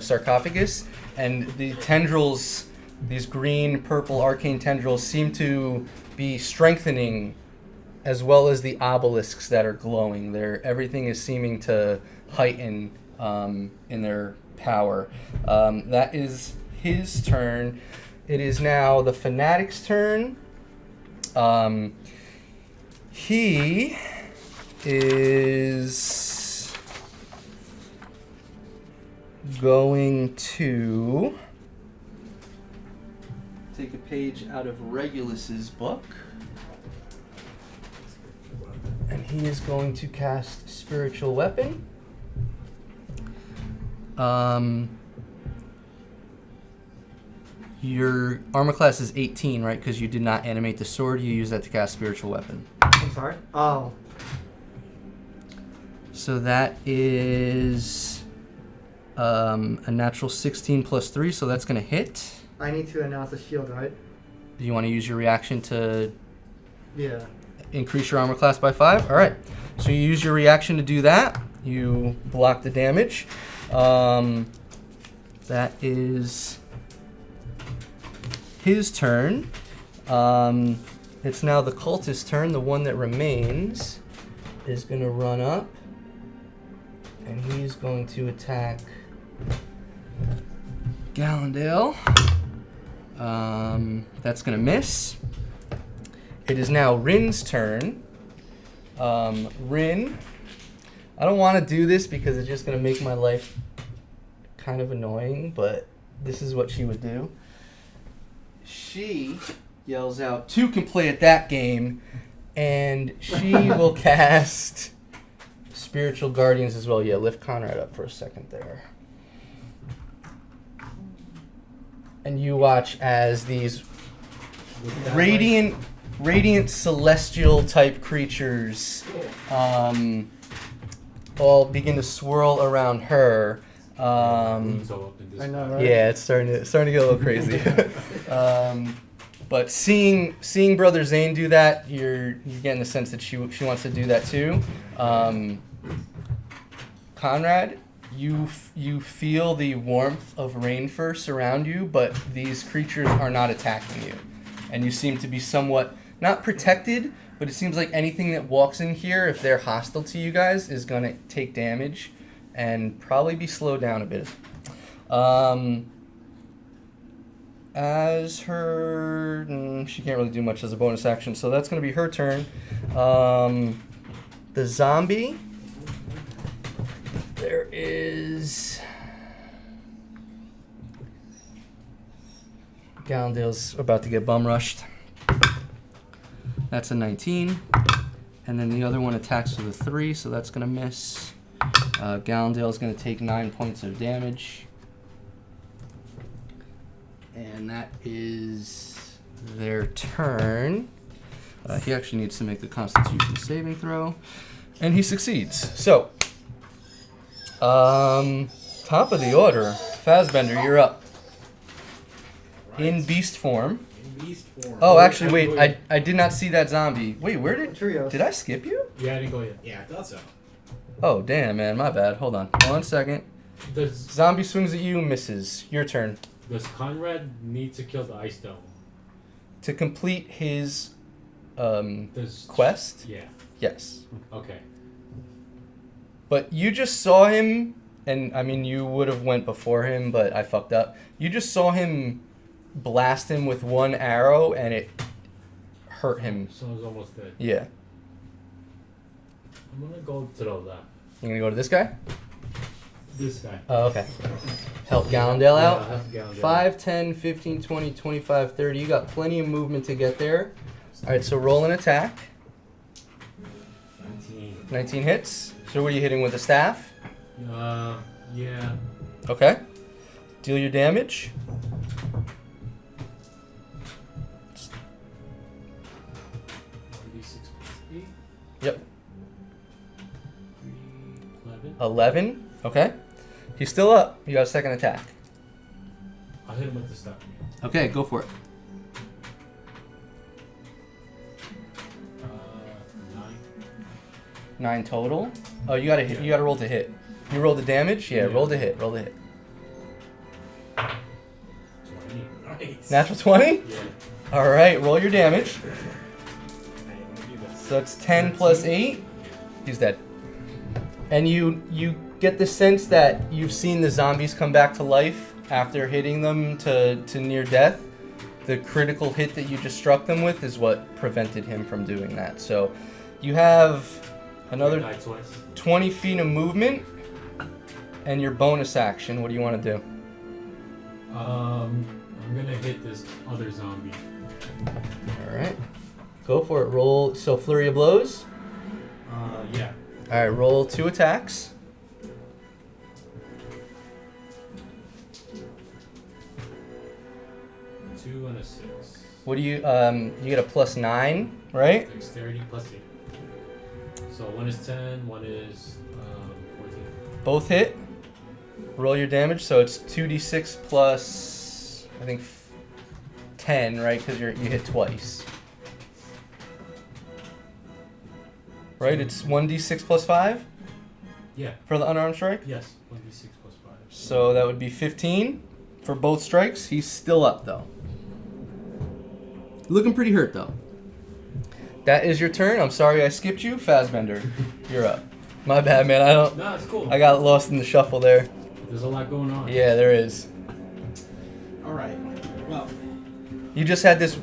sarcophagus, and the tendrils, these green purple arcane tendrils, seem to be strengthening, as well as the obelisks that are glowing. Everything is seeming to heighten in their power. That is his turn. It is now the fanatic's turn. He is going to take a page out of Regulus's book, and he is going to cast Spiritual Weapon. Your armor class is 18, right? Because you did not animate the sword. You use that to cast Spiritual Weapon. I'm sorry? Oh. So that is a natural 16 plus 3, so that's going to hit. I need to announce a shield, right? Do you want to use your reaction to Yeah. increase your armor class by 5? All right. So you use your reaction to do that. You block the damage. That is his turn. It's now the cultist's turn. The one that remains is going to run up, and he's going to attack Gallandale. That's going to miss. It is now Rin's turn. Rin, I don't want to do this because it's just going to make my life kind of annoying, but this is what she would do. She yells out, "Two can play at that game," and she will cast Spiritual Guardians as well. Yeah, lift Conrad up for a second there. And you watch as these radiant celestial type creatures all begin to swirl around her. So up in this I know, back. right? Yeah, it's starting to get a little crazy. But seeing Brother Zane do that, you're getting the sense that she wants to do that too. Conrad, you feel the warmth of Rainfur surround you, but these creatures are not attacking you, and you seem to be somewhat not protected. But it seems like anything that walks in here, if they're hostile to you guys, is gonna take damage and probably be slowed down a bit. as her... she can't really do much as a bonus action, so that's going to be her turn. The zombie... There is... Gallandale's about to get bum rushed. That's a 19. And then the other one attacks with a 3, so that's going to miss. Gallandale's going to take 9 points of damage. And that is their turn. He actually needs to make a Constitution saving throw. And he succeeds. So, top of the order. Fazbender, you're up. In beast form. In beast form. Oh, actually, wait. I did not see that zombie. Wait, where did... Trios. Did I skip you? Yeah, I didn't go yet. Yeah, I thought so. Oh, damn, man. My bad. Hold on. 1 second. Does Zombie swings at you, misses. Your turn. Conrad need to kill the ice dome? To complete his Does quest? Yeah. Yes. Okay. But you just saw him, and I mean, you would have went before him, but I fucked up. You just saw him blast him with one arrow, and it hurt him. So it's almost dead. Yeah. I'm gonna go to the left. You're gonna go to this guy? This guy. Oh, okay. Help Gallandale Yeah, out. I'll have Gallandale. 5, 10, 15, 20, 25, 30. You got plenty of movement to get there. Alright, so roll an attack. 19. 19 hits. So what are you hitting with a staff? Yeah. Okay. Deal your damage. 36 plus 8. Yep. 3, 11. 11. Okay. He's still up. You got a second attack. I'll hit him with the staff. Okay, go for it. 9. 9 total. Oh, you gotta hit. You gotta roll to hit. You roll the damage. Yeah, Yeah. roll to hit. Roll to hit. 20. Nice. Natural 20. Yeah. All right, roll your damage. I didn't want to do this. So it's 10 plus 8. He's dead. And you get the sense that you've seen the zombies come back to life after hitting them to near death. The critical hit that you just struck them with is what prevented him from doing that. So you have another Die twice. 20 feet of movement and your bonus action. What do you want to do? I'm gonna hit this other zombie. All right. Go for it. Roll. So flurry of blows. Yeah. All right, roll 2 attacks. 2 and a 6. What do you you get a +9, right? Dexterity plus 8. So one is 10, one is 14. Both hit. Roll your damage, so it's 2d6 plus I think 10, right? Because you hit twice. Right? It's 1d6 plus 5 Yeah. for the unarmed strike. Yes. 1d6 plus 5. So that would be 15 for both strikes. He's still up though. Looking pretty hurt though. That is your turn. I'm sorry I skipped you. Fazbender, you're up. My bad, man. No, it's cool. I got lost in the shuffle there. There's a lot going on. Yeah, there is. All right. Well, You just had this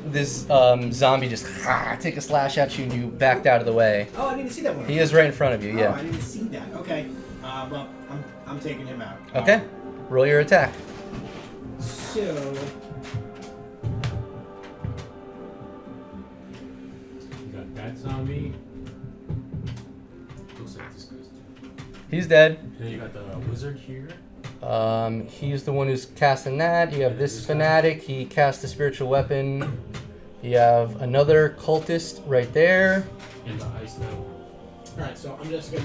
zombie just take a slash at you and you backed out of the way. oh, I didn't see that one. He is right in front of you, Oh, yeah. I didn't see that. Okay. Well, I'm taking him out. Okay. Roll your attack. So. You got that zombie. Looks like this guy's dead. He's dead. And then you got the wizard here. He's the one who's casting that. You have this fanatic. He cast the spiritual weapon. You have another cultist right there. And the ice devil. All right. So I'm just gonna.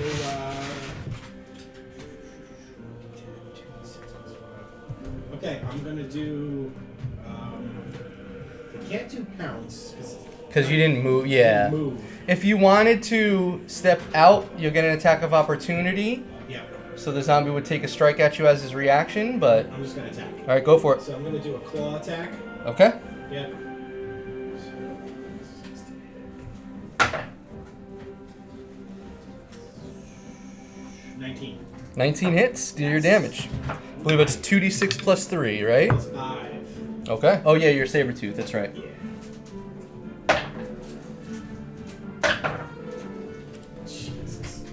Okay, I'm gonna do. I can't do pounce Because you didn't move. Yeah. Move. If you wanted to step out, you'll get an attack of opportunity. Yeah. So the zombie would take a strike at you as his reaction, but... I'm just gonna attack. Alright, go for it. So I'm gonna do a claw attack. Okay. Yeah. $19. 19 hits. Do your damage. I believe it's 2d6 plus 3, right? That's 5. Okay. Oh yeah, you're a Sabretooth, that's right. Yeah. Jesus.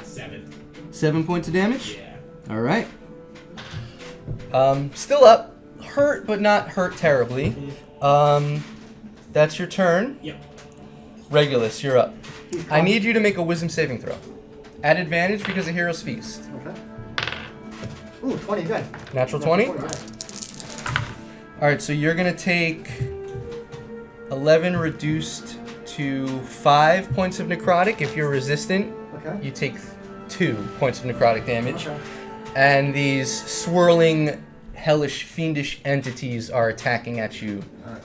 7. 7 points of damage? Yeah. Alright. Still up. Hurt, but not hurt terribly. That's your turn. Yep. Regulus, you're up. He's I need you to make a wisdom saving throw. At advantage because of Hero's Feast. Okay. Ooh, 20 again. Natural 20? Yeah. Alright, so you're going to take 11 reduced to 5 points of necrotic. If you're resistant, Okay. you take 2 points of necrotic damage. Okay. And these swirling, hellish, fiendish entities are attacking at you. Alright.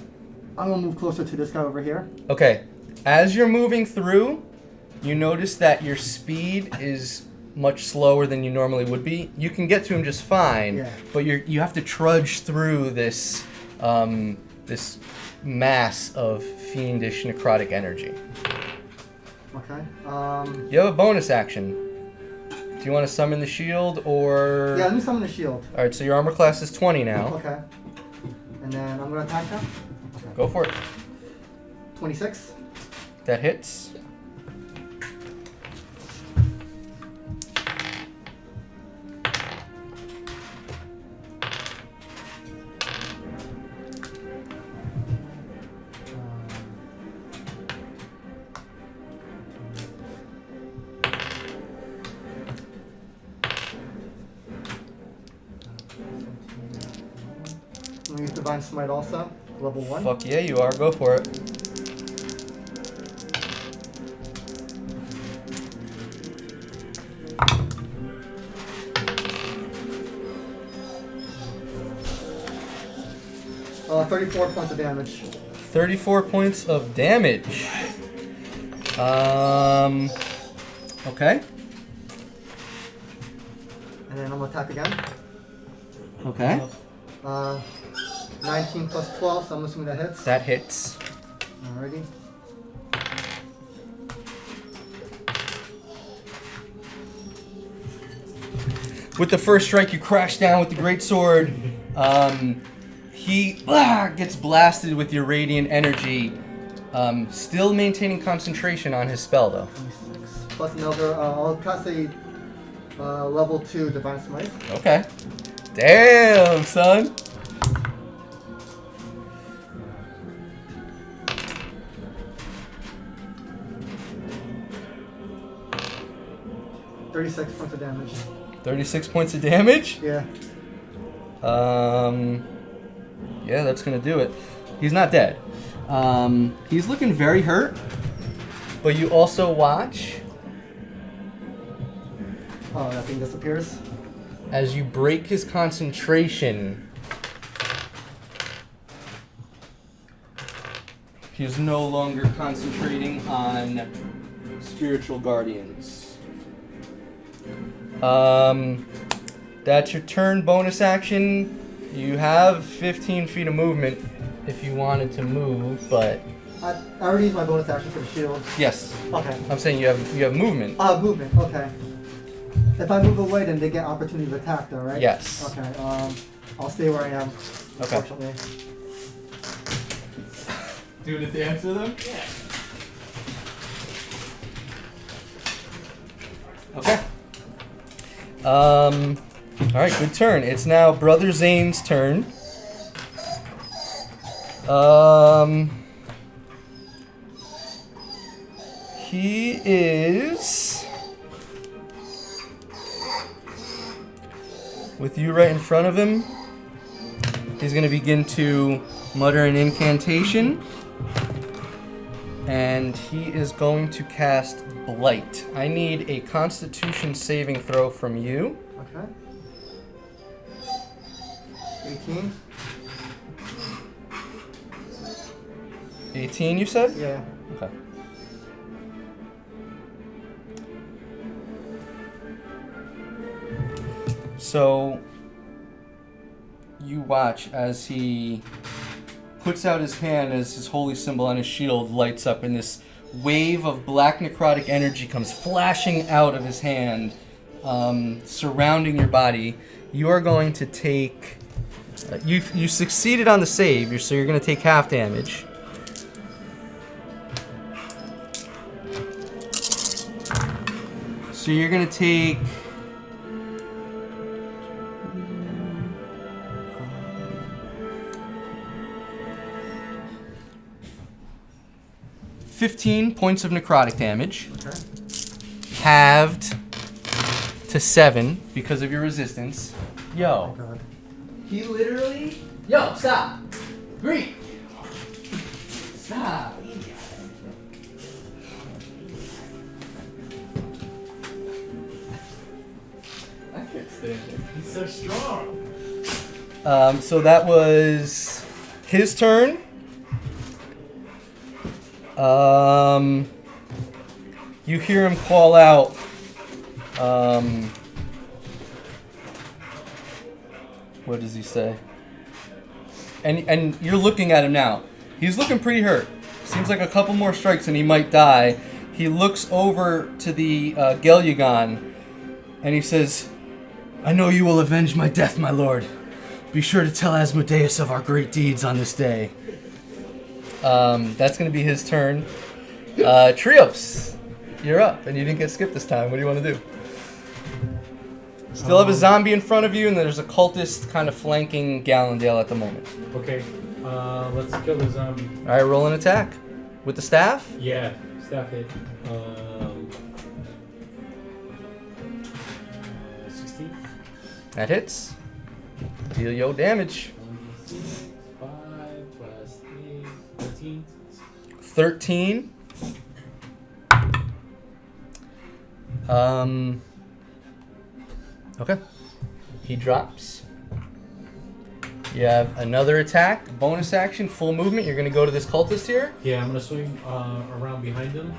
I'm gonna move closer to this guy over here. Okay, as you're moving through, you notice that your speed is much slower than you normally would be. You can get to him just fine, Yeah. but you have to trudge through this this mass of fiendish necrotic energy. Okay. You have a bonus action. Do you want to summon the shield or? Yeah, let me summon the shield. All right, so your armor class is 20 now. Okay. And then I'm gonna attack him. Okay. Go for it. 26. That hits. I'm gonna use Divine Smite also, level 1. Fuck yeah, you are. Go for it. Uh, 34 points of damage. 34 points of damage. Okay. And then I'm gonna attack again. Okay. 19 plus 12, so I'm assuming that hits. That hits. Alrighty. With the first strike, you crash down with the great sword. He gets blasted with your radiant energy. Still maintaining concentration on his spell, though. 26 plus another, I'll cast a level 2 Divine Smite. Okay. Damn, son. $36 points of damage. 36 points of damage? Yeah. Yeah, that's gonna do it. He's not dead. He's looking very hurt. But you also watch Oh, that thing disappears. as you break his concentration. He is no longer concentrating on spiritual guardians. That's your turn. Bonus action. You have 15 feet of movement if you wanted to move, but I already used my bonus action for the shield. yes, Okay. I'm saying you have movement. Movement, okay. If I move away, then they get opportunity to attack, though, right? Yes. Okay, I'll stay where I am, Okay. unfortunately. Do the dance with him? Yeah. Okay. Alright, good turn. It's now Brother Zane's turn. He is with you right in front of him. He's going to begin to mutter an incantation. And he is going to cast Blight. I need a Constitution saving throw from you. Okay. 18? 18, you said? Yeah. Okay. So, you watch as he puts out his hand as his holy symbol on his shield lights up, and this wave of black necrotic energy comes flashing out of his hand, surrounding your body. You are going to take You succeeded on the save, so you're going to take half damage. So you're going to take... $15 points of necrotic damage. Okay. Halved to 7 because of your resistance. Yo. Oh god. He literally... Yo, stop. Greek. Stop. I can't stand it. He's so strong. So that was his turn. You hear him call out. What does he say? And you're looking at him now. He's looking pretty hurt. Seems like a couple more strikes and he might die. He looks over to the Gelyagon and he says, "I know you will avenge my death, my lord. Be sure to tell Asmodeus of our great deeds on this day." That's going to be his turn. Trios, you're up, and you didn't get skipped this time. What do you want to do? Still have a zombie in front of you, and there's a cultist kind of flanking Gallandale at the moment. Okay, let's kill the zombie. All right, roll an attack. With the staff? Yeah, staff hit. 16. That hits. Deal yo damage. 5 plus 8, 13. 13. Okay. He drops. You have another attack, bonus action, full movement. You're going to go to this cultist here. Yeah, I'm gonna swing around behind him.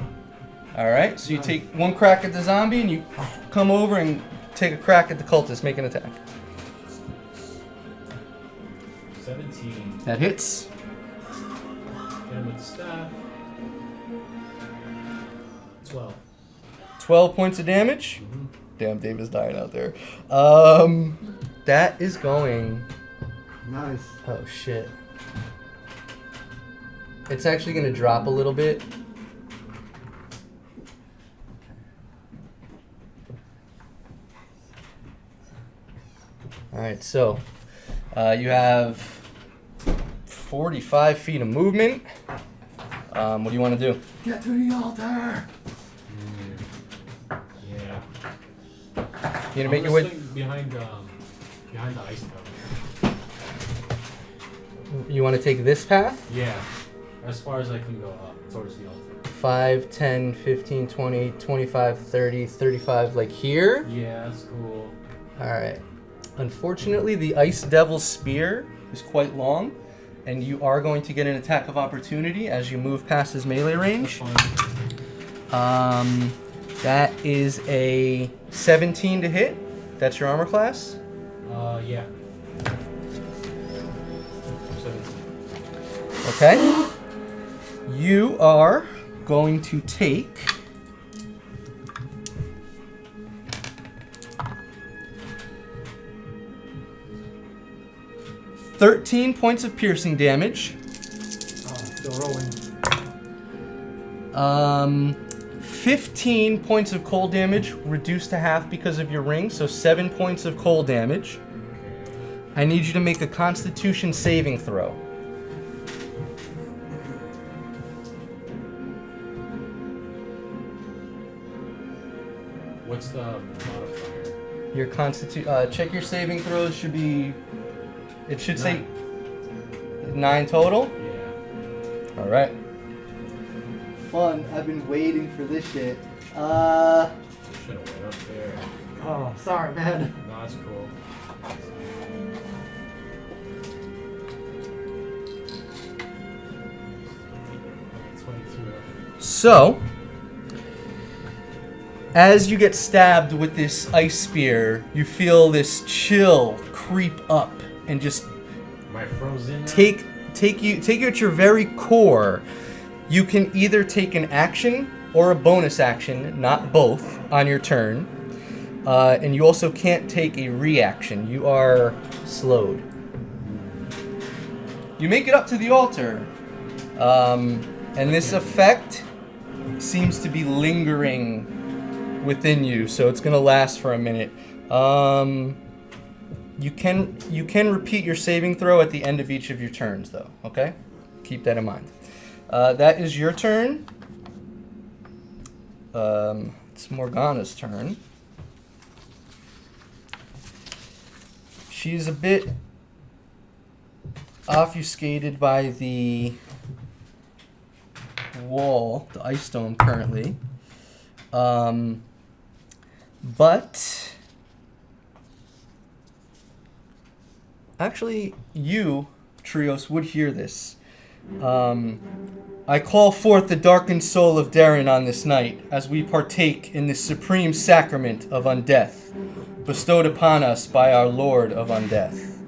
Alright, so you take one crack at the zombie and you come over and take a crack at the cultist. Make an attack. 17. That hits. Hit him with the staff. 12. 12 points of damage. Mm-hmm. Damn, Dave is dying out there. That is going... Nice. Oh, shit. It's actually going to drop a little bit. Alright, so you have 45 feet of movement. What do you want to do? Get to the altar. Yeah. You gonna make your I'm gonna way? swing behind the ice tower. You want to take this path? Yeah, as far as I can go up towards the altar. 5, 10, 15, 20, 25, 30, 35, like here? Yeah, that's cool. Alright. Unfortunately, the Ice Devil's Spear is quite long, and you are going to get an attack of opportunity as you move past his melee That's range. fine. That is a 17 to hit. That's your armor class. Yeah. 17. Okay. You are going to take 13 points of piercing damage. Oh, still rolling. 15 points of cold damage, reduced to half because of your ring, so 7 points of cold damage. I need you to make a Constitution saving throw. What's the modifier? Your check your saving throws should be, it should say 9 total. Yeah. All right. Fun. I've been waiting for this shit. Should have went up there. Oh, sorry, man. No, that's cool. So, as you get stabbed with this ice spear, you feel this chill creep up and just Am I frozen? take you at your very core. You can either take an action or a bonus action, not both, on your turn. And you also can't take a reaction. You are slowed. You make it up to the altar, and this effect seems to be lingering within you, so it's gonna last for a minute. You can repeat your saving throw at the end of each of your turns, though. Okay, keep that in mind. That is your turn. It's Morgana's turn. She's a bit obfuscated by the wall, the ice dome currently. But actually, you, Trios, would hear this. I call forth the darkened soul of Darren on this night as we partake in this supreme sacrament of undeath, bestowed upon us by our Lord of Undeath.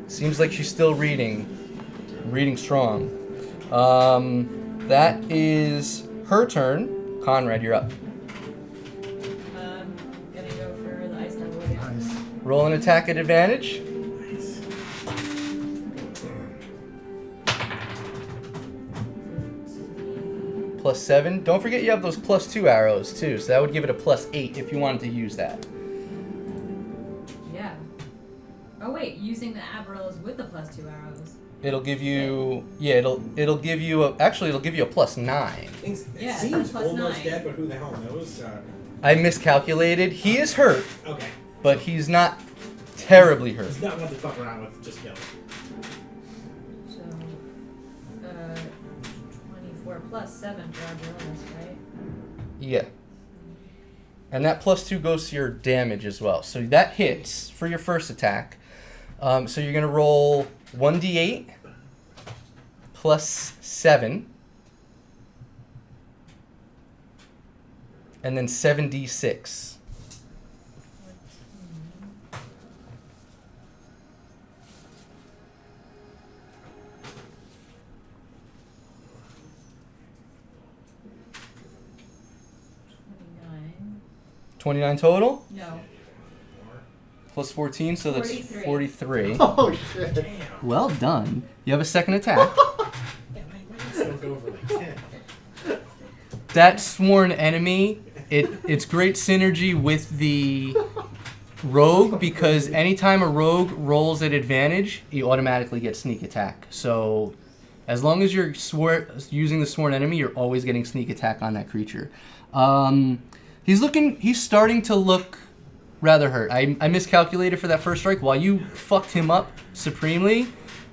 Seems like she's still reading strong. That is her turn. Conrad, you're up. Gonna go for the ice devil again. Nice. Roll an attack at advantage. +7. Don't forget you have those +2 arrows too, so that would give it a +8 if you wanted to use that. Yeah. Oh wait, using the arrows with the +2 arrows. It'll give you it'll give you a +9. It Yeah, seems plus almost 9. dead, but who the hell knows? I miscalculated. He is hurt, Okay. but he's not terribly hurt. He's not one to fuck around with, just kill. So, 24 plus 7 for our bonus, right? Yeah. And that +2 goes to your damage as well. So that hits for your first attack. So you're going to roll 1d8 plus 7. And then 7d6. $29 total? No. Plus 14, so that's 43. 43. Oh shit. Well done. You have a second attack. Yeah, might still go for like 10. That sworn enemy, it's great synergy with the rogue, because anytime a rogue rolls at advantage, you automatically get sneak attack. So as long as you're using the sworn enemy, you're always getting sneak attack on that creature. He's starting to look rather hurt. I miscalculated for that first strike. While you fucked him up supremely,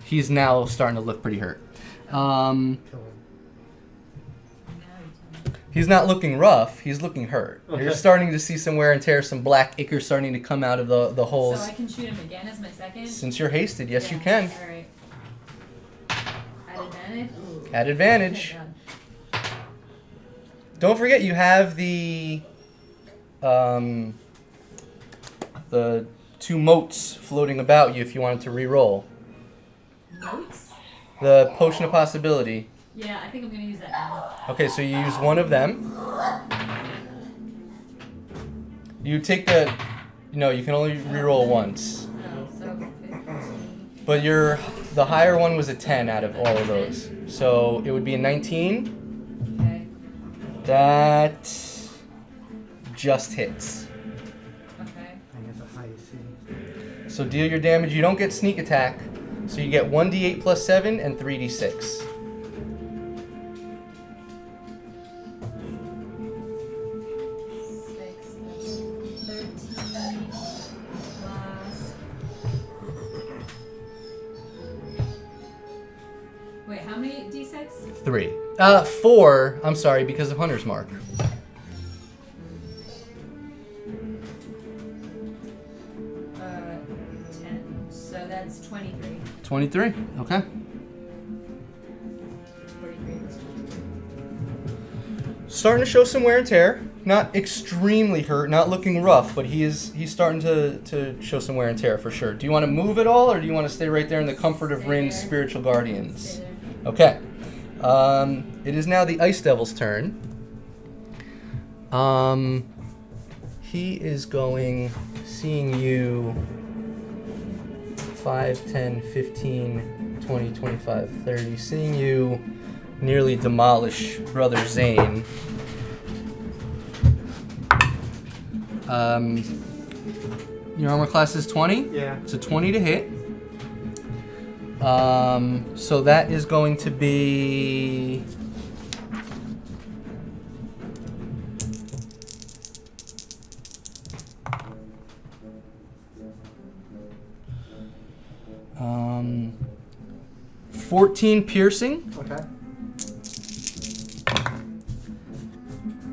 he's now starting to look pretty hurt. Kill him. He's not looking rough. He's looking hurt. Okay. You're starting to see some wear and tear, some black ichor starting to come out of the holes. So I can shoot him again as my second? Since you're hasted, yes, Yeah. you can. Alright. At advantage? At advantage. Okay, Don't forget you have the 2 motes floating about you if you wanted to re-roll. done. Notes? The potion of possibility. Yeah, I think I'm gonna use that now. Okay, so you use one of them. You take you can only re-roll once. Oh, so 15. But the higher one was a 10 out of all of those. So it would be a 19. Okay. That just hits. Okay. I guess a high AC. So deal your damage. You don't get sneak attack. So you get 1d8 plus 7 and 3d6. 13 plus. Wait, how many d6? 3. 4. I'm sorry, because of Hunter's Mark. 10. So that's 23. 23. Okay. 43 plus 23. Starting to show some wear and tear. Not extremely hurt, not looking rough, but he's starting to show some wear and tear for sure. Do you want to move at all, or do you want to stay right there in the comfort of Stay Rin's there. spiritual guardians? Stay there. Okay. It is now the Ice Devil's turn. He is going, seeing you 5, 10, 15, 20, 25, 30. Seeing you nearly demolish Brother Zane. Your armor class is 20? Yeah. It's a 20 to hit. So that is going to be... Um, 14 piercing. Okay.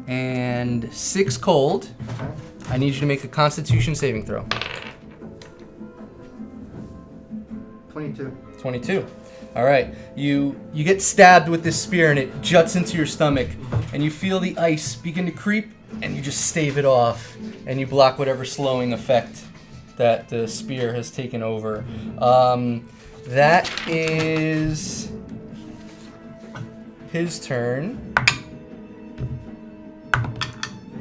And 6 cold. Okay. I need you to make a Constitution saving throw. 22. 22. All right. You get stabbed with this spear and it juts into your stomach, and you feel the ice begin to creep, and you just stave it off, and you block whatever slowing effect that the spear has taken over. That is his turn.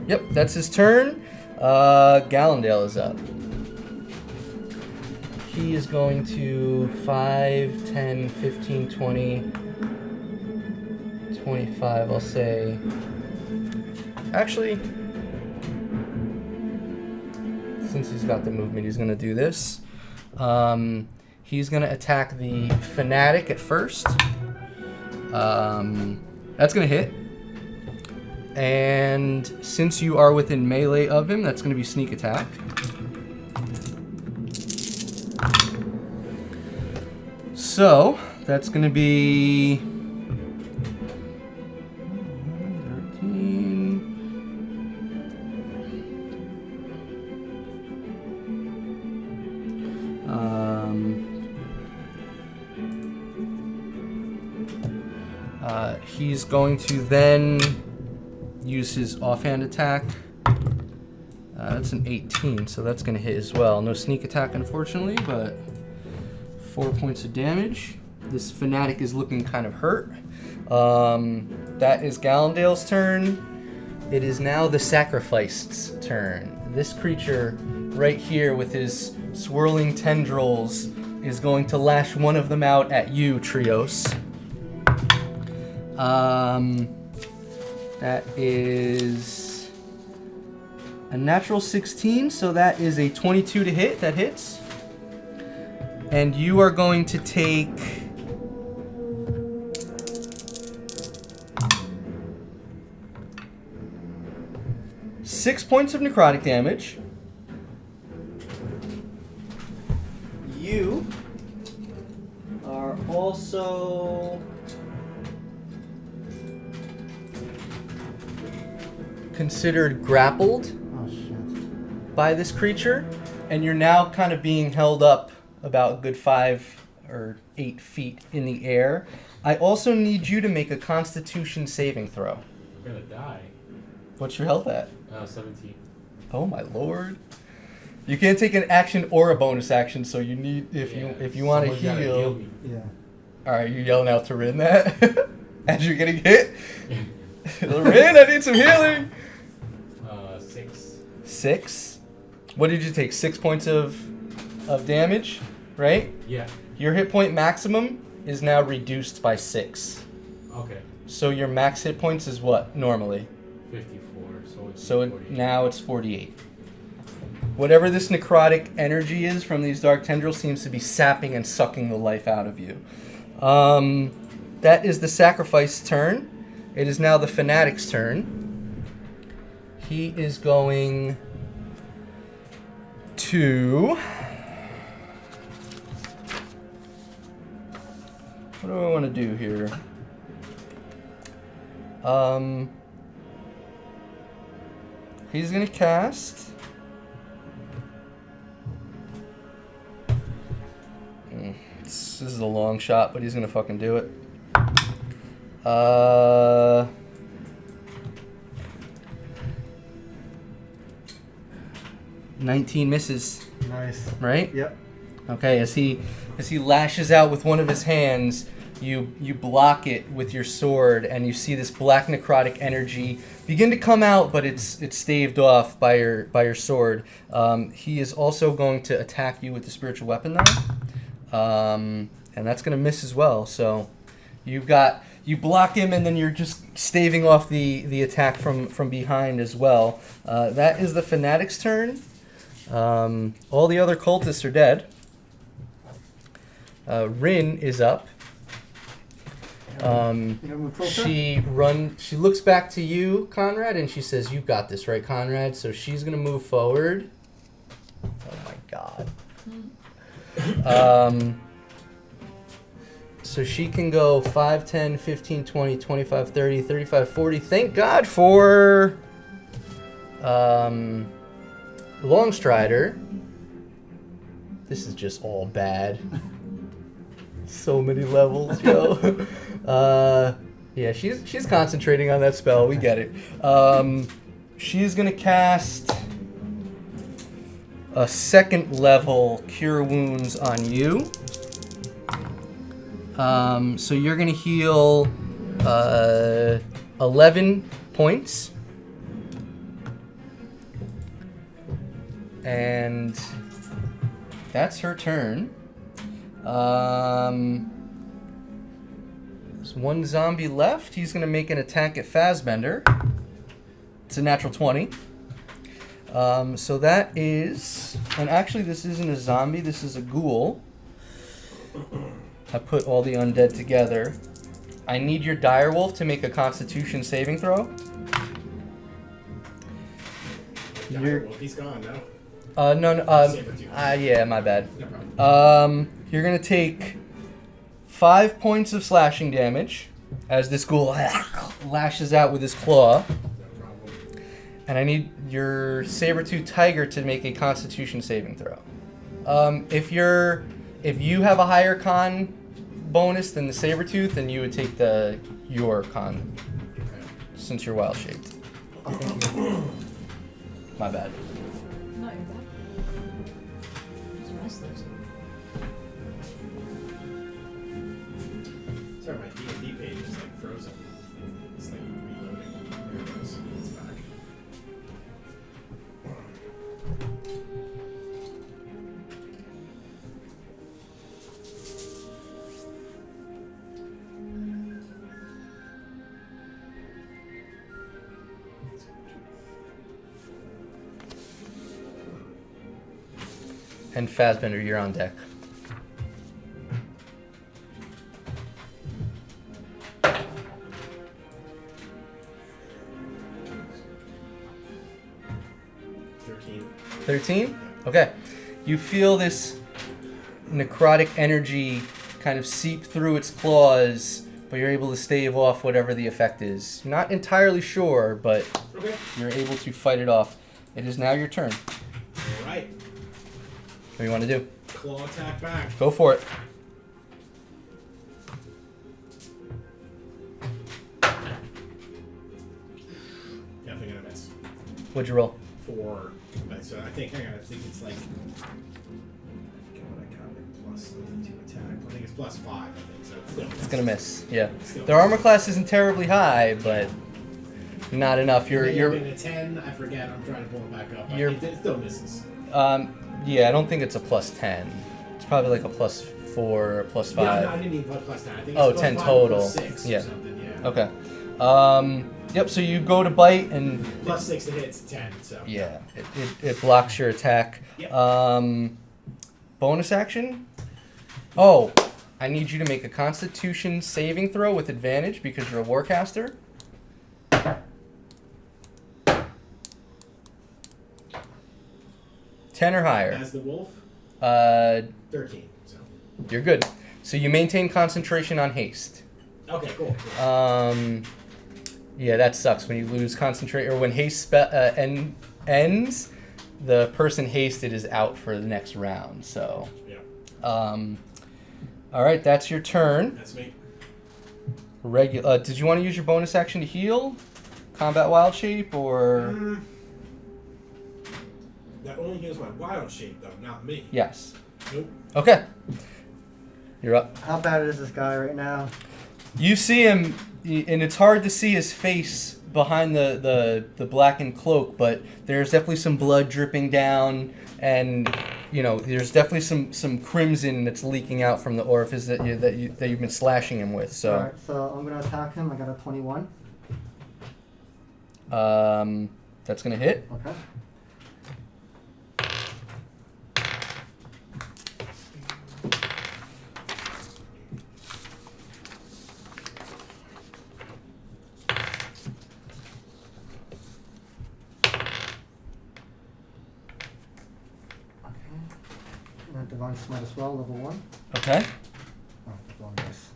Yep, that's his turn. Gallandale is up. He is going to 5, 10, 15, 20, 25, I'll say. Actually, since he's got the movement, he's going to do this. He's going to attack the Fanatic at first. That's going to hit. And since you are within melee of him, that's going to be sneak attack. So, that's going to be 13. He's going to then use his offhand attack. That's an 18, so that's going to hit as well. No sneak attack, unfortunately, but 4 points of damage. This Fanatic is looking kind of hurt. That is Gallandale's turn. It is now the Sacrificed's turn. This creature right here with his swirling tendrils is going to lash one of them out at you, Trios. That is a natural 16, so that is a 22 to hit. That hits. And you are going to take 6 points of necrotic damage. You are also considered grappled Oh shit. by this creature, and you're now kind of being held up about a good 5 or 8 feet in the air. I also need you to make a Constitution saving throw. I'm gonna die. What's your health at? 17. Oh my lord! You can't take an action or a bonus action, so you need if you want to Someone's gotta heal. me. Yeah. All right, you yelling out to Rin that as you're getting hit. Rin, I need some healing. 6. 6. What did you take? 6 points of damage, right? Yeah. Your hit point maximum is now reduced by 6. Okay. So your max hit points is what normally? 54. Now it's 48. Whatever this necrotic energy is from these dark tendrils seems to be sapping and sucking the life out of you. That is the Sacrifice's turn. It is now the Fanatic's turn. He is going to... What do I want to do here? He's going to cast... This is a long shot, but he's going to fucking do it. 19 misses, Nice. right? Yep. Okay, as he lashes out with one of his hands, you block it with your sword, and you see this black necrotic energy begin to come out, but it's staved off by your sword. He is also going to attack you with the spiritual weapon, though. And that's going to miss as well. So you block him, and then you're just staving off the attack from behind as well. That is the Fanatic's turn. All the other cultists are dead. Rin is up. She looks back to you, Conrad, and she says, "You got this, right, Conrad?" So she's gonna move forward. Oh my god. So she can go 5, 10, 15, 20, 25, 30, 35, 40. Thank God for Longstrider. This is just all bad. So many levels, yo. Yeah, she's concentrating on that spell. We get it. She's gonna cast a 2nd level Cure Wounds on you. So you're gonna heal 11 points, and that's her turn. There's one zombie left. He's going to make an attack at Fassbender. It's a natural 20. So that is... And actually, this isn't a zombie. This is a ghoul. I put all the undead together. I need your direwolf to make a Constitution saving throw. Direwolf, he's gone now. No. Yeah, my bad. No problem. You're gonna take 5 points of slashing damage as this ghoul lashes out with his claw. No problem. And I need your saber-tooth tiger to make a Constitution saving throw. If you have a higher con bonus than the saber-tooth, then you would take your con, since you're wild shaped. My bad. Not your bad. Just restless. Sorry, my D&D page is like frozen. It's like reloading. There it goes. It's back. And Fassbender, you're on deck. $13. 13? Okay. You feel this necrotic energy kind of seep through its claws, but you're able to stave off whatever the effect is. Not entirely sure, but Okay. you're able to fight it off. It is now your turn. Alright. What do you want to do? Claw attack back. Go for it. Definitely gonna miss. What'd you roll? 4. So I think, hang on, I think it's like. I forget what I got. Like plus something to attack. I think it's plus 5, I think. So It's gonna miss. Yeah. Still Their armor class isn't terribly high, but not enough. You're You're a 10. I forget. I'm trying to pull it back up. You're- It still misses. yeah, I don't think it's a plus 10. It's probably like a plus 4 or plus 5. No, I didn't mean plus 10. I think it's Oh, plus 10 5 total. Plus 6 Yeah. or something, yeah. Okay. Yep, so you go to bite and Plus 6 to hit, it's 10. So yeah, it blocks your attack. Yep. Bonus action? Oh, I need you to make a Constitution saving throw with advantage because you're a warcaster. 10 or higher. As the wolf, 13. So You're good. So you maintain concentration on haste. okay, cool. Yeah, that sucks when you lose concentrate or when haste ends. The person hasted is out for the next round. So, Yeah, all right, that's your turn. that's me. Did you want to use your bonus action to heal, combat wild shape, or That only heals my wild shape, though, not me. yes? Nope. Okay, you're up. How bad is this guy right now? You see him, and it's hard to see his face behind the blackened cloak, but there's definitely some blood dripping down, and there's definitely some crimson that's leaking out from the orifice that you've been slashing him with. So. All right, so I'm gonna attack him. I got a 21. That's gonna hit. Okay. And Divine Smite as well, level 1. Okay. Oh, wrong dice.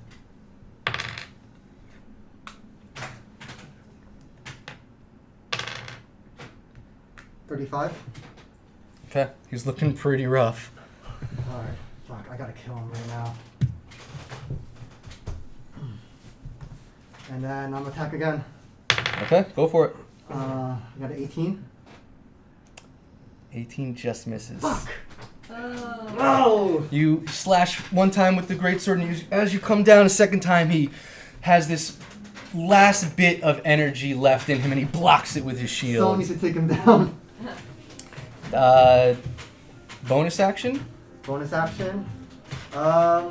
$35. Okay. He's looking pretty rough. Alright, fuck, I gotta kill him right now. And then I'm attack again. Okay, go for it. I got an 18. 18 just misses. Fuck! Oh. No! You slash one time with the greatsword, and as you come down a second time, he has this last bit of energy left in him, and he blocks it with his Someone shield. needs to take him down. Bonus action? Bonus action.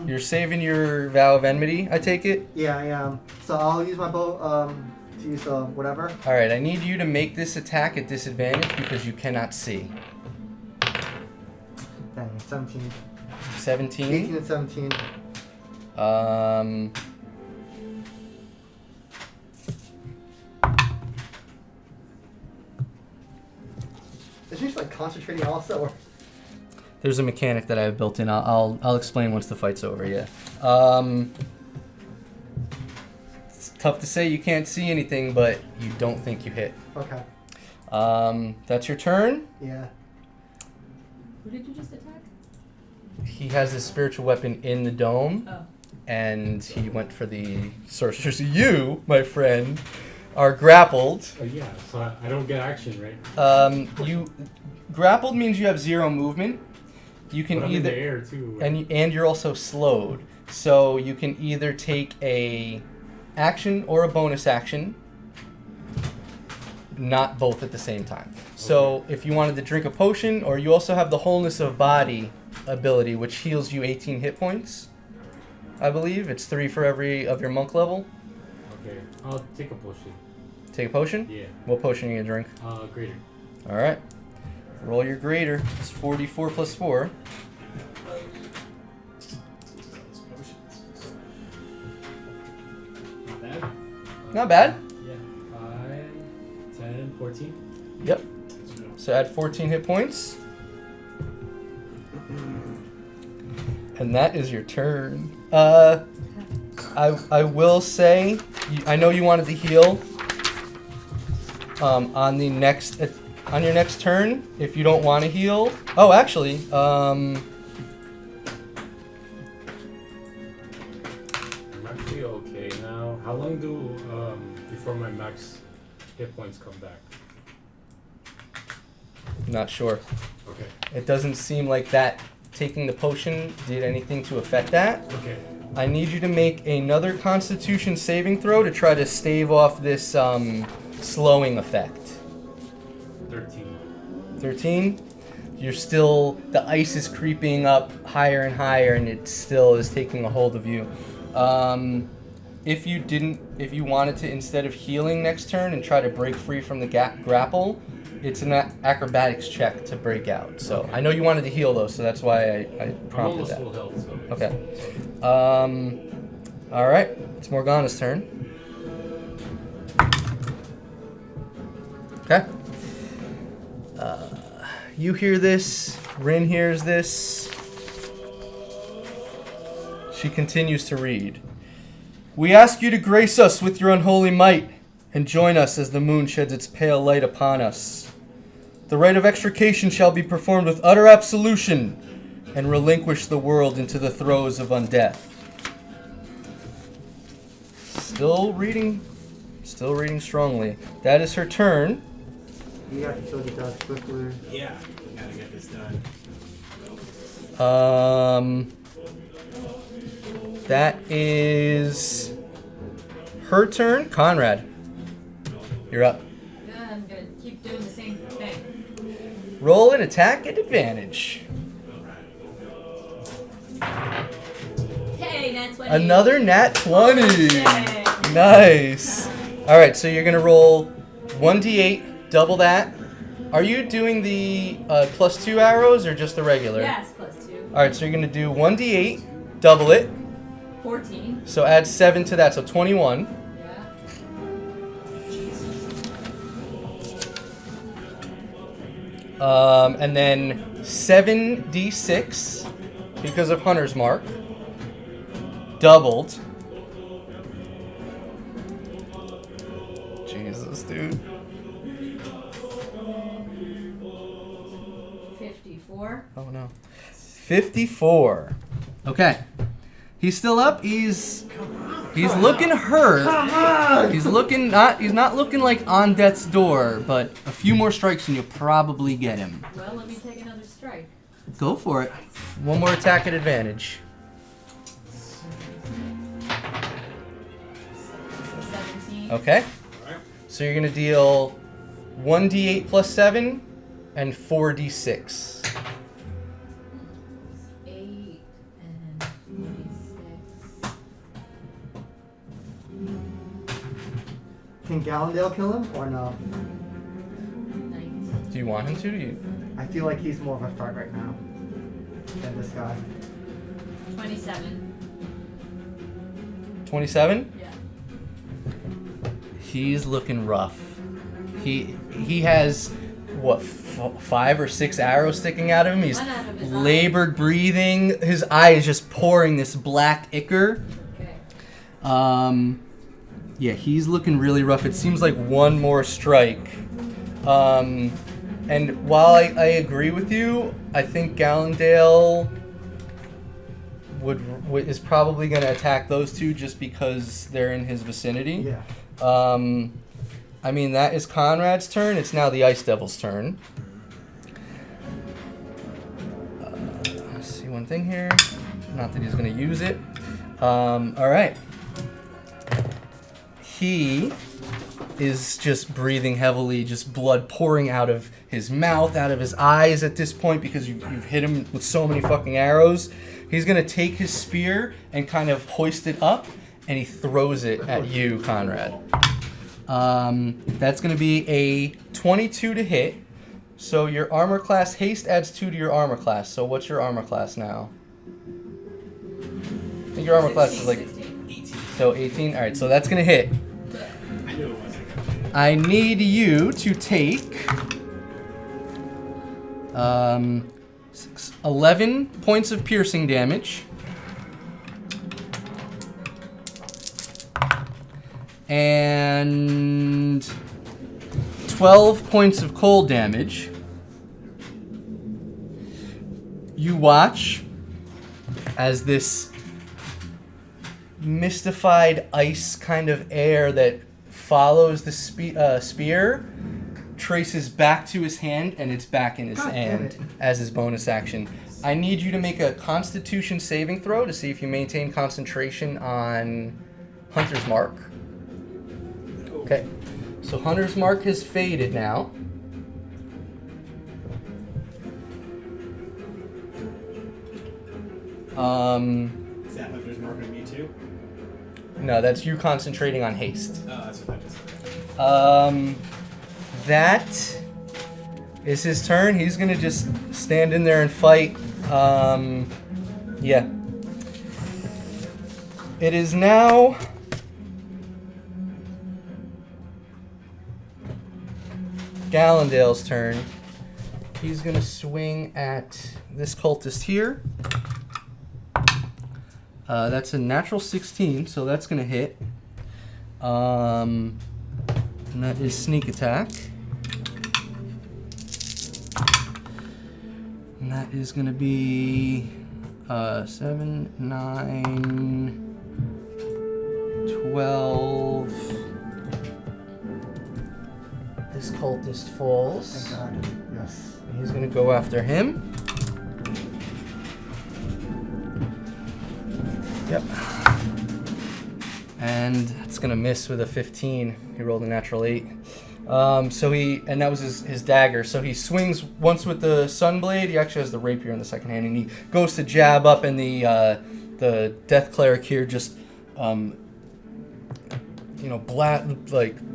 You're saving your Vow of Enmity, I take it? Yeah, I am. So I'll use my bow, to use, whatever. Alright, I need you to make this attack at disadvantage because you cannot see. Dang, 17. 17? 18 and 17. Is she just like concentrating also? Or? There's a mechanic that I have built in. I'll explain once the fight's over, yeah. It's tough to say you can't see anything, but you don't think you hit. Okay. That's your turn. Yeah. Who did you just attack? He has his spiritual weapon in the dome, Oh. and he went for the sorceress. You, my friend, are grappled. Oh yeah, so I don't get action, right? You grappled means you have 0 movement. You can But I'm in either the air too. and you're also slowed, so you can either take a action or a bonus action, not both at the same time. So if you wanted to drink a potion, or you also have the wholeness of body ability, which heals you 18 hit points, I believe. It's 3 for every of your monk level. Okay, I'll take a potion. Take a potion? Yeah. What potion are you gonna drink? Greater. Alright. Roll your greater. It's 44 plus 4. Not bad. Not bad. Yeah. 5, 10, 14. Yep. So add 14 hit points. And that is your turn. I will say, I know you wanted to heal. On your next turn, if you don't want to heal. Oh, actually, I'm actually okay now. How long before my max hit points come back? not sure. Okay. It doesn't seem like that taking the potion did anything to affect that. Okay. I need you to make another Constitution saving throw to try to stave off this slowing effect. 13. 13. You're still, the ice is creeping up higher and higher, and it still is taking a hold of you. If you wanted to, instead of healing next turn and try to break free from the grapple, it's an acrobatics check to break out. So Okay. I know you wanted to heal though, so that's why I I'm prompted almost that. full health, so it's- Okay. All right. It's Morgana's turn. Okay. You hear this. Rin hears this. She continues to read. We ask you to grace us with your unholy might and join us as the moon sheds its pale light upon us. The rite of extrication shall be performed with utter absolution and relinquish the world into the throes of undeath. Still reading strongly. That is her turn. You have to kill the dog quickly. Yeah, we gotta get this done. That is her turn. Conrad, you're up. I'm gonna keep doing the same thing. Roll an attack at advantage. nat 20. Another nat 20. Yay. Nice. All right, so you're gonna roll 1d8, double that. Are you doing the +2 arrows or just the regular? Yes, +2. All right, so you're gonna do 1d8, double it. 14. So add 7 to that, so 21. Yeah. And then 7d6 because of Hunter's Mark. Doubled. Jesus, dude. 54. Oh no. 54. Okay. He's still up. He's looking hurt. He's not looking like on death's door, but a few more strikes and you'll probably get him. Well, let me take another strike. Go for it. One more attack at advantage. 17. Okay. Alright. So you're gonna deal 1d8 plus 7 and 4d6. 8 and 46. Can Gallandale kill him or no? 19. Do you want him to? Do you? I feel like he's more of a threat right now than this guy. 27. 27? Yeah. He's looking rough. He has what 5 or 6 arrows sticking out of him. He's One out of his eye. labored breathing. His eye is just pouring this black ichor. Okay. Yeah, he's looking really rough. It seems like one more strike. And while I agree with you, I think Gallandale is probably going to attack those two just because they're in his vicinity. Yeah. I mean, that is Conrad's turn. It's now the Ice Devil's turn. Let's see one thing here. Not that he's going to use it. All right. He is just breathing heavily, just blood pouring out of his mouth, out of his eyes at this point because you've hit him with so many fucking arrows. He's going to take his spear and kind of hoist it up, and he throws it at you, Conrad. That's going to be a 22 to hit. So your armor class haste adds 2 to your armor class. So what's your armor class now? I think your armor class is like 18. so 18. All right, so that's going to hit. I knew it wasn't. I need you to take 11 points of piercing damage. And 12 points of cold damage. You watch as this mystified ice kind of air that follows the spear traces back to his hand, and it's back in his God damn hand it. as his bonus action. I need you to make a Constitution saving throw to see if you maintain concentration on Hunter's Mark. Okay, so Hunter's Mark has faded now. Is that Hunter's Mark on me too? No, that's you concentrating on haste. Oh, that's what that is. That is his turn. He's gonna just stand in there and fight. Yeah. It is now Gallandale's turn. He's gonna swing at this cultist here. That's a natural 16, so that's gonna hit. And that is sneak attack. And that is gonna be 7, 9, 12. This cultist falls. Thank God. Yes. He's gonna go after him. Yep. And it's gonna miss with a 15. He rolled a natural 8. And that was his dagger. So he swings once with the Sunblade. He actually has the rapier in the second hand, and he goes to jab up, and the the Death Cleric here just,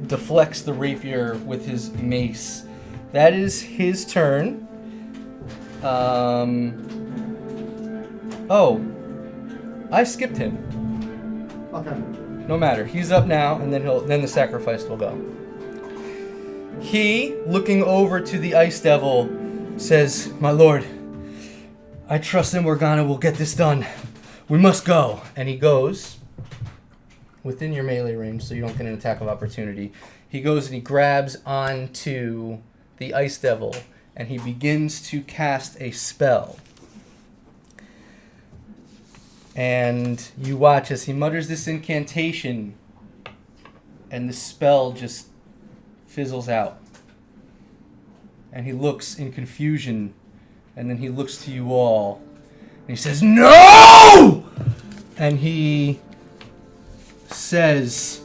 deflects the rapier with his mace. That is his turn. Oh, I skipped him. Okay. No matter. He's up now, and then the sacrifice will go. He, looking over to the Ice Devil, says, "My lord, I trust that Morgana will get this done. We must go." And he goes within your melee range, so you don't get an attack of opportunity. He goes and he grabs onto the Ice Devil, and he begins to cast a spell. And you watch as he mutters this incantation, and the spell just fizzles out. And he looks in confusion, and then he looks to you all, and he says, "No!" And he says,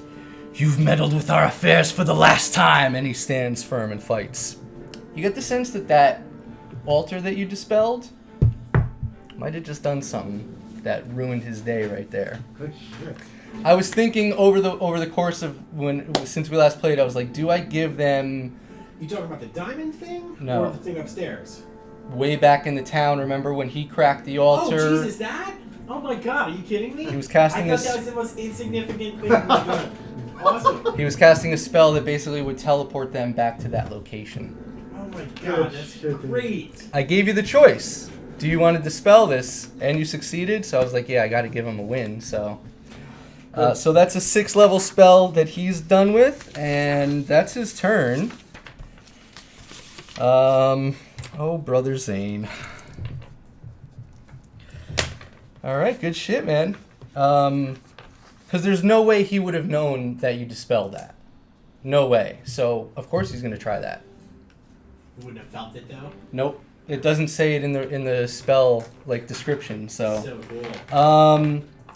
"You've meddled with our affairs for the last time," and he stands firm and fights. You get the sense that altar that you dispelled might have just done something that ruined his day right there. Good shit. I was thinking over the course of since we last played, I was like, do I give them You talking about the diamond thing? No. Or the thing upstairs? way back in the town? Remember when he cracked the altar? Oh, Jesus, that? Oh my God, are you kidding me? He was casting I a thought that was the most insignificant thing in the game. Awesome. He was casting a spell that basically would teleport them back to that location. Oh my God, that's Shit, dude. great. I gave you the choice. Do you want to dispel this? And you succeeded, so I was like, yeah, I got to give him a win. So that's a 6th level spell that he's done with, and that's his turn. Oh, brother Zane. All right, good shit, man. Because there's no way he would have known that you dispelled that. No way. So of course he's gonna try that. You wouldn't have felt it though. Nope. It doesn't say it in the spell description. So. So cool.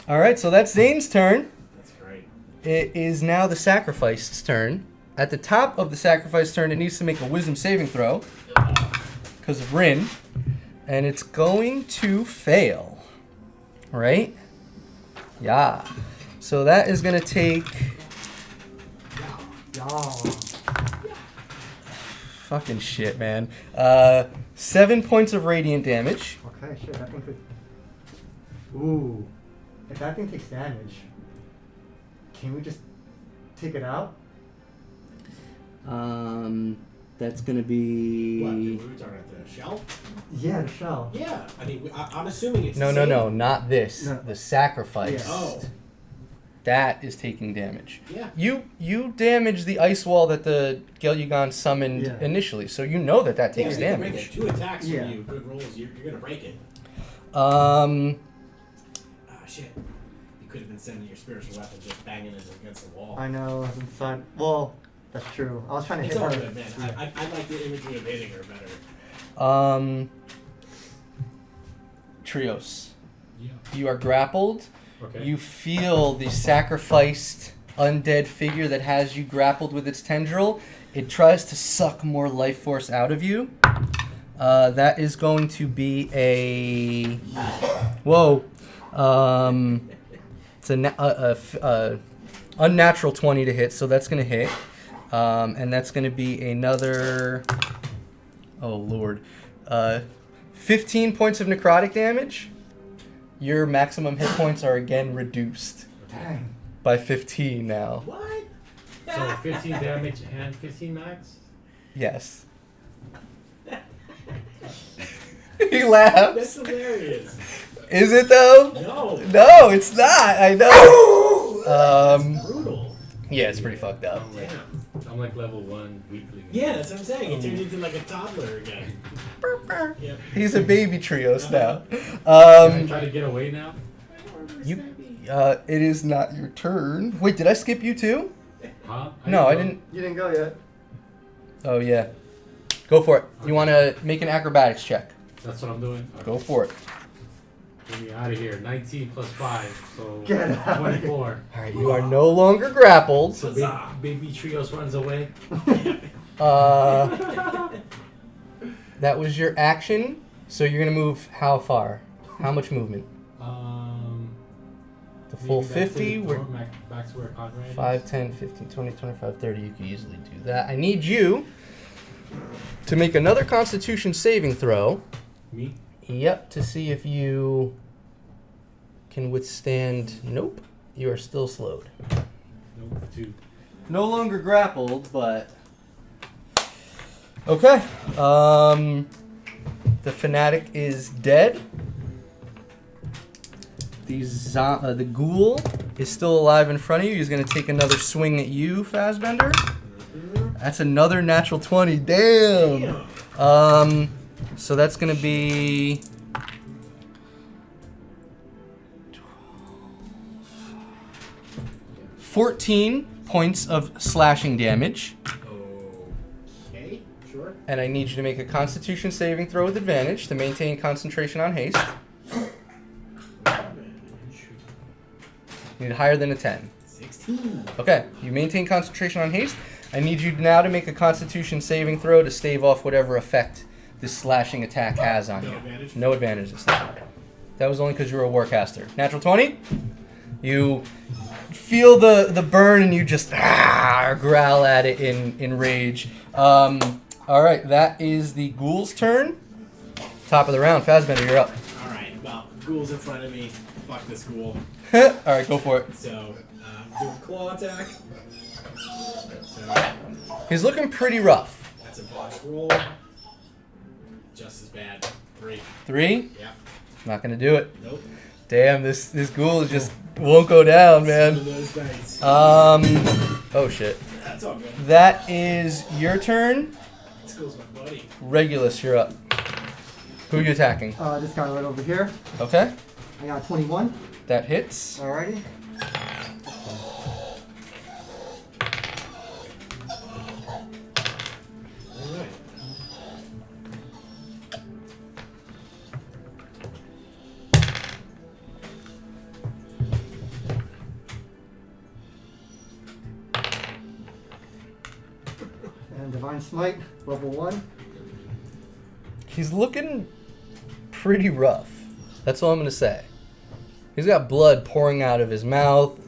All right. So that's Zane's turn. That's great. It is now the sacrifice's turn. At the top of the sacrifice turn, it needs to make a wisdom saving throw because of Rin, and it's going to fail. Right? Yeah. So that is going to take Yeah. fucking shit, man. 7 points of radiant damage. Okay, shit, that thing could... Ooh. If that thing takes damage, can we just take it out? That's going to be... What? We were talking about the shell? Yeah, the shell. Yeah. I mean, I'm assuming it's No, the no, same. no, not this. No. The sacrifice. Yeah. Oh. That is taking damage. Yeah. You damaged the ice wall that the Gel'Ugan summoned Yeah. initially, so you know that takes Yeah, you can break damage. it. 2 attacks Yeah. from you, good rolls, you're gonna break it. Ah, shit. You could have been sending your spiritual weapon just banging it against the wall. I know, inside. Well, that's true. I was trying to It's hit all her. good, man. I like the imagery of hitting her better. Trios. Yeah. You are grappled. Okay. You feel the sacrificed undead figure that has you grappled with its tendril. It tries to suck more life force out of you. That is going to be a... Whoa. It's a unnatural 20 to hit, so that's going to hit. And that's going to be another... Oh, Lord. 15 points of necrotic damage. Your maximum hit points are again reduced Dang. by 15 now. What? So 15 damage and 15 max? Yes. He laughs. That's hilarious. Is it though? No. No, it's not. I know. That's brutal. Yeah, it's pretty fucked up. I'm like level 1 weekly. Yeah, that's what I'm saying. He turned into like a toddler again. Yep. He's a baby Trios now. Can I Um, try to get away now? it is not your turn. Wait, did I skip you too? Huh? No, I go. didn't. You didn't go yet. Oh yeah. Go for it. You want to make an acrobatics check? That's what I'm doing. Okay. Go for it. Get me out of here. 19 plus 5, so Get out. 24. All right, you are no longer grappled. So baby Trios runs away. That was your action. So you're gonna move how far? How much movement? the full Maybe that's 50. it, We're throw it back to where Conrad is. 5, 10, 15, 20, 25, 30. You could easily do that. I need you to make another Constitution saving throw. Me? Yep, to see if you can withstand. Nope, you are still slowed. Nope, 2. No longer grappled, but okay. The fanatic is dead. The ghoul is still alive in front of you. He's gonna take another swing at you, Fassbender. That's another natural 20. Damn. So that's gonna be 14 points of slashing damage. Okay, sure. And I need you to make a Constitution saving throw with advantage to maintain concentration on haste. You need higher than a 10. 16. Okay, you maintain concentration on haste. I need you now to make a Constitution saving throw to stave off whatever effect this slashing attack has on No you. advantage? No advantage this time. That was only because you were a warcaster. Natural 20. You feel the burn and you just growl at it in rage. All right, that is the ghoul's turn. Top of the round, Fassbender, you're up. Alright, well, ghoul's in front of me. Fuck this ghoul. All right, go for it. So, doing claw attack. So, He's looking pretty rough. that's a botched roll. Just as bad. 3. 3. Yep. Not gonna do it. Nope. Damn, this ghoul just won't go down, man. Some of those dice. Oh shit. That's all good. That is your turn. This ghoul's my buddy. Regulus, you're up. Who are you attacking? This guy right over here. Okay, I got 21. that hits. Alrighty. Alright. And Divine Smite, level 1. He's looking pretty rough. That's all I'm gonna say. He's got blood pouring out of his mouth.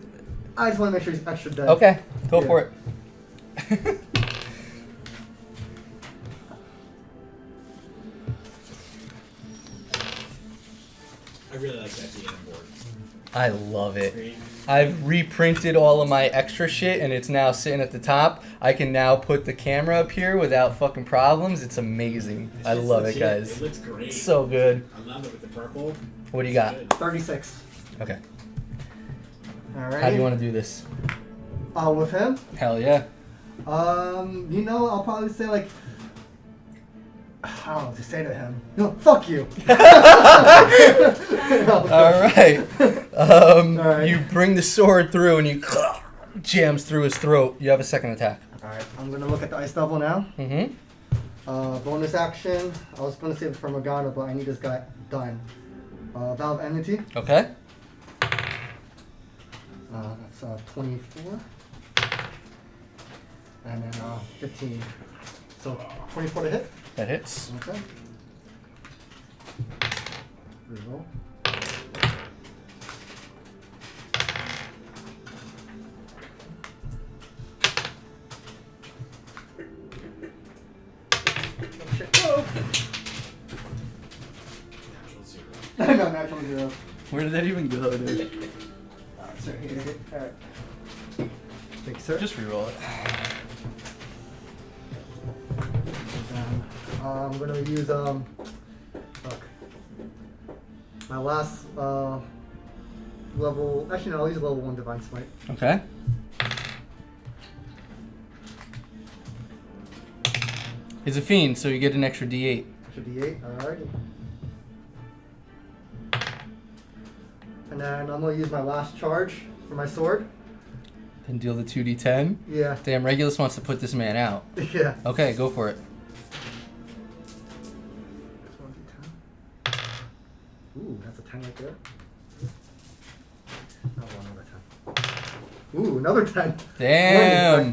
I just want to make sure he's extra dead. Okay, go Yeah. for it. I really like that DM board. I love it. Great. I've reprinted all of my extra shit and it's now sitting at the top. I can now put the camera up here without fucking problems. It's amazing. I It's love it, legit. guys. It looks great. It's so good. I love it with the purple. What do you got? Good. 36. Okay. Alrighty. How do you want to do this? With him? Hell yeah. I'll probably say like, I don't know what to say to him. No, fuck you. All right. Alright. You bring the sword through and you jams through his throat. You have a second attack. Alright, I'm gonna look at the ice devil now. Mm-hmm. Bonus action. I was gonna save it for Morgana, but I need this guy done. Valve Enmity. Okay. That's 24. And then 15. So 24 to hit. That hits. Okay. Reroll. Oh shit. Whoa. Natural 0. No, natural 0. Where did that even go, dude? It's right here. Alright. Thanks, sir. Just reroll it. I'm gonna use my last level. Actually, no, I'll use level 1 Divine Smite. Okay. He's a fiend, so you get an extra D8. Extra D8. Alrighty. And then I'm gonna use my last charge for my sword. And deal the 2D10. Yeah. Damn, Regulus wants to put this man out. Yeah. Okay, go for it. Ooh, that's a 10 right there. Oh, another 10. Ooh, another 10. Damn.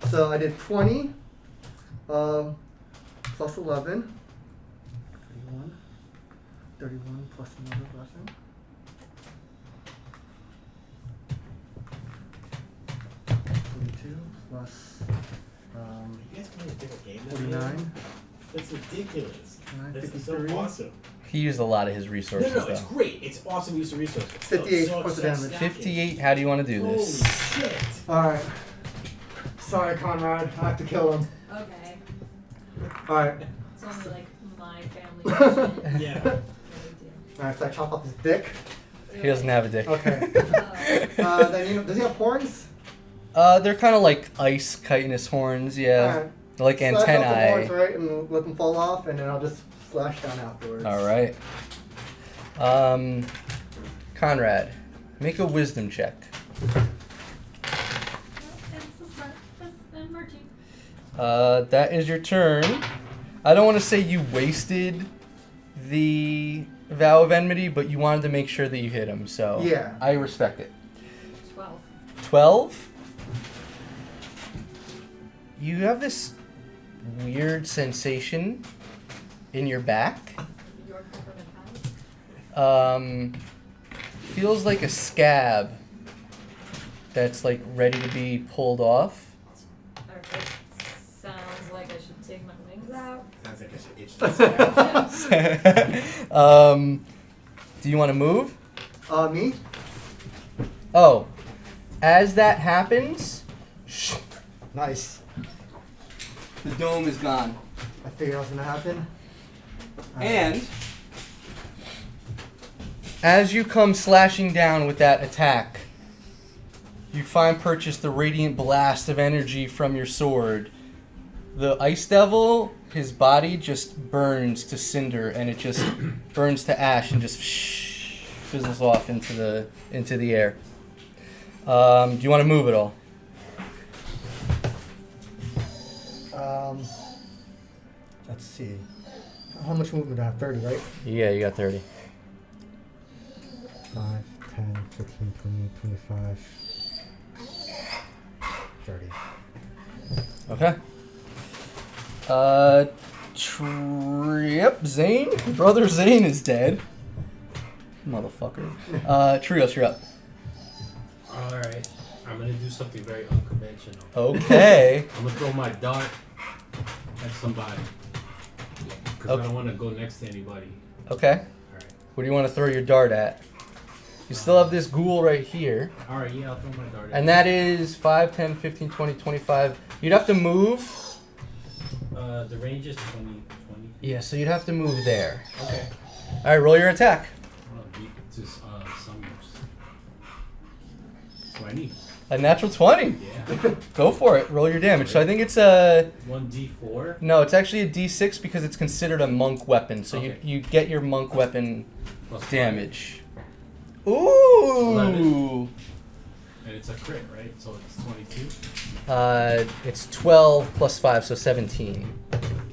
20. So I did 20 plus 11. 31 plus another lesson. plus You guys play a different game than 49. That's ridiculous. That's so 53. awesome. He used a lot of his resources, No, it's though. great. It's awesome use of resources. But still, 58 so points of upset damage. stacking. 58. How do you want to do Holy this? shit. Alright. Sorry, Conrad. I have to kill him. Okay. Alright. It's only like my family. shit. Yeah. No big Alright, so I chop off his dick. deal. He doesn't have a dick. Okay. Oh. Then does he have horns? They're kind of like ice chitinous horns, yeah. Alright. Like Slash off the antennae. horns, right, and let them fall off, and then I'll just slash down afterwards. All right. Conrad, make a wisdom check. That is your turn. I don't want to say you wasted the vow of enmity, but you wanted to make sure that you hit him, so Yeah. I respect it. 12. 12? You have this weird sensation in your back. Your government house. Feels like a scab that's like ready to be pulled off. Or it sounds like I should take my wings out. Sounds like I should itch this out. Do you want to move? Me? Oh, as that happens, Nice. the dome is gone. I figured that was gonna happen. And as you come slashing down with that attack, you find purchase the radiant blast of energy from your sword. The ice devil, his body just burns to cinder, and it just burns to ash and just fizzles off into the air. Do you want to move at all? Let's see. How much movement do I have? 30, right? Yeah, you got 30. 5, 10, 15, 20, 25, 30. Okay. Yep, Zane. Brother Zane is dead. Motherfucker. Trios, you're up. Alright. I'm gonna do something very unconventional. Okay. I'm gonna throw my dart at somebody. Because Okay. I don't want to go next to anybody. Okay. Alright. What do you want to throw your dart at? You still have this ghoul right here. Alright, yeah, I'll throw my dart at And that is 5, 10, 15, 20, 25. You'd have to move. the range is 20. Yeah, so you'd have to move there. Okay. All right, roll your attack. I'll beat this summers. That's what I need. A natural 20. Yeah. Go for it. Roll your damage. So I think it's a... 1d4. No, it's actually a d6 because it's considered a monk weapon. So Okay. you get your monk weapon Plus damage. Ooh! 11. And it's a crit, right? So it's 22. It's 12 plus 5, so 17.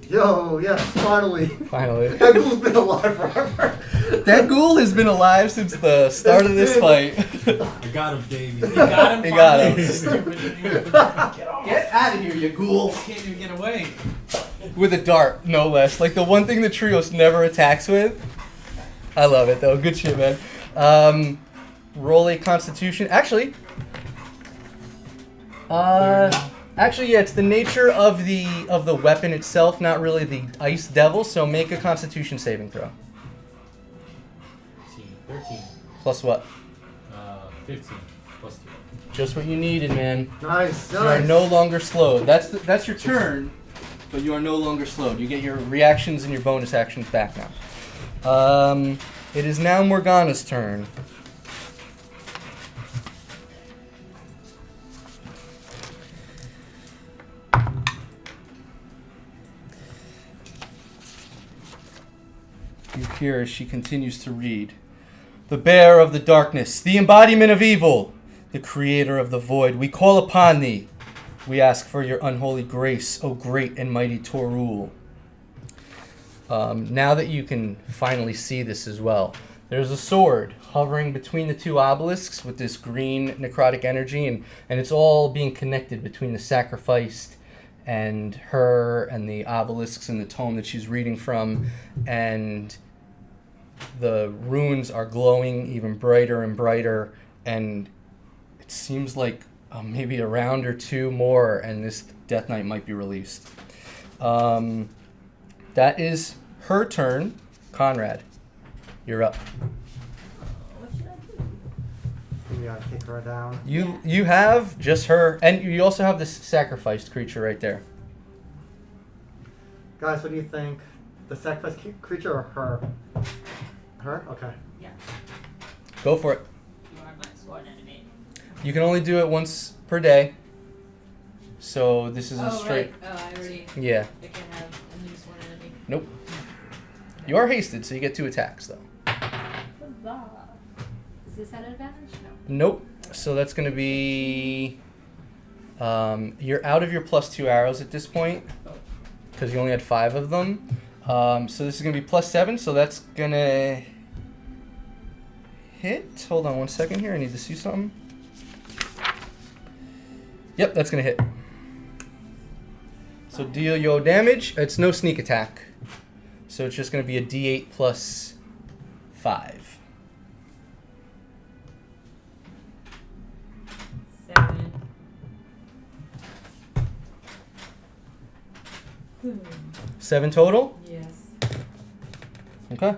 Yo, yes, finally. Finally. That ghoul's been alive forever. That ghoul has been alive since the start of this fight. I got him, Davey. You got him? You got finally? him. Stupid thing. Get off. Get out of here, you ghoul. Can't even get away. With a dart, no less. Like the one thing the Trios never attacks with. I love it, though. Good shit, man. Roll a Constitution. Actually, yeah, it's the nature of the weapon itself, not really the ice devil. So make a Constitution saving throw. 13. Plus what? 15. Plus 2. Just what you needed, man. Nice, You are nice. no longer slowed. That's your turn, but you are no longer slowed. You get your reactions and your bonus actions back now. It is now Morgana's turn. You hear as she continues to read. The bearer of the darkness, the embodiment of evil, the creator of the void, we call upon thee. We ask for your unholy grace, O great and mighty Torul. Now that you can finally see this as well, there's a sword hovering between the two obelisks with this green necrotic energy, and it's all being connected between the sacrificed and her and the obelisks and the tome that she's reading from, and the runes are glowing even brighter and brighter, and it seems like maybe a round or two more, and this Death Knight might be released. That is her turn. Conrad, you're up. What should I do? You gotta take her down. You have just her, and you also have this sacrificed creature right there. Guys, what do you think? The sacrifice creature or her? Her? Okay. Yeah. Go for it. You are my sworn enemy. You can only do it once per day. So this is a Oh, straight. right. Oh, I already. Yeah. I can't have a new sworn enemy. Nope. You are hasted, so you get 2 attacks though. Huzzah. Is this at advantage? No. Nope. So that's going to be. You're out of your +2 arrows at this point because you only had 5 of them. So this is going to be +7. So that's going to hit. Hold on 1 second here. I need to see something. Yep, that's going to hit. So deal your damage. It's no sneak attack. So it's just going to be a D8 plus 5. 7. Hmm. 7 total? Yes. Okay.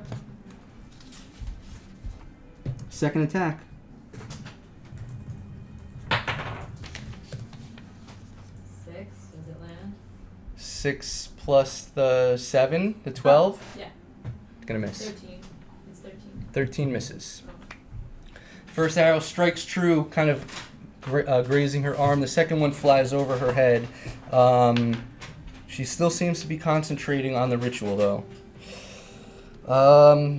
Second attack. 6. Does it land? 6 plus the 7, the 12. Yeah. Gonna miss. 13. It's 13. 13 misses. First arrow strikes true, kind of grazing her arm. The second one flies over her head. She still seems to be concentrating on the ritual, though.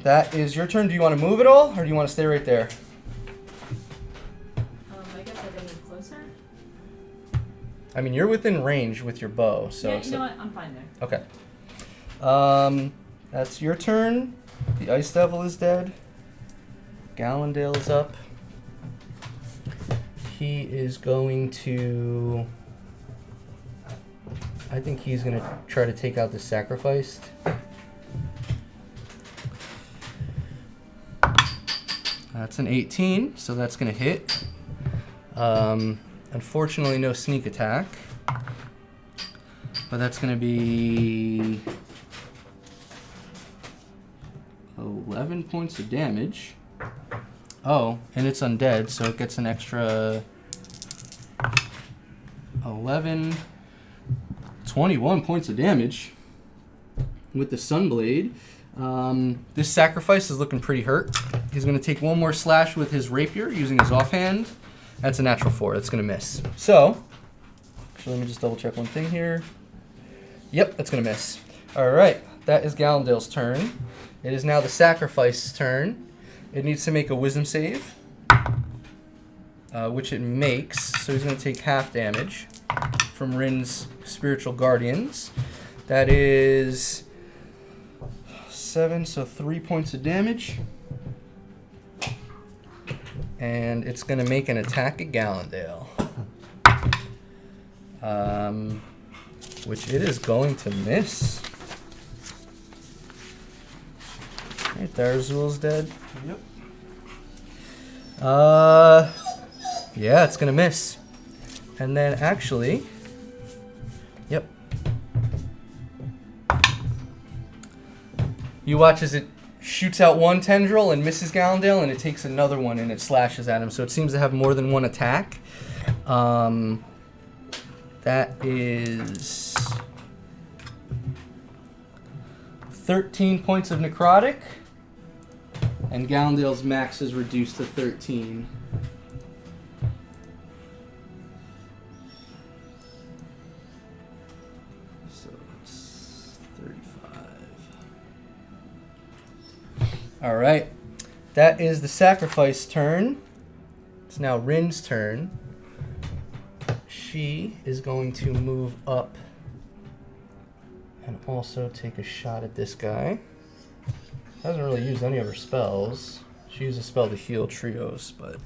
That is your turn. Do you want to move at all, or do you want to stay right there? I guess I can move closer. I mean, you're within range with your bow, so yeah, it's you know what? I'm fine there. okay. That's your turn. The Ice Devil is dead. Gallandale is up. He is going to... I think he's going to try to take out the sacrificed. That's an 18, so that's going to hit. Unfortunately, no sneak attack. But that's going to be 11 points of damage. Oh, and it's undead, so it gets an extra 11, 21 points of damage with the Sunblade. This sacrifice is looking pretty hurt. He's going to take one more slash with his rapier using his offhand. That's a natural 4. That's going to miss. So, actually, let me just double check one thing here. Yep, that's going to miss. All right, that is Gallandale's turn. It is now the sacrifice's turn. It needs to make a wisdom save, which it makes. So he's going to take half damage from Rin's spiritual guardians. That is 7, so 3 points of damage. And it's going to make an attack at Gallandale. Which it is going to miss. Right, Darzul's dead. Yep. Yeah, it's gonna miss. And then actually, yep. You watch as it shoots out one tendril and misses Gallandale, and it takes another one and it slashes at him. So it seems to have more than one attack. That is 13 points of necrotic. And Gallandale's max is reduced to 13. So it's 35. Alright. That is the sacrifice turn. It's now Rin's turn. She is going to move up and also take a shot at this guy. Hasn't really used any of her spells. She used a spell to heal trios, but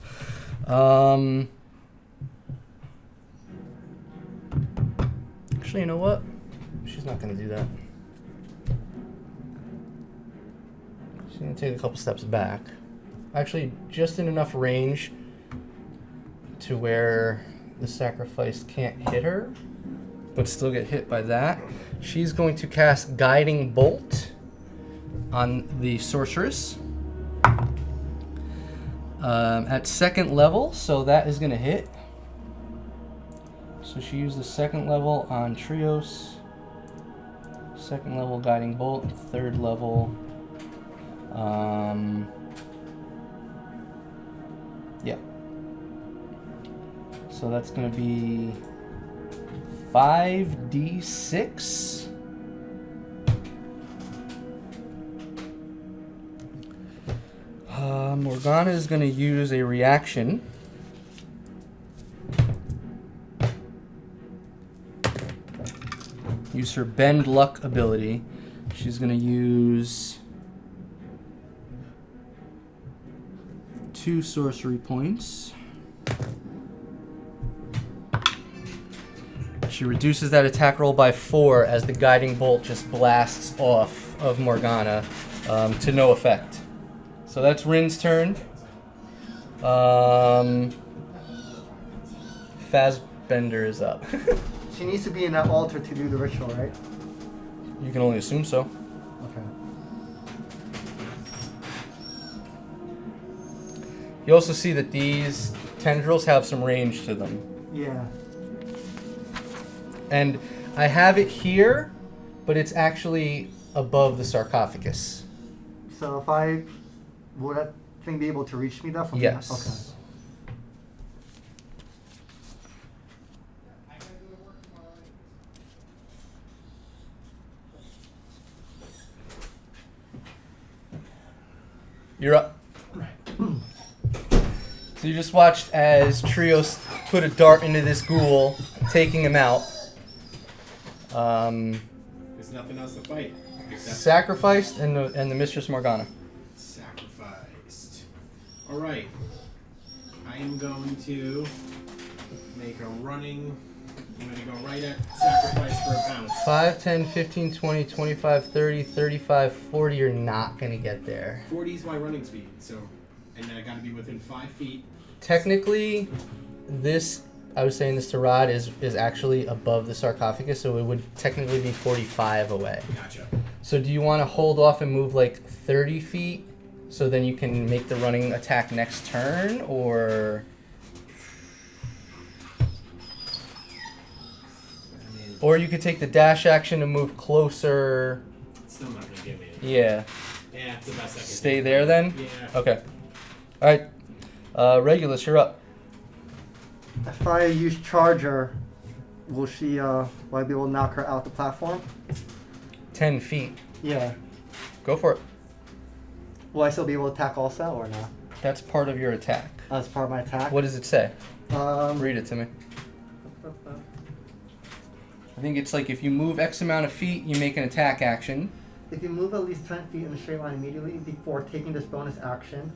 actually, you know what? She's not going to do that. She's going to take a couple steps back. Actually, just in enough range to where the sacrifice can't hit her, but still get hit by that. She's going to cast Guiding Bolt on the sorceress. At second level, so that is going to hit. So she used the second level on Trios. Second level Guiding Bolt. Third level. Yeah. So that's going to be 5d6. Morgana is going to use a reaction. Use her Bend Luck ability. She's going to use 2 sorcery points. She reduces that attack roll by 4 as the Guiding Bolt just blasts off of Morgana to no effect. So that's Rin's turn. Fazbender is up. She needs to be in that altar to do the ritual, right? You can only assume so. Okay. You also see that these tendrils have some range to them. Yeah. And I have it here, but it's actually above the sarcophagus. So if will that thing be able to reach me though? From Yes. Okay. You're up. So you just watched as Trios put a dart into this ghoul, taking him out. There's nothing else to fight. Except Sacrificed and the Mistress Morgana. sacrificed. All right. I am going to make a running. I'm going to go right at sacrifice for a pounce. 5, 10, 15, 20, 25, 30, 35, 40. You're not going to get there. 40 is my running speed, so, and then I got to be within 5 feet. Technically, this, I was saying this to Rod, is actually above the sarcophagus, so it would technically be 45 away. Gotcha. So do you want to hold off and move like 30 feet so then you can make the running attack next turn, or... Or you could take the dash action and move closer. It's still not going to give me it. Yeah. Yeah, it's the best I can Stay do. there then? Yeah. Okay. Alright. Regulus, you're up. If I use Charger, will I be able to knock her out the platform? 10 feet. Yeah. Go for it. Will I still be able to attack also or not? That's part of your attack. As part of my attack? What does it say? Read Read it to me. I think it's like if you move X amount of feet, you make an attack action. If you move at least 10 feet in a straight line immediately before taking this bonus action,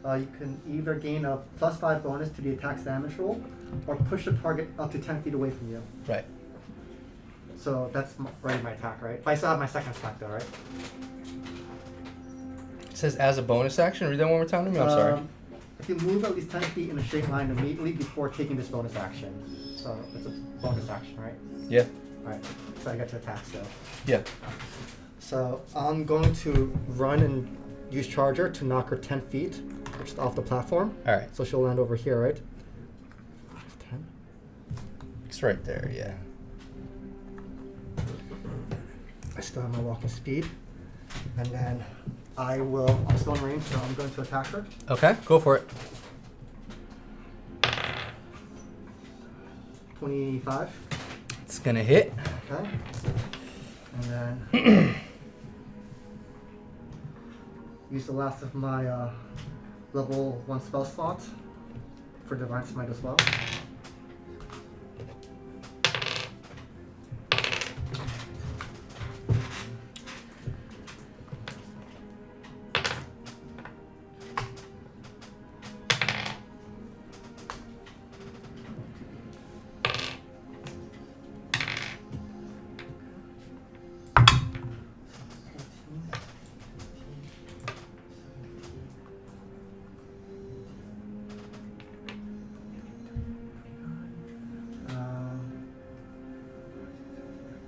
you can either gain a +5 bonus to the attack's damage roll, or push the target up to 10 feet away from you. Right. So that's already my attack, right? I still have my second attack though, right? It says as a bonus action. Read that one more time to me. I'm sorry. If you move at least 10 feet in a straight line immediately before taking this bonus action. So it's a bonus action, right? Yeah. Alright, so I get to attack still. Yeah. So I'm going to run and use Charger to knock her 10 feet just off the platform. All right. So she'll land over here, right? 10. It's right there. Yeah. I still have my walking speed. And then I'm still in range, so I'm going to attack her. Okay. Go for it. 25. It's gonna hit. Okay. And then use the last of my level 1 spell slots for Divine Smite as well.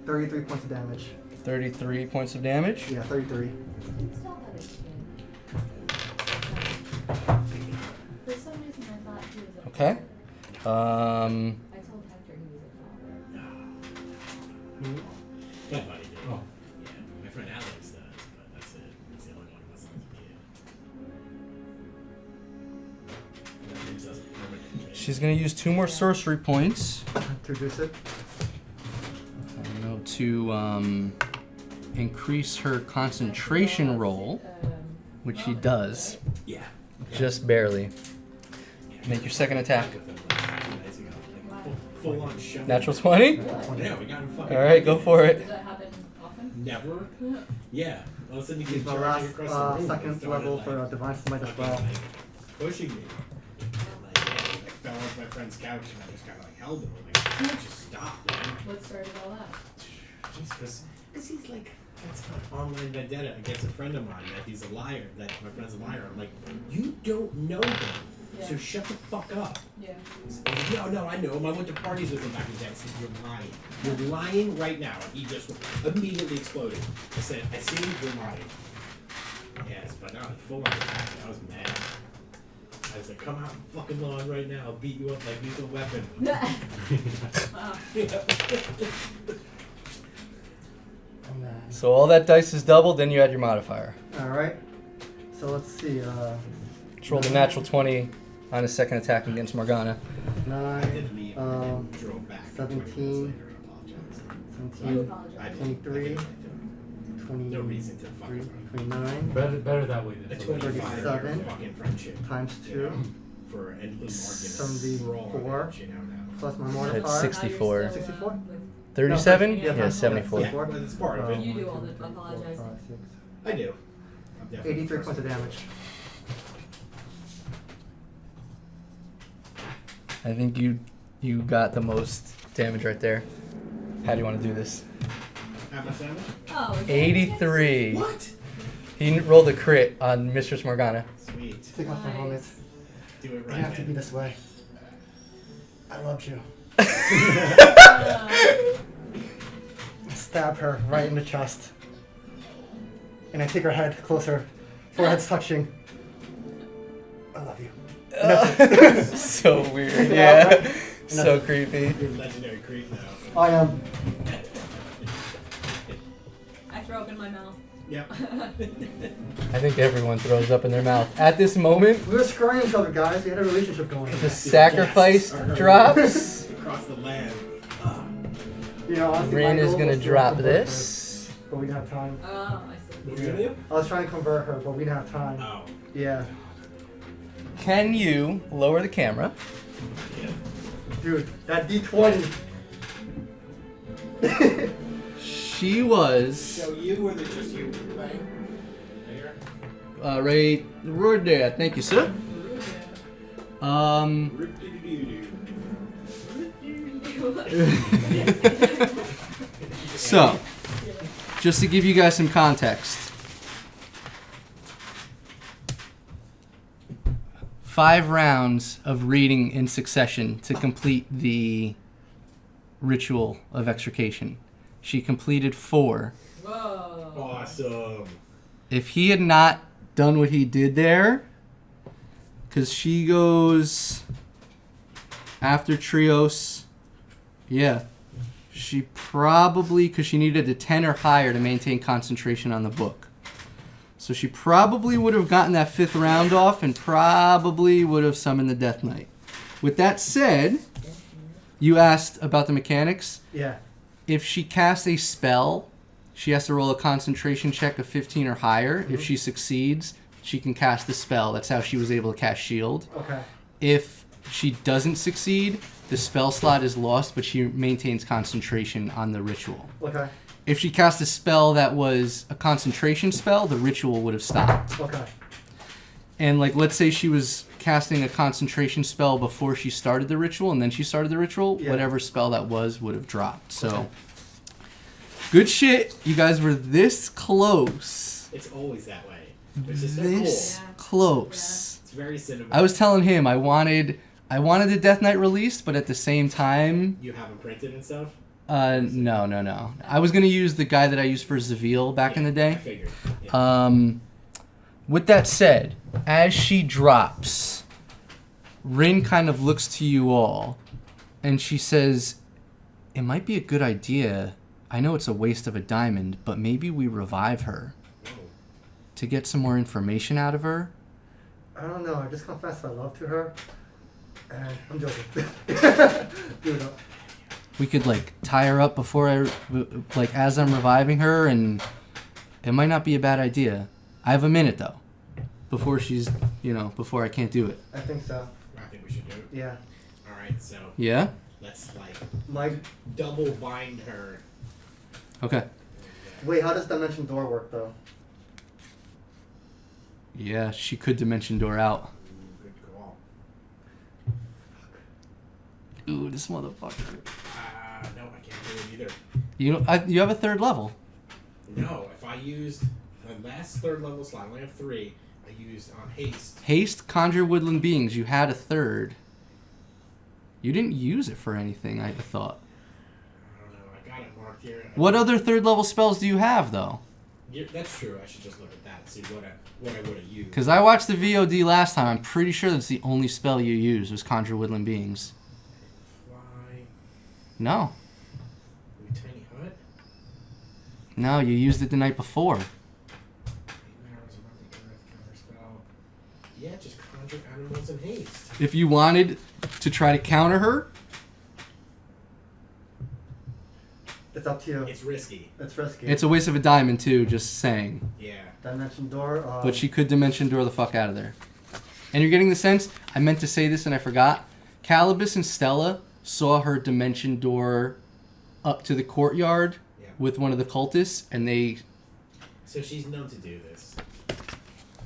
33 points of damage. 33 points of damage. Yeah, 33. Still have HP. For some reason, I thought he was a Okay. I told Hector he was a father. My buddy did. Oh. Yeah, my friend Alex does, but that's it. That's the only one who listens to me. That leaves us permanent. She's gonna use 2 more sorcery points. To reduce it. To increase her concentration roll, which she does, Yeah. just barely. Make your second attack. Full on shot. Natural 20? Yeah, we got him fucking. All right, go for Does it. that happen often? Never. Yeah. All of a sudden you Use get my charging last across the room. second and started, level like, for Divine Smite as fucking, well. like, pushing me. Like, yeah, I fell off my friend's couch and I just kind of like held him. I'm like, can't you stop, man? What started all that? Just because he's like, that's an online vendetta against a friend of mine that he's a liar, that my friend's a liar. I'm like, you don't know him, so Yeah. shut the fuck up. Yeah. He's like, no, I know him. I went to parties with him back in the day. I said, you're lying. You're lying right now. And he just immediately exploded. I said, I see you're lying. Yes, but not full on attack. I was mad. I was like, come out and fucking lawn right now. I'll beat you up like lethal weapon. Wow. And then, So all that dice is doubled, then you add your modifier. alright. So let's see. Just roll the natural 20 on his second attack against Morgana. I did 9, leave and then drove back. 17, You 17, apologize. 23, 20, No reason to fuck around. 29, Better that way A than 25 37. fucking friendship. times 2, For endless 74. arguments. We're all on edge, you know, now. plus my It's modifier. 64. Now you're still, 64? with- 37? Yeah, Yeah, times 74. Yeah, but it's part of it. You do all the apologizing. I do. I'm definitely 83 the points of first damage. I think you got the most damage right there. How do you want to do this? How much damage? Oh, is that- 83. What? He rolled a crit on Mistress Morgana. Sweet. Take off my helmet. Do it It right, have to be man. this way. I loved you. Stab her right in the chest. And I take her head closer. Forehead's touching. I love you. So weird. Yeah, Yeah. right? So creepy. You're a legendary creep now. I am. I throw up in my mouth. Yep. I think everyone throws up in their mouth. At this moment, We were screwing each other, guys. We had a relationship going. the sacrifice drops. Across the land. You know, honestly, Rin my is goal gonna was to drop convert her, this. but we didn't have time. Oh, I see. What are you gonna do? I was trying to convert her, but we didn't have time. Oh. Yeah. Can you lower the camera? Yeah. Dude, that D20. She was So you or the just you? Right here? right there. Thank you, sir. So, just to give you guys some context. 5 rounds of reading in succession to complete the ritual of extrication. She completed 4. Whoa. Awesome. If he had not done what he did there, because she goes after Trios, yeah, she probably, because she needed a 10 or higher to maintain concentration on the book. So she probably would have gotten that 5th round off and probably would have summoned the Death Knight. With that said, you asked about the mechanics. Yeah. If she casts a spell, she has to roll a concentration check of 15 or higher. Mm-hmm. If she succeeds, she can cast the spell. That's how she was able to cast Shield. Okay. If she doesn't succeed, the spell slot is lost, but she maintains concentration on the ritual. Okay. If she cast a spell that was a concentration spell, the ritual would have stopped. Okay. And like, let's say she was casting a concentration spell before she started the ritual, and then she started the ritual, Yeah. whatever spell that was would have dropped. So, Okay. good shit. You guys were this close. It's always that way. It's just so This cool. Yeah. close. It's very cinematic. I was telling him I wanted the Death Knight released, but at the same time, You have them printed and stuff? No. I was gonna use the guy that I used for Zavil back in the I day. figured. Yeah. With that said, as she drops, Rin kind of looks to you all, and she says, "It might be a good idea. I know it's a waste of a diamond, but maybe we revive her Whoa. to get some more information out of her." I don't know. I just confessed my love to her, and I'm joking. Dude, We could like tie her up before as I'm reviving her, and it might not be a bad idea. I have a minute though, before before I can't do it. I think so. I think we should do it. Yeah. All right, so Yeah. let's My double bind her. Okay. wait, how does Dimension Door work though? Yeah, she could dimension door out. Ooh, good call. Ooh, this motherfucker. No, I can't do it either. You have a third level. No, if I used my last third level slot, I only have 3. I used on haste. Haste, conjure woodland beings. You had a third. You didn't use it for anything, I thought. I don't know. I got it marked here. What other third level spells do you have, though? Yeah, that's true. I should just look at that and see what I would have used. Because I watched the VOD last time. I'm pretty sure that's the only spell you used was conjure woodland beings. Fly. No. Tiny hut. No, you used it the night before. 8 hours around the earth counter spell. Yeah, just conjure animals in haste. If you wanted to try to counter her, It's up to you. It's risky. It's risky. it's a waste of a diamond too, just saying. Yeah. Dimension Door. But she could dimension door the fuck out of there. And you're getting the sense, I meant to say this and I forgot, Calibus and Stella saw her dimension door up to the courtyard Yeah. with one of the cultists, and they... So she's known to do this.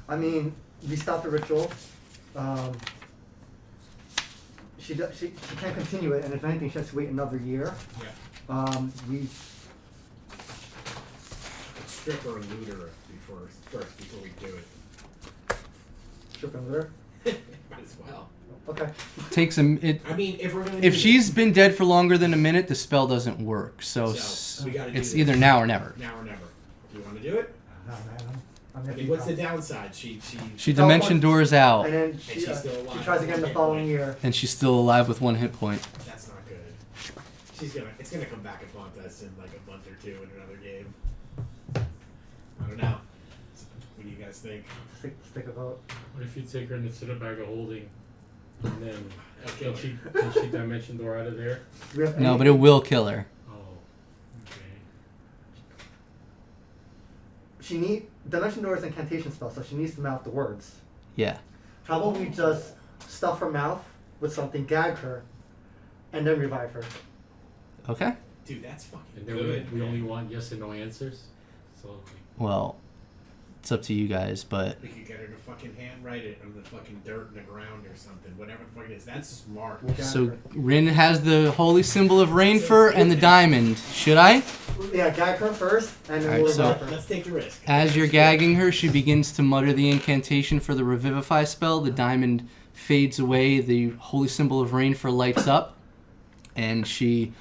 I mean, we stopped the ritual. She can't continue it, and if anything, she has to wait another year. Yeah. We Strip her and loot her before we do it. strip and litter. Might as well. Okay. takes a... I mean, if we're gonna. If do she's been dead for longer than a minute, the spell doesn't work. So we gotta do it's this. either now or never. Now or never. Do you want to do it? Oh, man, I'm I mean, what's the downside? She dimension doors out, And then she's still alive. she tries again the following year. and she's still alive with 1 hit point. That's not good. It's gonna come back and haunt us in like a month or 2 in another game. I don't know. What do you guys think? Stick a vote. What if you take her into the bag of holding, and then Okay. can she dimension door out of there? Do we have No, any- but it will kill her. Oh, okay. She Dimension Door is an incantation spell, so she needs to mouth the words. Yeah. How about we just stuff her mouth with something, gag her, and then revive her? Okay. Dude, that's fucking And then good. we only want yes and no answers. So Well, it's up to you guys, but We could get her to fucking handwrite it on the fucking dirt in the ground or something. Whatever the fuck it is. That's smart. We'll gag so her. Rin has the holy symbol of Rainfur and the diamond. Should I? Yeah, gag her first, and then Alright, we'll so- revive her. Let's take the risk. As you're gagging her, she begins to mutter the incantation for the revivify spell. The diamond fades away. The holy symbol of Rainfur lights up, and she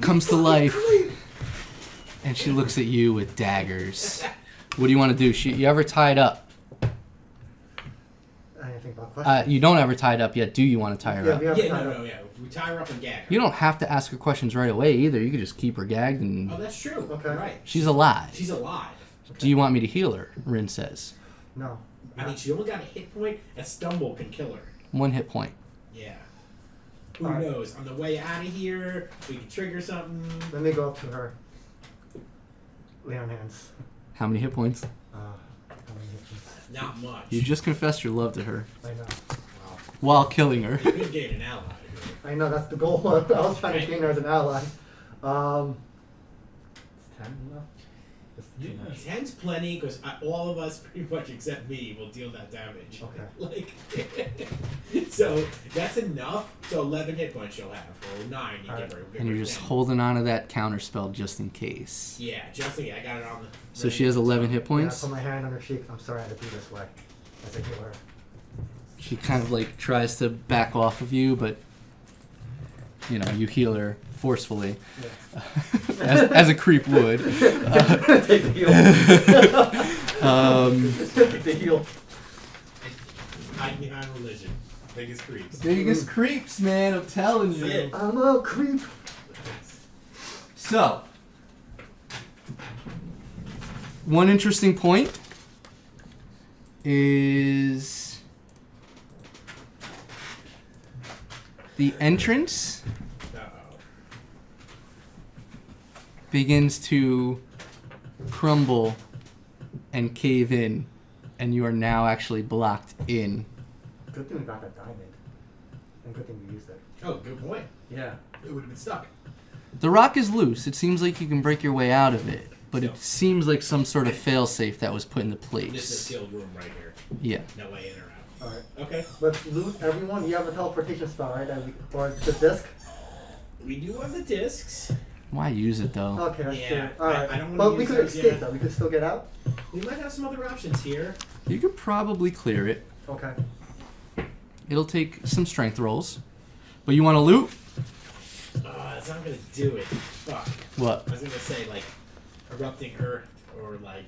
comes to life. And she looks at you with daggers. What do you want to do? You ever tied up? I didn't think about questions. You don't ever tied up yet. Do you want to tie her Yeah, up? we have Yeah, time. no, yeah. We tie her up and gag her. You don't have to ask her questions right away either. You could just keep her gagged Oh, and that's true. Okay. You're right. she's alive. She's alive. Do you want me to heal her? Rin says. No. I mean, she only got a hit point. A stumble can kill her. 1 hit point. Yeah. Who Alright. knows? On the way out of here, we can trigger something. Let me go up to her. Lay on hands. How many hit points? How many hit points? Not much. You just confessed your love to her I know. Wow. while killing her. You could gain an ally. I know, that's the goal. I was trying to gain her as an ally. Is 10 enough? Just 10. 10's plenty because all of us, pretty much except me, will deal that damage. Okay. Like, so that's enough. So 11 hit points she'll have, or 9. You Alright. give her. And you're just holding on to that counter spell just in case. Yeah, just I got it on the. So she has 11 hit Yeah, I points. put my hand on her cheek. I'm sorry I had to do this way. As I heal her. She kind of like tries to back off of you, but you heal her forcefully, Yeah. as a creep would. Take the heal. Take the heal. Hide behind religion. Biggest creeps. Biggest creeps, man, I'm telling you. Yeah. I'm a creep. So, one interesting point is the entrance Uh-oh. begins to crumble and cave in, and you are now actually blocked in. Good thing we got that diamond. And good thing we used it. Oh, good point. Yeah. It would have been stuck. The rock is loose. It seems like you can break your way out of it, but it seems like some sort of failsafe that was put into This is a place. sealed room right here. Yeah. No way in or out. Alright. Okay. Let's loot everyone. You have a teleportation spell, right? Or the disc? We do have the discs. Why use it though? Okay, that's Yeah, true. Alright. I don't wanna But we use could those escape yet. though. We could still get out. We might have some other options here. You could probably clear it. Okay. It'll take some strength rolls. But you want to loot? That's not gonna do it. Fuck. What? I was gonna say like erupting earth or like.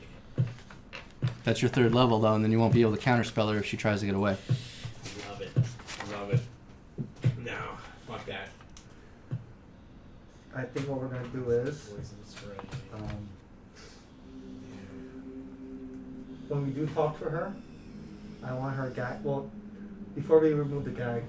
That's your third level though, and then you won't be able to counterspell her if she tries to get away. Love it. Love it. No. Fuck that. I think what we're gonna do is Poison spray. when we do talk to her, I want her gag. Well, before we remove the gag,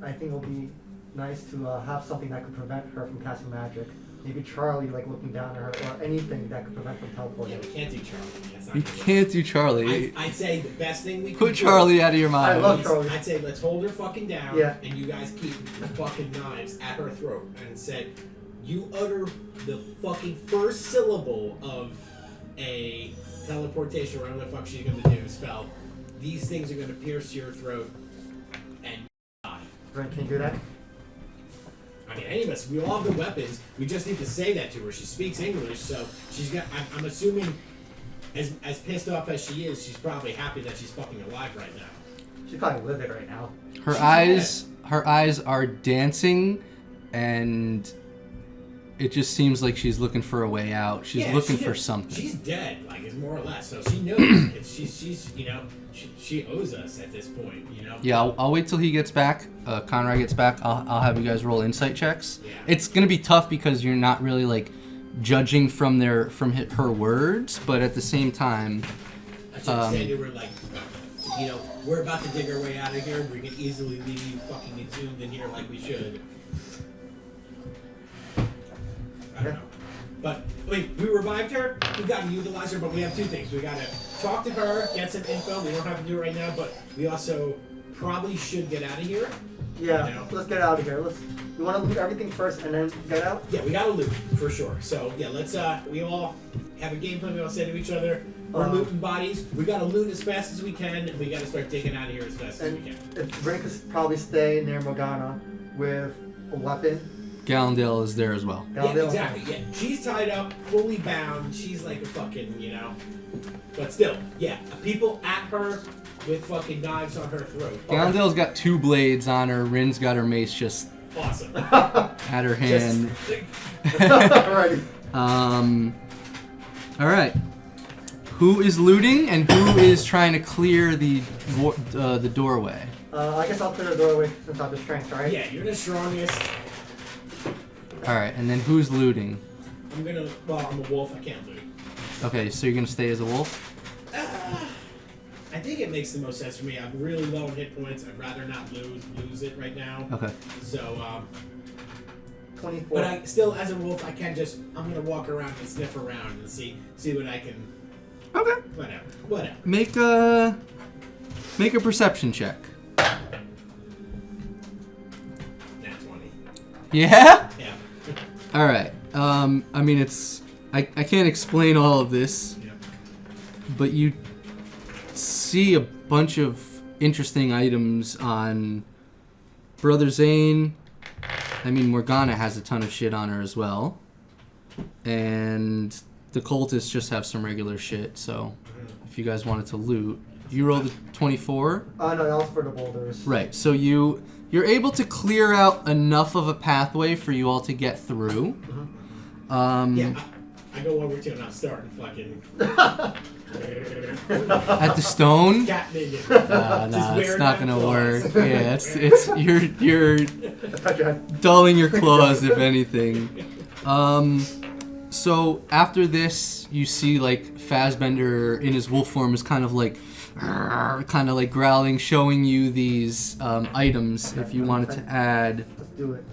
I think it'll be nice to have something that could prevent her from casting magic. Maybe Charlie, like looking down at her, or anything that could prevent her from teleporting. Yeah, we can't do Charlie. That's not You gonna work. can't do Charlie. I'd say the best thing we could Put do. Charlie out of your I mind. love Charlie. I'd say let's hold her fucking down, Yeah. and you guys keep the fucking knives at her throat, and said, you utter the fucking first syllable of a teleportation, or whatever the fuck she's gonna do, spell. These things are gonna pierce your throat, and die. Ren, can you do that? I mean, any of us, we all have the weapons. We just need to say that to her. She speaks English, so she's got. I'm assuming, as pissed off as she is, she's probably happy that she's fucking alive right now. She's probably livid right now. Her eyes are dancing, and it just seems like she's looking for a way out. She's Yeah, looking she for is. something. She's dead, like, is more or less. So she knows. she's she owes us at this point, you know. Yeah, I'll wait till he gets back. Conrad gets back. I'll have you guys roll insight checks. Yeah. It's gonna be tough because you're not really like judging from her words, but at the same time, I should say to her, like, we're about to dig our way out of here. We can easily leave you fucking entombed in here like we should. I don't know. But wait, we revived her. We got to utilize her, but we have two things. We got to talk to her, get some info. We don't have to do it right now, but we also probably should get out of here. Yeah, You know? let's get out of here. We want to loot everything first and then get out? Yeah, we got to loot for sure. So yeah, let's we all have a game plan. We all say to each other, we're looting bodies. We got to loot as fast as we can. And we got to start digging out of here as fast as we can. If Ren could probably stay near Morgana with a weapon. Gallandale is there as well. Yeah, Gallandale- exactly. Yeah, she's tied up, fully bound. She's like a fucking, But still, yeah, people at her with fucking knives on her throat. Gallandale's got 2 blades on her. Rin's got her mace just Awesome. at her hand. Alrighty. All right. Who is looting and who is trying to clear the doorway? I guess I'll clear the doorway since I have the strength, right? Yeah, you're the strongest. All right, and then who's looting? I'm a wolf. I can't loot. Okay, so you're gonna stay as a wolf? I think it makes the most sense for me. I'm really low in hit points. I'd rather not lose it right now. Okay. So, 24. but I still, as a wolf, I'm gonna walk around and sniff around and see what I can. Okay. Whatever. Make a perception check. Nat 20. Yeah? Yeah. All right. I mean, I can't explain all of this, Yeah. but you see a bunch of interesting items on Brother Zane. I mean, Morgana has a ton of shit on her as well. And the cultists just have some regular shit, so if you guys wanted to loot. You rolled a 24. No, that was for the boulders. Right. So you're able to clear out enough of a pathway for you all to get through. Yeah, I go over to and I'm starting fucking. At the stone. Cat naked. Nah, it's not gonna work. Yeah, it's you're dulling your claws if anything. So after this, you see like Fassbender in his wolf form is kind of like growling, showing you these items. If you wanted to add, Let's do it.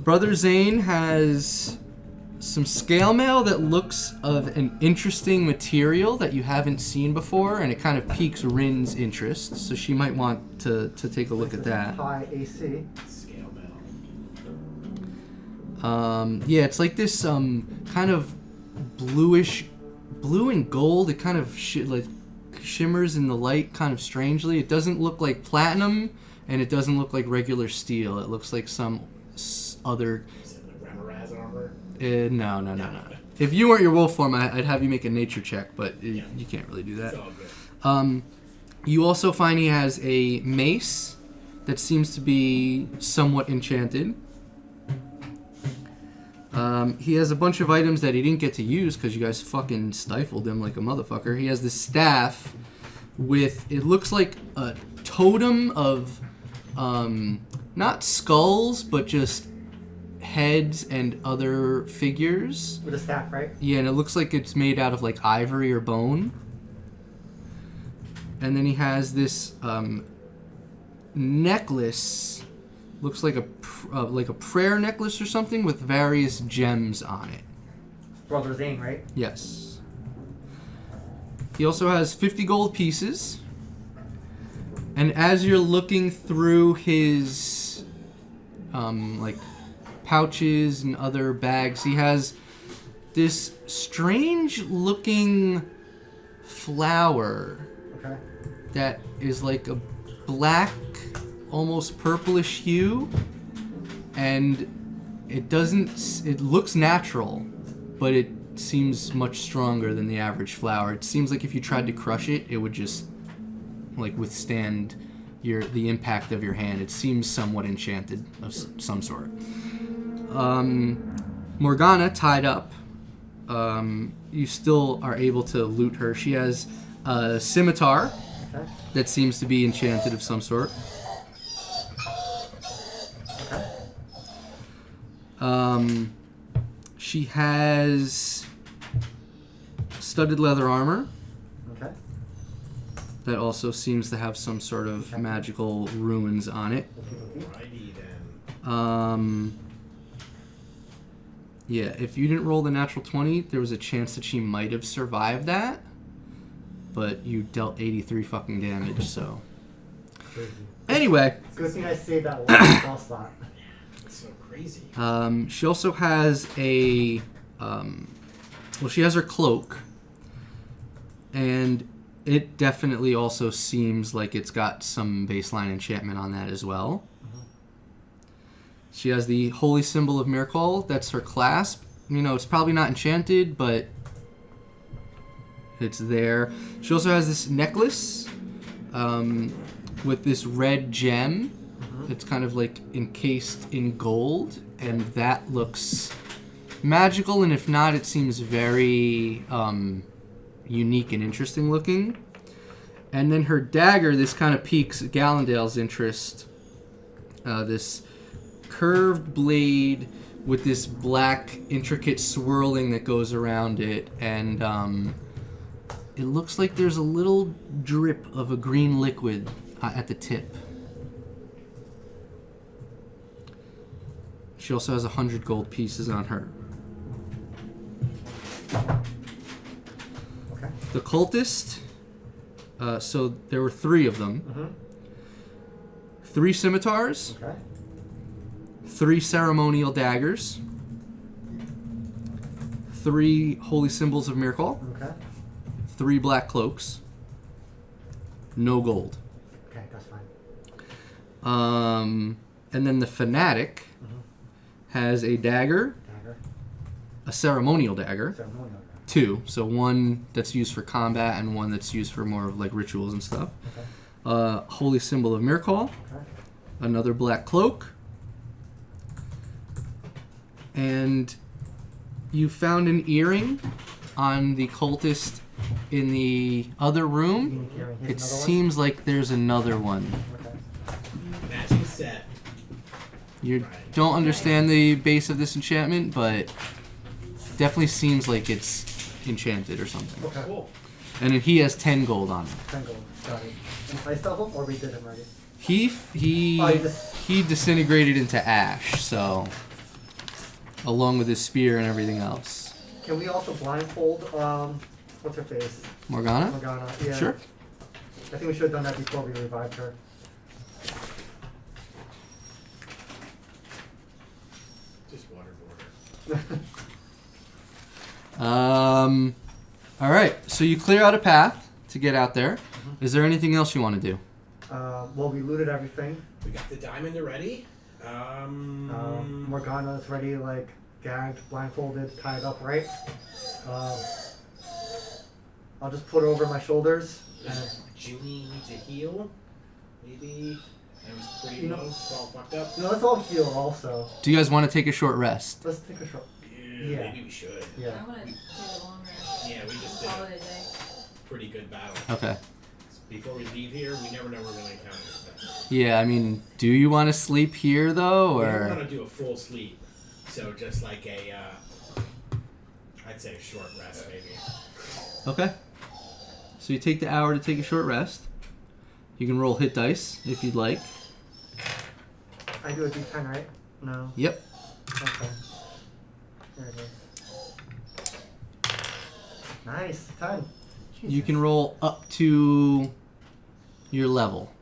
Brother Zane has some scale mail that looks of an interesting material that you haven't seen before, and it kind of piques Rin's interest, so she might want to take a look at that. High AC. Scale metal. Yeah, it's like this kind of blue and gold. It kind of shimmers in the light kind of strangely. It doesn't look like platinum, and it doesn't look like regular steel. It looks like some other... Is it like Remoraz armor? No. If you weren't your wolf form, I'd have you make a nature check, but you can't really do that. It's all good. You also find he has a mace that seems to be somewhat enchanted. He has a bunch of items that he didn't get to use because you guys fucking stifled him like a motherfucker. He has this staff with, it looks like a totem of, not skulls, but just heads and other figures. With a staff, right? Yeah, and it looks like it's made out of like ivory or bone. And then he has this necklace, looks like a prayer necklace or something with various gems on it. Brother Zane, right? Yes. He also has 50 gold pieces. And as you're looking through his like pouches and other bags, he has this strange looking flower Okay. that is like a black, almost purplish hue, and it looks natural, but it seems much stronger than the average flower. It seems like if you tried to crush it, it would just like withstand the impact of your hand. It seems somewhat enchanted of some sort. Morgana tied up. You still are able to loot her. She has a scimitar Okay. that seems to be enchanted of some sort. She has studded leather armor Okay. that also seems to have some sort of magical ruins on it. Alrighty then. Yeah, if you didn't roll the natural 20, there was a chance that she might have survived that, but you dealt 83 fucking damage, so. Anyway. Good thing I saved that last spell slot. That's so crazy. She also has she has her cloak, and it definitely also seems like it's got some baseline enchantment on that as well. She has the holy symbol of Mirkol. That's her clasp. You know, it's probably not enchanted, but it's there. She also has this necklace with this red gem. It's kind of like encased in gold, and that looks magical, and if not, it seems very unique and interesting looking. And then her dagger, this kind of piques Gallandale's interest. This curved blade with this black intricate swirling that goes around it, and it looks like there's a little drip of a green liquid at the tip. She also has 100 gold pieces on her. Okay. The cultist, so there were 3 of them. 3 scimitars, Okay. 3 ceremonial daggers, 3 holy symbols of Mirkol, Okay. 3 black cloaks, no gold. Okay, that's fine. And then the fanatic has a dagger, Dagger. a ceremonial dagger, Ceremonial. 2. So one that's used for combat and one that's used for more of like rituals and stuff. Okay. Holy symbol of Mirkol. Okay. Another black cloak. And you found an earring on the cultist in the other room. Here's It another one. seems like there's another one. Okay. Matching set. You Right. don't understand the base of this enchantment, but definitely seems like it's enchanted or something. Okay. Cool. And then he has 10 gold on him. 10 gold. Got it. And ice double, or we did him already? He Oh, you just- he disintegrated into ash, so along with his spear and everything else. Can we also blindfold, what's her face? Morgana? Morgana. Yeah. Sure. I think we should have done that before we revived her. Just waterboarder. All right. So you clear out a path to get out there. Is there anything else you want to do? Well, we looted everything. We got the diamond already. Morgana's ready, like, gagged, blindfolded, tied up, right? I'll just put her over my shoulders. And Does Junie need to heal? Maybe. That was pretty You know- low. It's all fucked up. let's all heal also. Do you guys want to take a short rest? Let's take a short. Yeah. Maybe we should. Yeah. I want to take a long rest. Yeah, we just did Call it a a day. pretty good battle. Okay. Before we leave here, we never know we're going to encounter stuff. Yeah, I mean, do you want to sleep here though, We don't want or to do a full sleep. So just like a, I'd say a short rest maybe. okay? So you take the hour to take a short rest. You can roll hit dice if you'd like. I do a d10, right? No. Yep. Okay. There it is. Nice. 10. You can roll up to your level.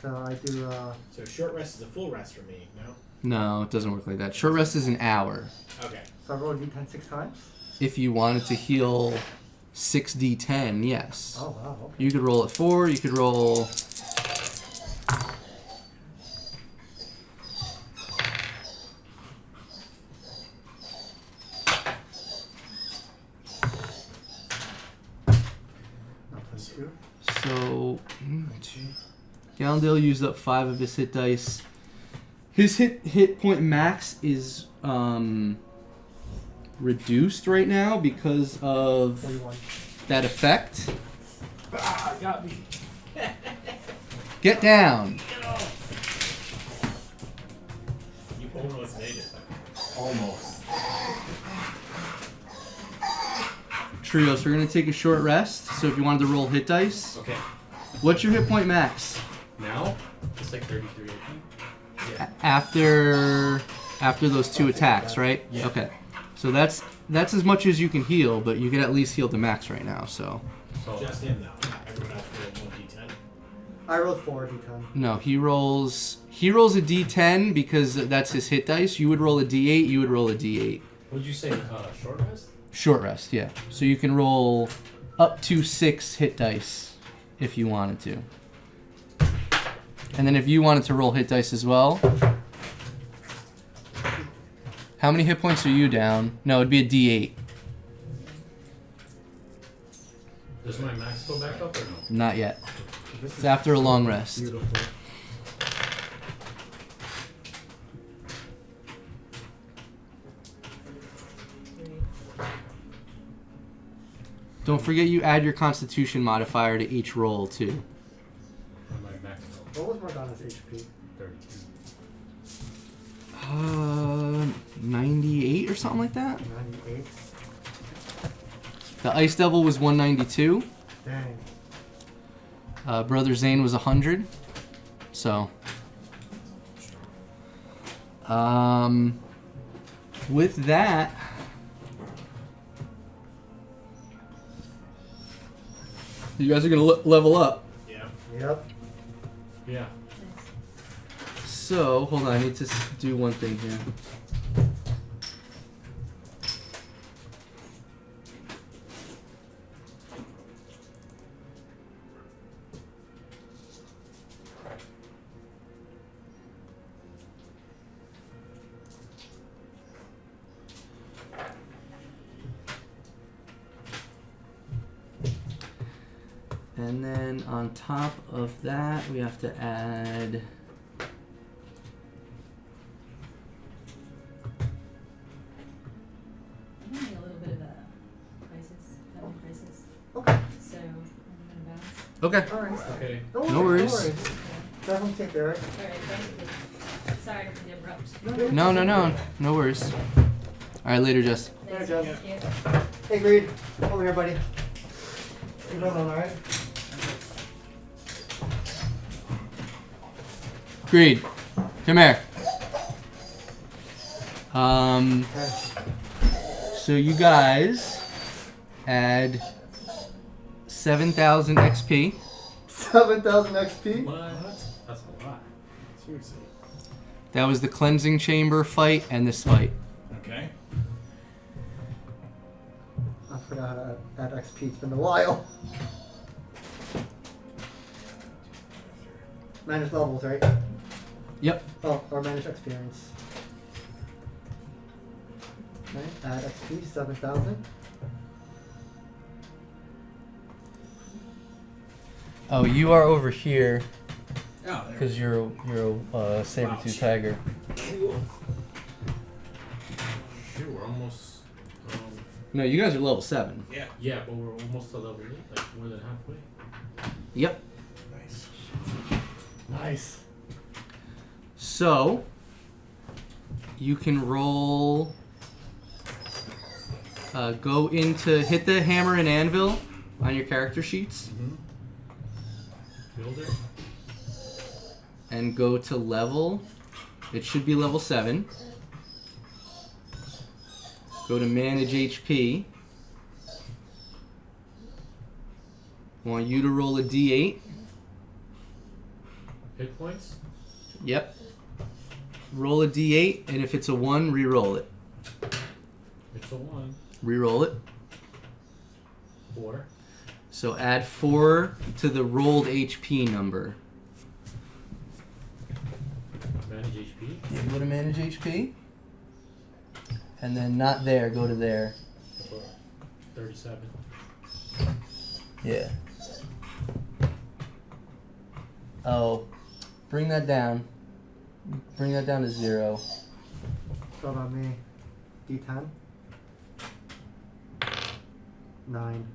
So I do, So short rest is a full rest for me, no? No, it doesn't work like that. Short rest is an hour. Okay. so I roll a d10 6 times? If you wanted to heal 6d10, yes. Oh, wow. Okay. You could roll at 4. You could roll. I'll play 2. So, Gallandale used up 5 of his hit dice. His hit point max is reduced right now because of 41. that effect. Ah, got me. Get down. You almost made it. Almost. Trios, we're going to take a short rest. So if you wanted to roll hit dice, Okay. what's your hit point max? Now? It's like 33, I think. Yeah. After those 2 attacks, right? Yeah. Okay. So that's as much as you can heal, but you can at least heal to max right now. So So, Just him though. Not everyone else rolled 1d10. I rolled 4 d10. no, he rolls a d10 because that's his hit dice. You would roll a d8. You would roll a d8. what'd you say? Short rest? Short rest, yeah. So you can roll up to 6 hit dice if you wanted to. And then if you wanted to roll hit dice as well. How many hit points are you down? No, it'd be a d8. Does my max go back up or no? Not yet. This It's is after a long rest. beautiful. Don't forget you add your constitution modifier to each roll too. Or my max go What was Morgana's HP? 32. 98 or something like that. 98. The Ice Devil was 192. Dang. Brother Zane was 100. So, with that, you guys are gonna level up. Yeah. Yep. Yeah. So, hold on, I need to do one thing here. And then on top of that, we have to add... I'm having a little bit of a crisis, family crisis. Okay. So I'm gonna bounce. Okay. All right. Okay. No worries. No worries. Definitely take care of it. Alright, thank you. Sorry for the abrupt. No worries. Alright, later, Jess. Thanks, Joe. thank you. Hey, Greed. Over here, buddy. You doing all right? Greed. Come here. Okay. So you guys add 7,000 XP. 7,000 XP. What? That's a lot. Seriously. That was the cleansing chamber fight and this fight. Okay. I forgot how to add XP. It's been a while. Manage levels, right? Yep. Oh, or manage experience. Okay, add XP, 7,000. Oh, you are over here Oh, there. because you're a saber-tooth tiger. Shoot, we're almost. No, you guys are level 7. Yeah. Yeah, but we're almost to level 8, like more than halfway. Yep. Nice. Nice. So, you can roll... go into... Hit the hammer and anvil on your character sheets. Mm-hmm. Builder. And go to level. It should be level 7. Go to manage HP. Want you to roll a d8. Hit points. Yep. Roll a d8, and if it's a 1, re-roll it. It's a 1. Re-roll it. 4. So add 4 to the rolled HP number. Manage HP. Yeah, go to manage HP. And then not there, go to there. 37. Yeah. Oh, bring that down. Bring that down to 0. So about me. D10. 9.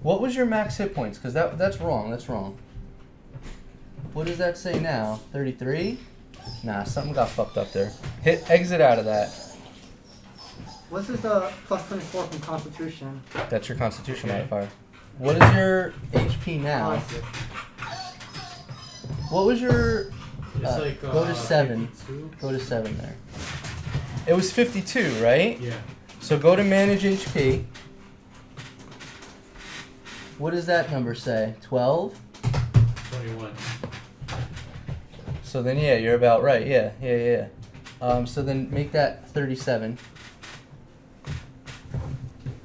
What was your max hit points? Because that's wrong. That's wrong. What does that say now? 33? Nah, something got fucked up there. Exit out of that. What's this plus 24 from Constitution? That's your Constitution Okay. modifier. What is your HP Oh, now? I see. What was your... It's like go to 7. 52. Go to 7 there. It was 52, right? Yeah. So go to manage HP. What does that number say? 12? 21. So then, yeah, you're about right. Yeah. So then make that 37.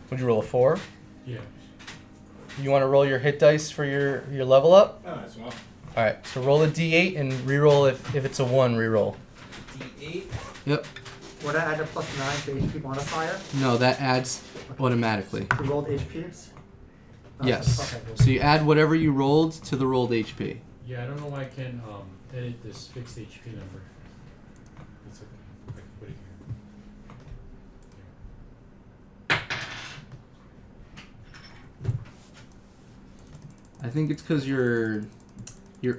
Would you roll a 4? Yeah. You want to roll your hit dice for your level up? Oh, as well. All right. So roll a d8 and re-roll if it's a 1, re-roll. D8. Yep. Would I add a plus 9 to HP modifier? No, that adds automatically. To rolled HP? Oh, Yes. Okay, So you add whatever you rolled to the rolled HP. Yeah, I don't know why I can edit this fixed HP number. It's okay. I can put it here. I think it's because your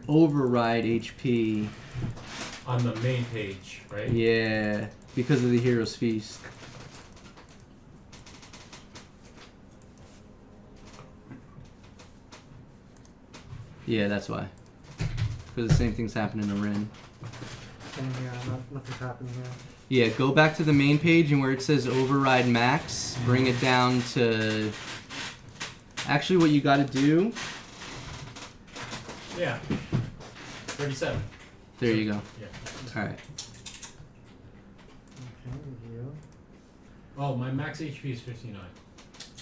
override HP. On the main page, right? Yeah, because of the Hero's Feast. Yeah, that's why. Because the same thing's happening to Rin. And yeah, nothing's happening here. Yeah, go back to the main page and where it says override max, bring it down to... Actually, what you gotta do... Yeah. 37. There you go. Yeah. Alright. Okay, review. Oh, my max HP is 59.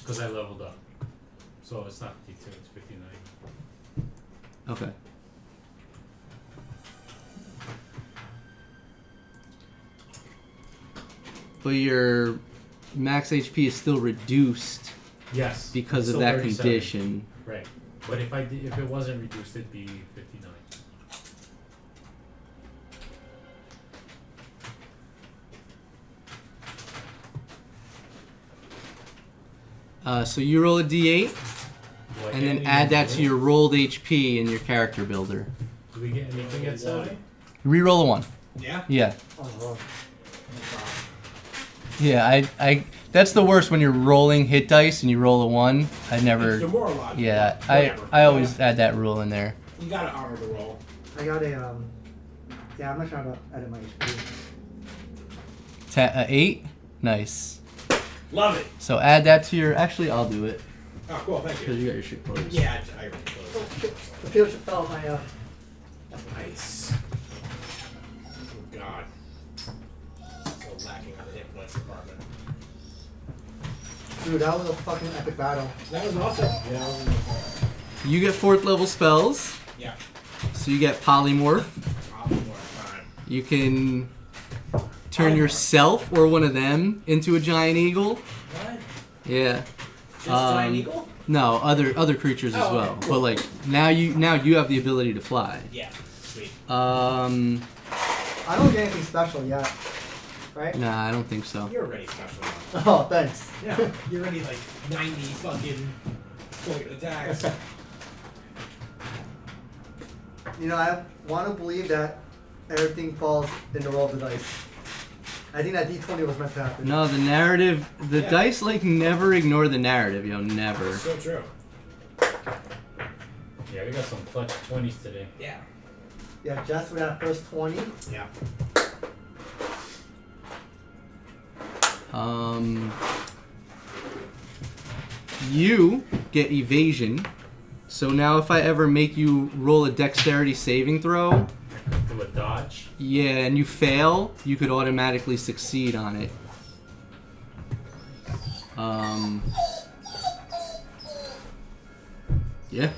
Because I leveled up. So it's not 52, it's 59. Okay. But your max HP is still reduced Yes. because it's of still that 37. condition. Right. But if it wasn't reduced, it'd be 59. So you roll a d8, Do I and get then any add that to more? your rolled HP in your character builder. Do we get anything at 7? Reroll a 1. Yeah. Yeah. Oh, wow. Yeah, I that's the worst when you're rolling hit dice and you roll a 1. I It's never. demoralizing. Yeah, Whatever. I always add that rule in there. You gotta honor the roll. I got a yeah, I'm not trying to edit my HP. 8? Nice. Love it. So add that to your. Actually, I'll do it Oh, cool. Thank because you. you got your shit closed. Yeah, I already Oh closed. shit! The field should fell my Nice. Oh god. So lacking on the hit points department. dude. That was a fucking epic battle. That was awesome. Yeah. You get 4th level spells, Yeah. so you get polymorph. Probably more time. You can turn yourself or one of them into a giant eagle. What? Yeah. Just giant eagle? No, other creatures as Oh, okay, well. cool. But like now you have the ability to fly. Yeah. Sweet. I don't get anything special yet, right? Nah, I don't think so. You're already special. Oh, thanks. Yeah. You're already like 90 fucking point attacks. You know, I want to believe that everything falls in the roll of the dice. I think that D20 was meant to happen. No, the narrative, the Yeah. dice like never ignore the narrative, yo, never. So true. Yeah, we got some clutch 20s today. Yeah. Yeah, just with that first 20. Yeah. You get evasion. So now if I ever make you roll a dexterity saving throw, Do a dodge. yeah, and you fail, you could automatically succeed on it. Yeah.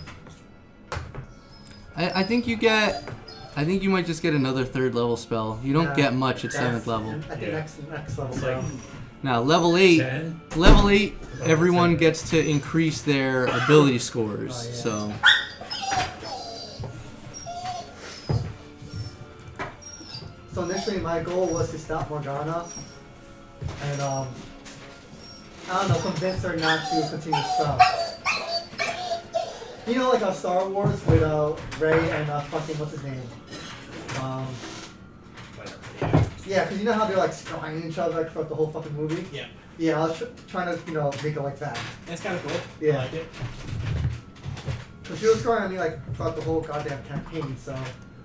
I think you get. I think you might just get another 3rd level spell. You don't Yeah, get much at that's- 7th level. I think Yeah. next level. It's like bro. Now level 8. 10. Level 8, everyone gets to increase their ability scores. Oh, yeah. So So initially my goal was to stop Morgana and I don't know, convince her not to continue the spell. You know, like Star Wars with Rey and fucking what's his name? Whatever. Yeah. Yeah, because you know how they're like scrying each other like, throughout the whole fucking movie. Yeah. Yeah, I was trying to make it like that. That's kind of cool. Yeah. I like it. So she was scrying on me like throughout the whole goddamn campaign. So,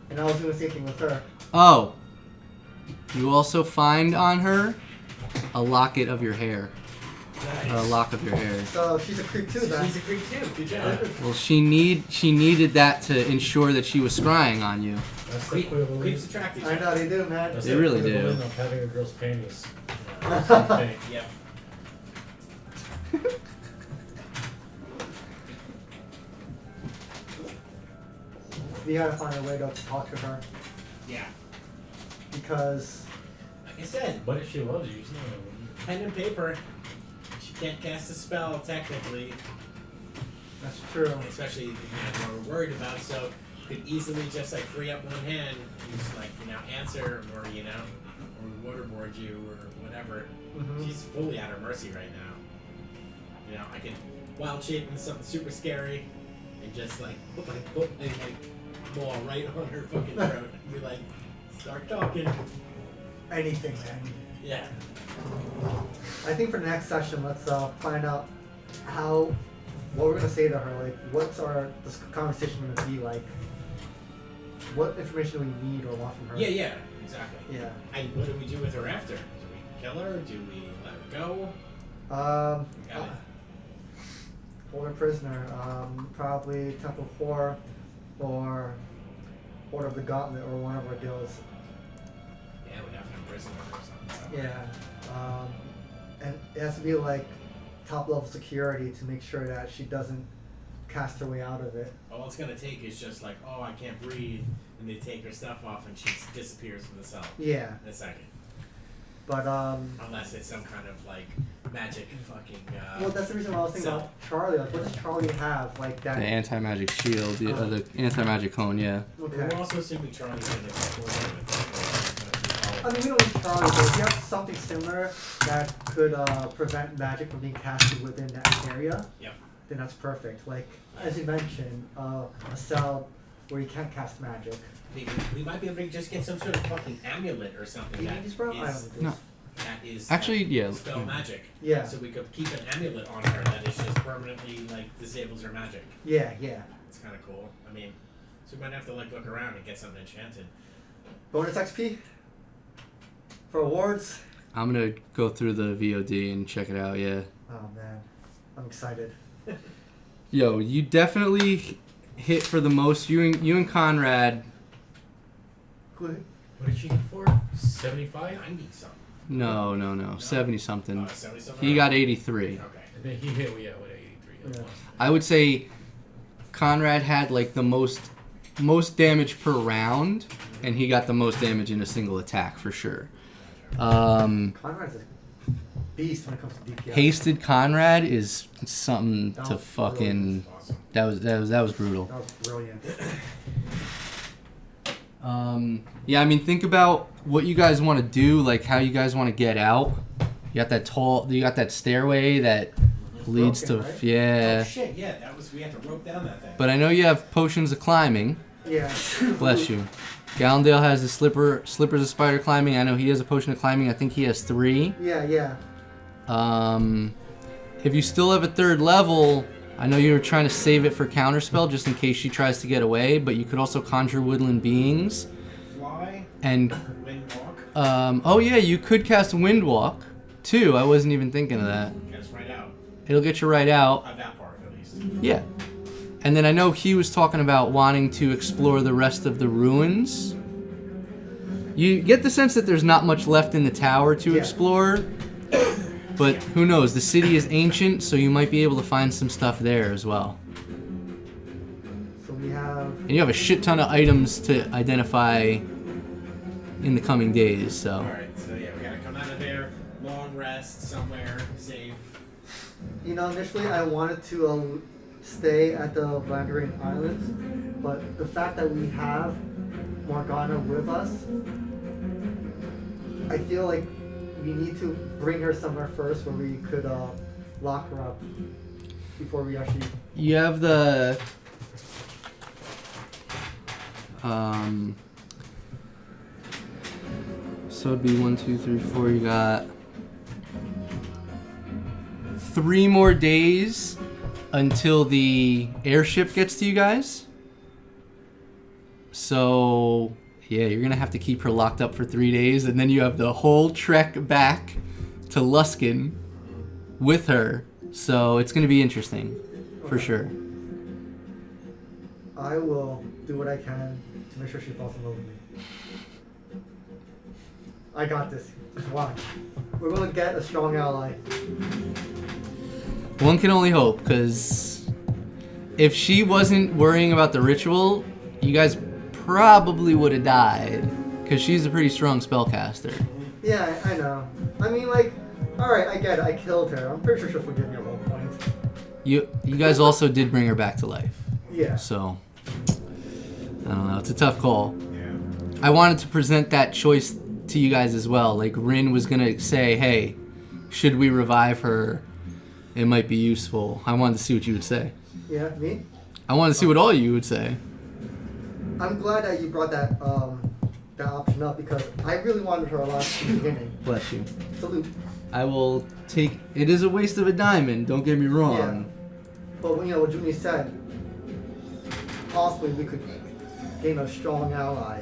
and I was doing the same thing with her. oh, you also find on her a locket of your hair, Nice. or a lock of your hair. So she's a creep too then. She's a creep too. Good job. Well, she needed that to ensure that she was scrying on you. That's the Creep, equivalent. creeps attract each I know other. they do, man. That's They the really do. equivalent of having a girl's panties. Same thing. Yep. We gotta find a way to talk to her Yeah. because Like I said, What if she loves you? She's not gonna- pen and paper. She can't cast a spell technically, that's true. especially if you have what we're worried about. So you could easily just like free up one hand, and just like answer or or waterboard you or whatever. Mhm. She's fully at her mercy right now. I could wild shape into something super scary and just like put my foot and ball right on her fucking throat and be like, start talking. Anything, man. Yeah. I think for the next session, let's find out what we're gonna say to her. Like, what's this conversation gonna be like? What information do we need or want from her? Yeah, exactly. Yeah. And what do we do with her after? Do we kill her? Do we let her go? Got Got it. Hold her prisoner. Probably Temple of Horror or Order of the Gauntlet or one of our guilds. Yeah, we'd have to imprison her or something. Yeah. And it has to be like top level security to make sure that she doesn't cast her way out of it. All it's gonna take is just like, oh, I can't breathe, and they take her stuff off, and she disappears from the cell Yeah. in a second. But Unless it's some kind of like magic fucking. well, that's the reason why I was thinking cell. about Charlie. Like, what does Charlie have? Like that. The anti-magic shield, the anti-magic cone, yeah. Okay. We're also assuming Charlie's going to coordinate with us. I mean, we don't need Charlie, but if you have something similar that could prevent magic from being casted within that area, Yep. then that's perfect. Like, as you mentioned, a cell where you can't cast magic. Maybe we might be able to just get some sort of fucking amulet or something You that just brought is, No. that is Actually, like, yeah. spell magic. Yeah. So we could keep an amulet on her that is just permanently like disables her magic. Yeah. It's kind of cool. I mean, so we might have to like look around and get something enchanted. Bonus XP for awards. I'm gonna go through the VOD and check it out, yeah. Oh man, I'm excited. Yo, you definitely hit for the most. You and Conrad. Good. What did she get for? 75? 90 something. No. 70 something. 70 something. He got 83. Okay. And then he hit with 83. That's Yeah. awesome. I would say Conrad had like the most damage per round, and he got the most damage in a single attack for sure. Conrad's a beast when it comes to DPS. Hasted Conrad is something That to was fucking. Awesome. That was brutal. That was brilliant. Yeah, I mean, think about what you guys want to do, like how you guys want to get out. You got that stairway that leads Broken, to, right? yeah. Oh shit! Yeah, we had to rope down that thing. But I know you have potions of climbing. Yeah. Bless you. Gallandale has the slippers of spider climbing. I know he has a potion of climbing. I think he has 3. Yeah. If you still have a 3rd level, I know you were trying to save it for counterspell just in case she tries to get away, but you could also conjure woodland beings. Fly, And wind walk, oh yeah, you could cast Windwalk too. I wasn't even thinking of that. get us right out. It'll get you right out. That part at least. Yeah. And then I know he was talking about wanting to explore the rest of the ruins. You get the sense that there's not much left in the tower to Yeah. explore. But who knows? The city is ancient, so you might be able to find some stuff there as well. So we have. And you have a shit ton of items to identify in the coming days, so. Alright, so yeah, we gotta come out of there, long rest somewhere, safe. You know, initially I wanted to stay at the Valandrian Islands, but the fact that we have Morgana with us, I feel like we need to bring her somewhere first where we could lock her up before we actually. You have the so it'd be 1, 2, 3, 4. You got 3 more days until the airship gets to you guys. So yeah, you're gonna have to keep her locked up for 3 days, and then you have the whole trek back to Luskin with her. So it's gonna be interesting, for sure. I will do what I can to make sure she falls in love with me. I got this. Just watch. We're gonna get a strong ally. One can only hope, because if she wasn't worrying about the ritual, you guys probably would have died, because she's a pretty strong spellcaster. Yeah, I know. I mean, like, alright, I get it. I killed her. I'm pretty sure she'll forgive me at one point. You guys also did bring her back to life, Yeah. so I don't know. It's a tough call. Yeah. I wanted to present that choice to you guys as well. Like, Rin was gonna say, hey, should we revive her? It might be useful. I wanted to see what you would say. Yeah, me? I wanted to see what all you would say. I'm glad that you brought that option up because I really wanted her alive from the beginning. Bless you. Salute. I will take. It is a waste of a diamond. Don't get me wrong. But you know what Junie said, possibly we could gain a strong ally.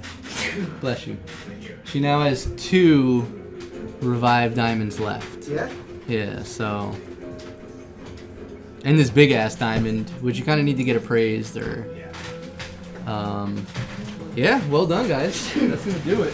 Bless you. Thank you. She now has 2 revived diamonds left. Yeah? Yeah. So. And this big ass diamond, which you kind of need to get appraised, or. Yeah. Yeah. Well done, guys. That's gonna do it.